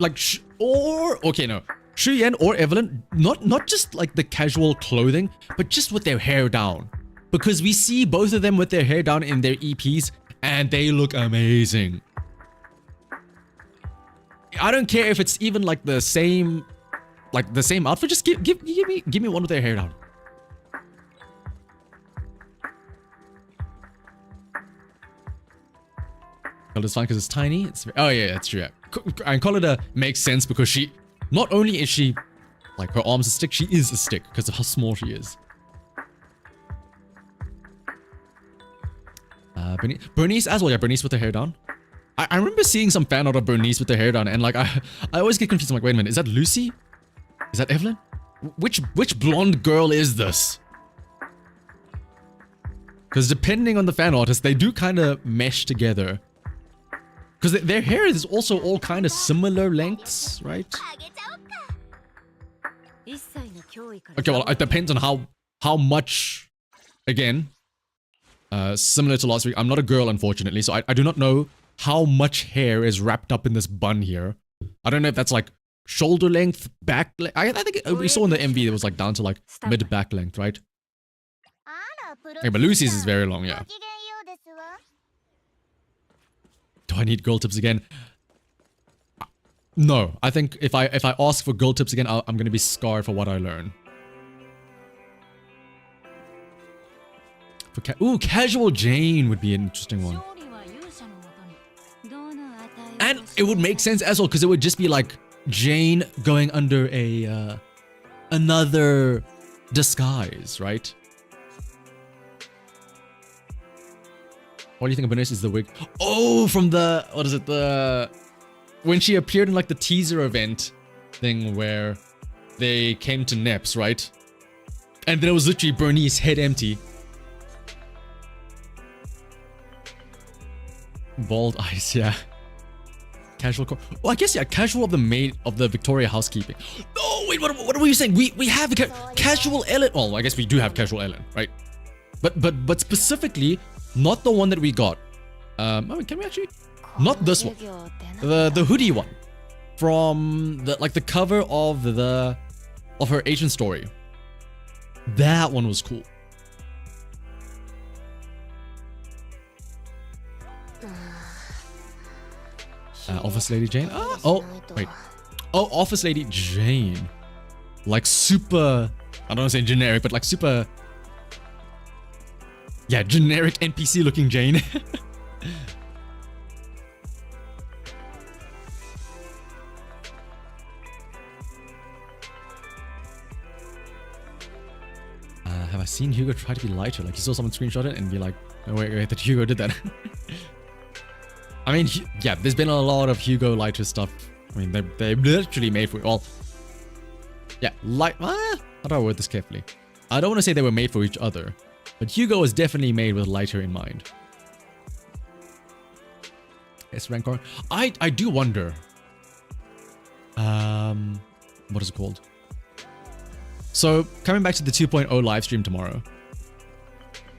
Okay, no. Shuyan or Evelyn, not just like the casual clothing, but just with their hair down. Because we see both of them with their hair down in their EPs, and they look amazing. I don't care if it's even like the same outfit. Just give me one with their hair down. Well, it's fine because it's tiny. Oh yeah, that's true. Yeah. And Collider makes sense because she. Not only is she, like, her arm's a stick, she is a stick because of how small she is. Bernice as well, yeah, Bernice with her hair down. I remember seeing some fan art of Bernice with her hair down, and like, I always get confused. I'm like, wait a minute, is that Lucy? Is that Evelyn? Which blonde girl is this? Because depending on the fan artist, they do kind of mesh together. Because their hair is also all kind of similar lengths, right? Okay, well, it depends on how much, again, similar to last week. I'm not a girl, unfortunately, so I do not know how much hair is wrapped up in this bun here. I don't know if that's like shoulder length, back length. I think we saw in the MV it was like down to like mid-back length, right? Okay, but Lucy's is very long, yeah. Do I need girl tips again? No, I think if I ask for girl tips again, I'm gonna be scarred for what I learn. Ooh, casual Jane would be an interesting one. And it would make sense as well, because it would just be like Jane going under a another disguise, right? What do you think of Bernice is the wig? Oh, from the, what is it? When she appeared in like the teaser event thing where they came to Neps, right? And then it was literally Bernice head empty. Bald eyes, yeah. Casual. Well, I guess yeah. Casual of the maid of the Victoria housekeeping. No, wait. What were you saying? We have a casual Ellen. Well, I guess we do have casual Ellen, right? But specifically, not the one that we got. Can we actually? Not this one. The hoodie one, from the cover of her Asian story. That one was cool. Office Lady Jane. Oh, wait. Oh, Office Lady Jane. Like super, I don't want to say generic, but like super, yeah, generic NPC looking Jane. Have I seen Hugo try to be lighter? Like you saw someone screenshot it and be like, oh, wait, that Hugo did that. I mean, yeah, there's been a lot of Hugo lighter stuff. I mean, they're literally made for it. Well, yeah, how do I word this carefully? I don't want to say they were made for each other, but Hugo was definitely made with lighter in mind. S Rancor. I do wonder. What is it called? So coming back to the 2.0 live stream tomorrow,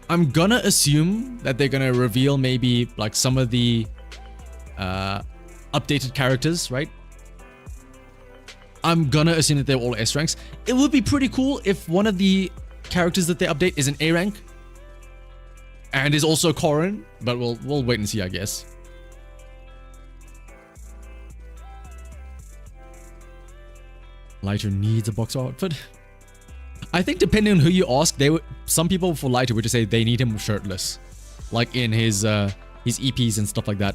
I'm gonna assume that they're gonna reveal maybe like some of the updated characters, right? I'm gonna assume that they're all S ranks. It would be pretty cool if one of the characters that they update is an A rank and is also Corrin, but we'll wait and see, I guess. Lighter needs a boxer outfit. I think depending on who you ask, some people for Lighter would just say they need him shirtless, like in his EPs and stuff like that.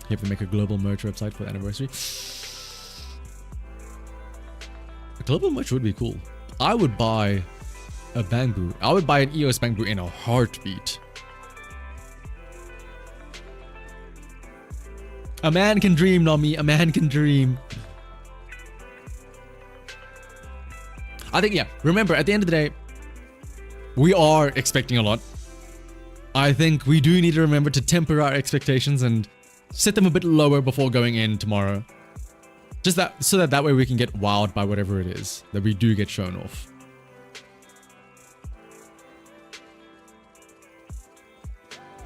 You have to make a global merch website for the anniversary. A global merch would be cool. I would buy a Bangbu. I would buy an EOS Bangbu in a heartbeat. A man can dream, Nami. A man can dream. I think, yeah. Remember, at the end of the day, we are expecting a lot. I think we do need to remember to temper our expectations and set them a bit lower before going in tomorrow. Just so that way we can get wowed by whatever it is that we do get shown off.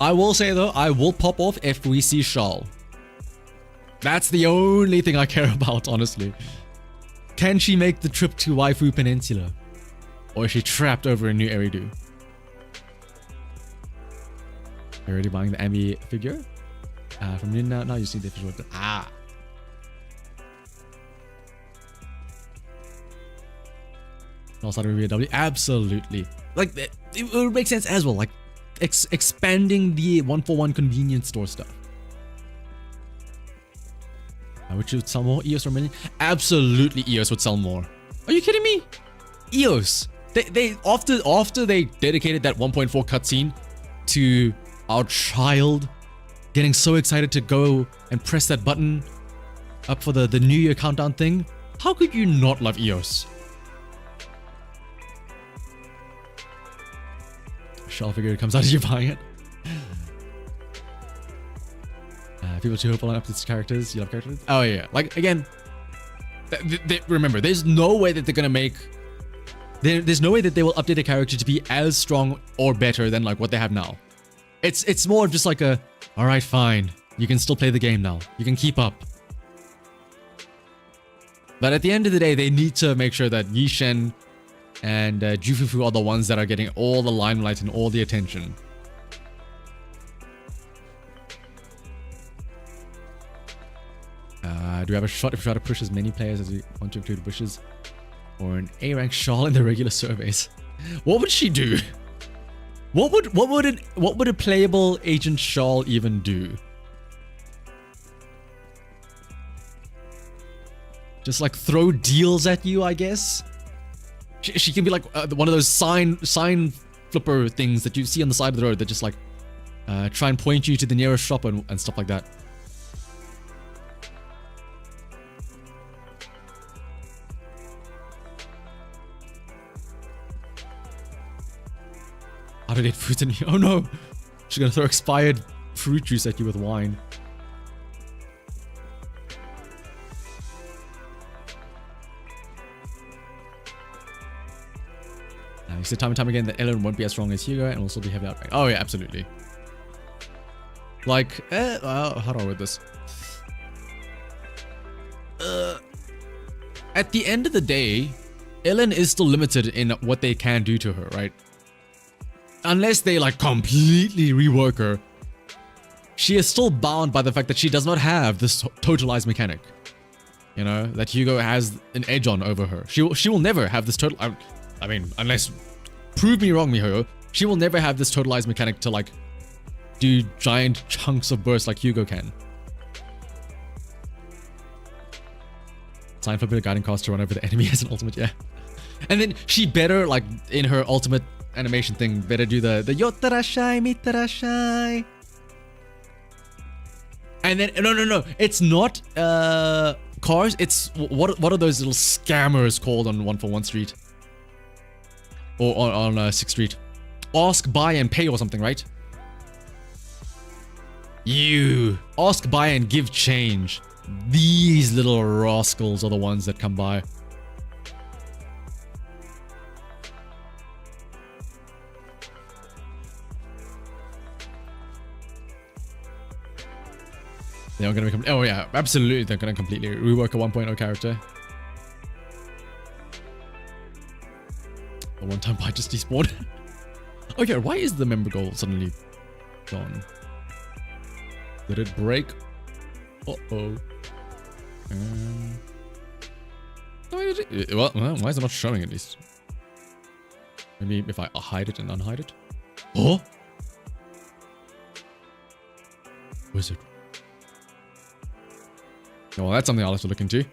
I will say though, I will pop off if we see Shal. That's the only thing I care about, honestly. Can she make the trip to Waifu Peninsula? Or is she trapped over in New Eridu? You're already buying the Ami figure? From now you see the visual. Also, W. Absolutely. Like, it would make sense as well. Like, expanding the 1-for-1 convenience store stuff. Which would sell more? EOS or million? Absolutely, EOS would sell more. Are you kidding me? EOS. They after they dedicated that 1.4 cutscene to our child getting so excited to go and press that button up for the New Year countdown thing. How could you not love EOS? Shell figure comes out as you're buying it. People too hopeful on up to characters. You love characters? Oh yeah. Like again, remember, there's no way that they're gonna make. There's no way that they will update a character to be as strong or better than like what they have now. It's more of just like a, all right, fine. You can still play the game now. You can keep up. But at the end of the day, they need to make sure that Yishen and Jufufu are the ones that are getting all the limelight and all the attention. Do we have a shot if we try to push as many players as we want to include wishes? Or an A-rank Charl in the regular surveys? What would she do? What would a playable Agent Charl even do? Just like throw deals at you, I guess? She can be like one of those sign flipper things that you see on the side of the road that just like try and point you to the nearest shop and stuff like that. How did it fruit in me? Oh no! She's gonna throw expired fruit juice at you with wine. You said time and time again that Ellen won't be as strong as Hugo and will still be heavy outrank. Oh yeah, absolutely. Like, how do I word this? At the end of the day, Ellen is still limited in what they can do to her, right? Unless they like completely rework her, she is still bound by the fact that she does not have this totalize mechanic. You know, that Hugo has an edge on over her. She will never have this total. I mean, unless prove me wrong, Miho. She will never have this totalize mechanic to like do giant chunks of burst like Hugo can. Sign for a bit of guiding cost to run over the enemy as an ultimate, yeah. And then she better, like, in her ultimate animation thing, better do the yotarashai, mitarashai. And then, no. It's not cars. It's, what are those little scammers called on 141 Street? Or on 6th Street? Ask, buy, and pay or something, right? You. Ask, buy, and give change. These little rascals are the ones that come by. They are going to become... Oh yeah, absolutely. They're going to completely rework a 1.0 character. A one-time buy just despawned. Okay, why is the member goal suddenly gone? Did it break? Uh-oh. Well, why is it not showing at least? Maybe if I hide it and unhide it? Oh? Wizard. Oh, well, that's something I'll have to look into.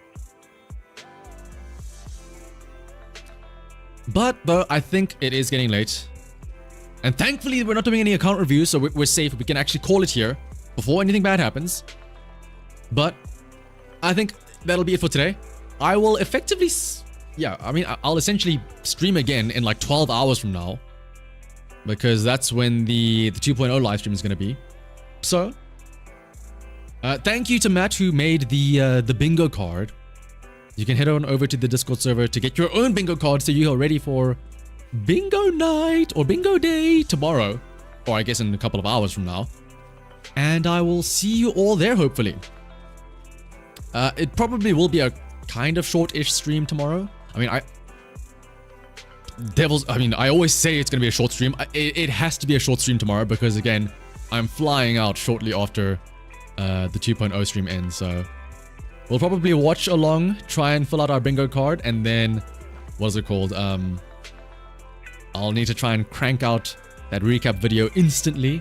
But, though, I think it is getting late. And thankfully, we're not doing any account reviews, so we're safe. We can actually call it here before anything bad happens. But I think that'll be it for today. I will effectively... Yeah, I mean, I'll essentially stream again in like 12 hours from now. Because that's when the 2.0 live stream is going to be. So... thank you to Matt who made the bingo card. You can head on over to the Discord server to get your own bingo card so you are ready for bingo night or bingo day tomorrow. Or I guess in a couple of hours from now. And I will see you all there, hopefully. It probably will be a kind of short-ish stream tomorrow. I mean, I always say it's going to be a short stream. It has to be a short stream tomorrow because, again, I'm flying out shortly after the 2.0 stream ends, so... We'll probably watch along, try and fill out our bingo card, and then... What is it called? I'll need to try and crank out that recap video instantly.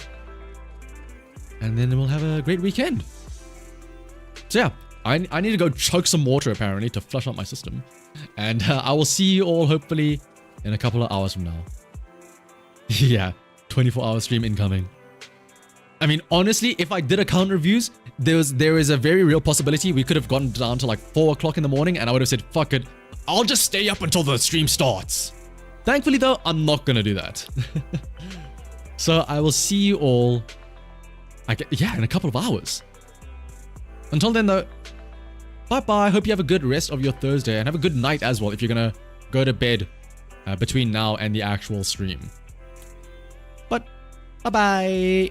And then we'll have a great weekend. So yeah, I need to go chug some water apparently to flush out my system. And I will see you all hopefully in a couple of hours from now. Yeah, 24-hour stream incoming. I mean, honestly, if I did account reviews, there is a very real possibility we could have gone down to like 4 o'clock in the morning and I would have said, fuck it, I'll just stay up until the stream starts. Thankfully though, I'm not gonna do that. So I will see you all, in a couple of hours. Until then though, bye-bye. Hope you have a good rest of your Thursday and have a good night as well if you're gonna go to bed between now and the actual stream. But, bye-bye.